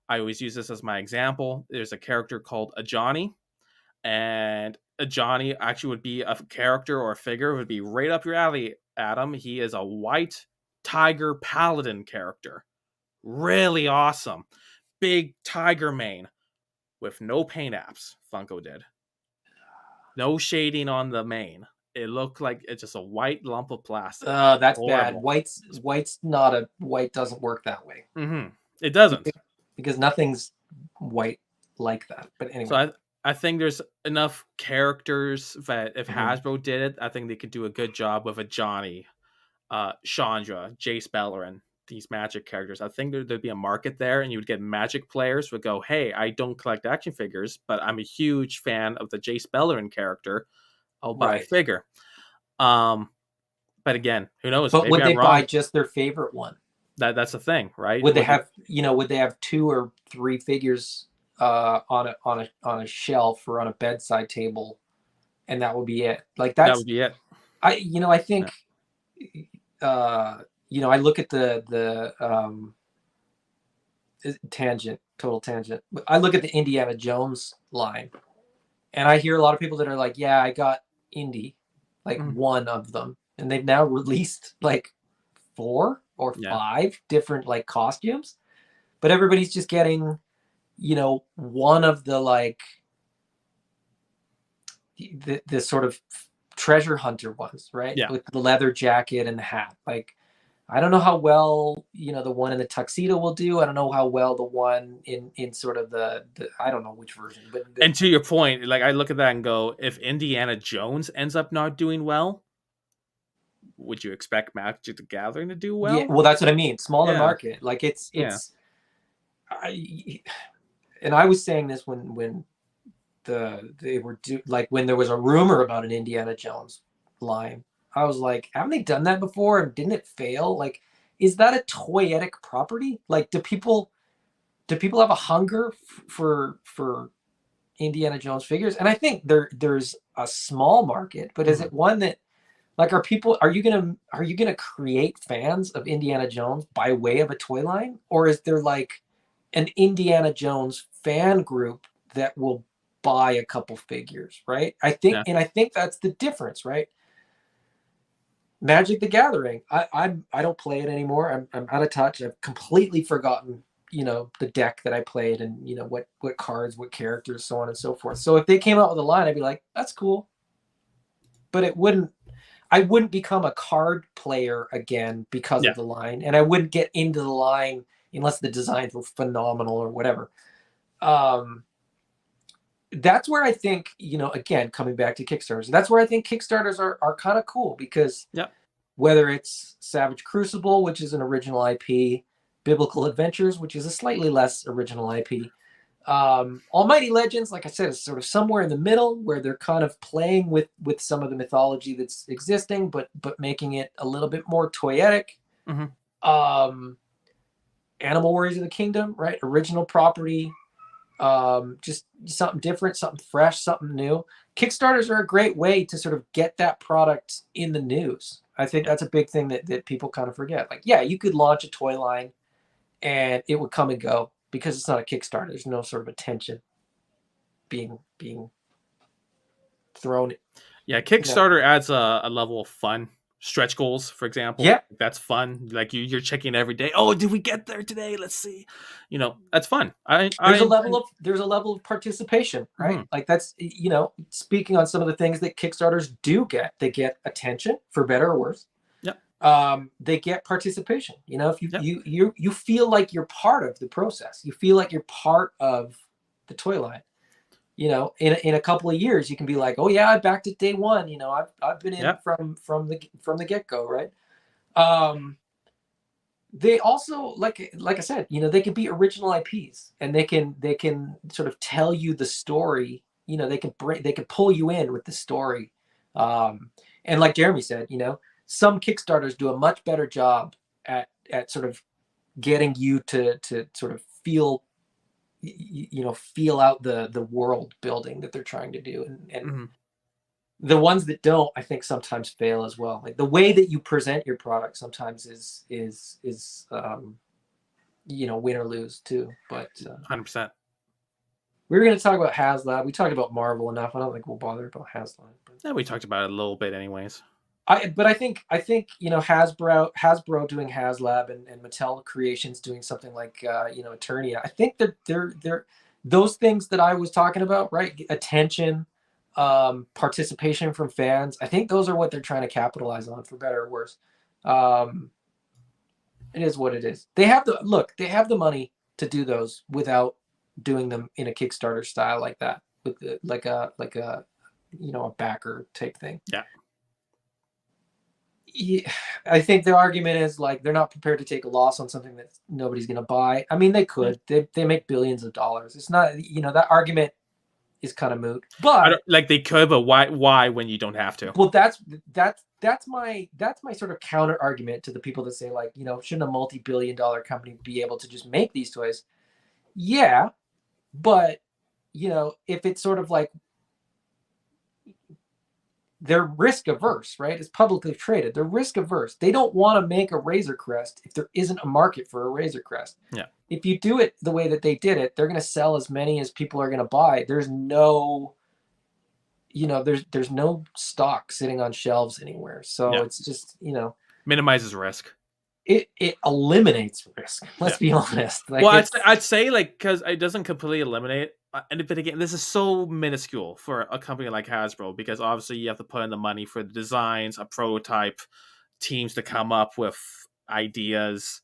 I always use this as my example. There's a character called Ajani, and Ajani actually would be a character or a figure would be right up your alley, Adam. He is a white tiger paladin character. Really awesome. Big tiger mane with no paint apps, Funko did. No shading on the mane. It looked like it's just a white lump of plastic. That's bad. Horrible. White's not a white. Doesn't work that way. It doesn't, because nothing's white like that. But anyway, so I think there's enough characters that if Hasbro did it, I think they could do a good job with a Johnny, Chandra, Jace Bellerin, these Magic characters. I think there'd be a market there, and you would get Magic players would go, hey, I don't collect action figures, but I'm a huge fan of the Jace Bellerin character. I'll buy a figure. But again, who knows? But maybe would I'm they wrong. buy just their favorite one? That's the thing, right? Would they have, would they have 2 or 3 figures on a shelf or on a bedside table, and that would be it? Like that would be it. I think, I look at the total tangent. I look at the Indiana Jones line, and I hear a lot of people that are like, yeah, I got Indy, like one of them, and they've now released like 4 or 5 different like costumes, but everybody's just getting, one of the like the sort of treasure hunter ones, right? Yeah. With the leather jacket and the hat. Like, I don't know how well, the one in the tuxedo will do. I don't know how well the one in sort of the I don't know which version. But and to your point, like I look at that and go, if Indiana Jones ends up not doing well, would you expect Magic the Gathering to do well? Yeah, well, that's what I mean. Smaller market. Like it's and I was saying this when when there was a rumor about an Indiana Jones line. I was like, haven't they done that before? And didn't it fail? Like, is that a toyetic property? Like, do people have a hunger for Indiana Jones figures? And I think there's a small market, but is it one that, like, are you gonna create fans of Indiana Jones by way of a toy line? Or is there like an Indiana Jones fan group that will buy a couple figures, right? I think that's the difference, right? Magic the Gathering, I don't play it anymore. I'm out of touch. I've completely forgotten, the deck that I played and what cards, what characters, so on and so forth. So if they came out with a line, I'd be like, that's cool. But I wouldn't become a card player again because of the line, and I wouldn't get into the line unless the designs were phenomenal or whatever. That's where I think, again, coming back to Kickstarters, that's where I think Kickstarters are kind of cool, because whether it's Savage Crucible, which is an original IP, Biblical Adventures, which is a slightly less original IP, Almighty Legends, like I said, is sort of somewhere in the middle, where they're kind of playing with some of the mythology that's existing, but making it a little bit more toyetic. Animal Warriors of the Kingdom, right? Original property. Just something different, something fresh, something new. Kickstarters are a great way to sort of get that product in the news. I think that's a big thing that people kind of forget. Like, yeah, you could launch a toy line and it would come and go because it's not a Kickstarter. There's no sort of attention being thrown. Yeah, Kickstarter adds a level of fun. Stretch goals, for example. Yeah, that's fun. Like you're checking every day. Oh, did we get there today? Let's see. That's fun. There's a level of participation, right? Like that's, speaking on some of the things that Kickstarters do get. They get attention, for better or worse. They get participation. If you feel like you're part of the process, you feel like you're part of the toy line. In a couple of years, you can be like, oh yeah, I backed it day one. I've been in from the get-go, right? They also, like I said, they can be original IPs, and they can sort of tell you the story. They can pull you in with the story. And like Jeremy said, some Kickstarters do a much better job at sort of getting you to sort of feel out the world building that they're trying to do, and the ones that don't, I think, sometimes fail as well. Like the way that you present your product sometimes is win or lose too. But 100%. we were going to talk about HasLab. We talked about Marvel enough. I don't think we'll bother about HasLab. But Yeah, we talked about it a little bit, anyways. I think Hasbro doing HasLab and Mattel Creations doing something like Eternia. I think they're those things that I was talking about, right? Attention, participation from fans. I think those are what they're trying to capitalize on, for better or worse. It is what it is. They have the money to do those without doing them in a Kickstarter style like that, with like a backer type thing. Yeah. I think the argument is like they're not prepared to take a loss on something that nobody's going to buy. I mean, they could. They make billions of dollars. It's not, that argument is kind of moot. But like they could, but why when you don't have to? Well, that's my sort of counter argument to the people that say, like, shouldn't a multi-billion-dollar company be able to just make these toys? Yeah, but if it's sort of like they're risk averse, right? It's publicly traded. They're risk averse. They don't want to make a Razor Crest if there isn't a market for a Razor Crest. Yeah. If you do it the way that they did it, they're going to sell as many as people are going to buy. There's no, there's no stock sitting on shelves anywhere. So It's just, minimizes risk. It eliminates risk. Let's be honest. Like, well, I'd say because it doesn't completely eliminate. But again, this is so minuscule for a company like Hasbro, because obviously you have to put in the money for the designs, a prototype, teams to come up with ideas,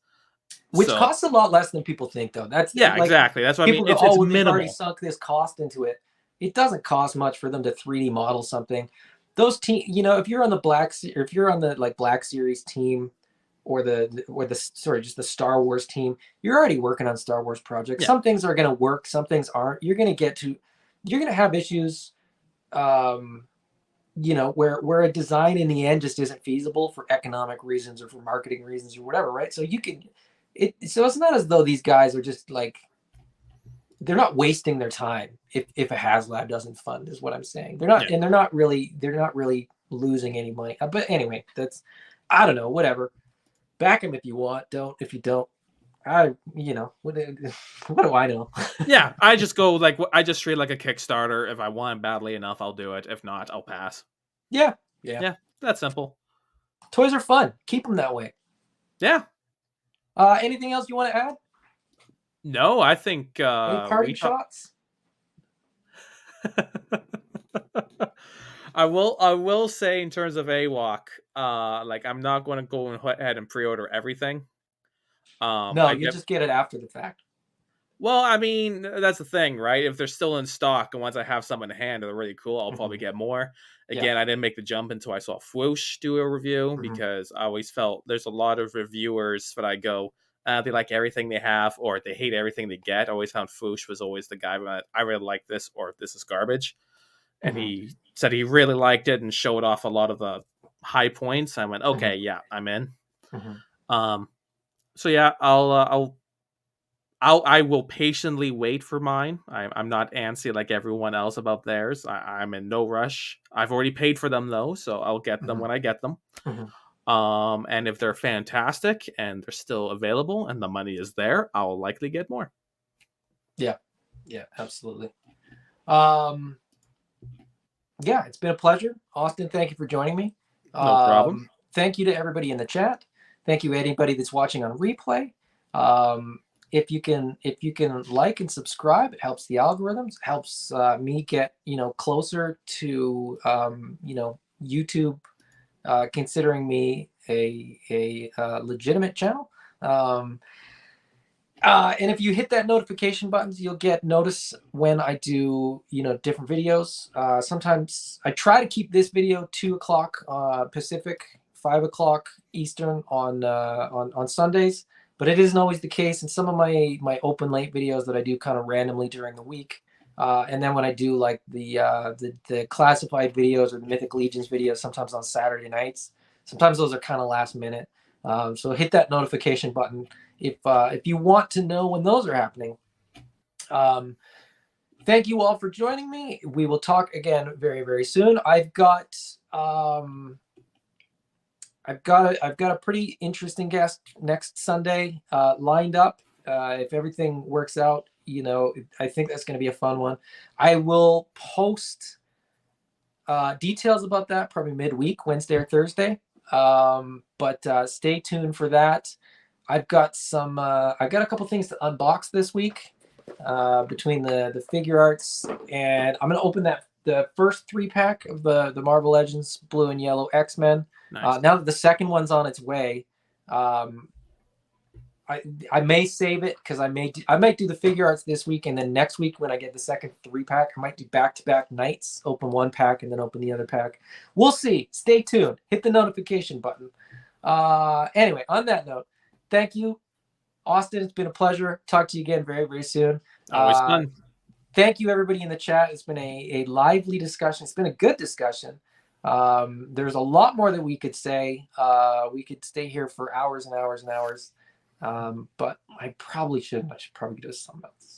which costs a lot less than people think. Though exactly. That's what I mean. It's minimal. They've already sunk this cost into it. It doesn't cost much for them to 3D model something. Those if you're on the Black Series team, or just the Star Wars team, you're already working on Star Wars projects. Yeah. Some things are going to work, some things aren't. You're going to have issues, where a design in the end just isn't feasible for economic reasons or for marketing reasons or whatever, right? So so it's not as though these guys are just like, they're not wasting their time if a HasLab doesn't fund, is what I'm saying. They're not, and they're not really losing any money. But anyway, I don't know, whatever. Back them if you want. Don't if you don't. What do I know? Yeah, I just go I just treat it like a Kickstarter. If I want it badly enough, I'll do it. If not, I'll pass. Yeah. That's simple. Toys are fun. Keep them that way. Yeah. Anything else you want to add? No, I think. Any parting shots? I will say, in terms of AWOC, I'm not going to go ahead and pre-order everything. No, you just get it after the fact. Well, I mean, that's the thing, right? If they're still in stock, and once I have some in hand, they're really cool, I'll probably get more. Again, I didn't make the jump until I saw Fwoosh do a review, because I always felt there's a lot of reviewers that I go, they like everything they have, or they hate everything they get. I always found Fwoosh was always the guy that I really like this, or this is garbage. And he said he really liked it and showed off a lot of the high points. I went, okay, yeah, I'm in. So yeah, I will patiently wait for mine. I'm not antsy like everyone else about theirs. I'm in no rush. I've already paid for them though, so I'll get them when I get them. And if they're fantastic and they're still available and the money is there, I'll likely get more. Yeah, absolutely. Yeah, it's been a pleasure. Austin, thank you for joining me. No problem. Thank you to everybody in the chat. Thank you to anybody that's watching on replay. If you can like and subscribe, it helps the algorithms, helps me get closer to YouTube considering me a legitimate channel. And if you hit that notification buttons, you'll get notice when I do, different videos. Sometimes I try to keep this video 2:00 Pacific, 5:00 Eastern on Sundays, but it isn't always the case. And some of my open late videos that I do kind of randomly during the week, and then when I do like the classified videos or the Mythic Legions videos, sometimes on Saturday nights. Sometimes those are kind of last minute. So hit that notification button if you want to know when those are happening. Thank you all for joining me. We will talk again very, very soon. I've got a pretty interesting guest next Sunday lined up. If everything works out, you know, I think that's going to be a fun one. I will post details about that probably midweek, Wednesday or Thursday. But stay tuned for that. I've got I got a couple things to unbox this week between the figure arts, and I'm gonna open the first 3-pack of the Marvel Legends Blue and Yellow X-Men. Nice. Now that the second one's on its way, I may save it because I might do the figure arts this week, and then next week when I get the second 3-pack, I might do back-to-back nights, open one pack and then open the other pack. We'll see. Stay tuned. Hit the notification button. Anyway, on that note, thank you, Auston. It's been a pleasure. Talk to you again very, very soon. Always fun. Thank you, everybody in the chat. It's been a lively discussion. It's been a good discussion. There's a lot more that we could say. We could stay here for hours and hours and hours. But I probably shouldn't. I should probably do something else.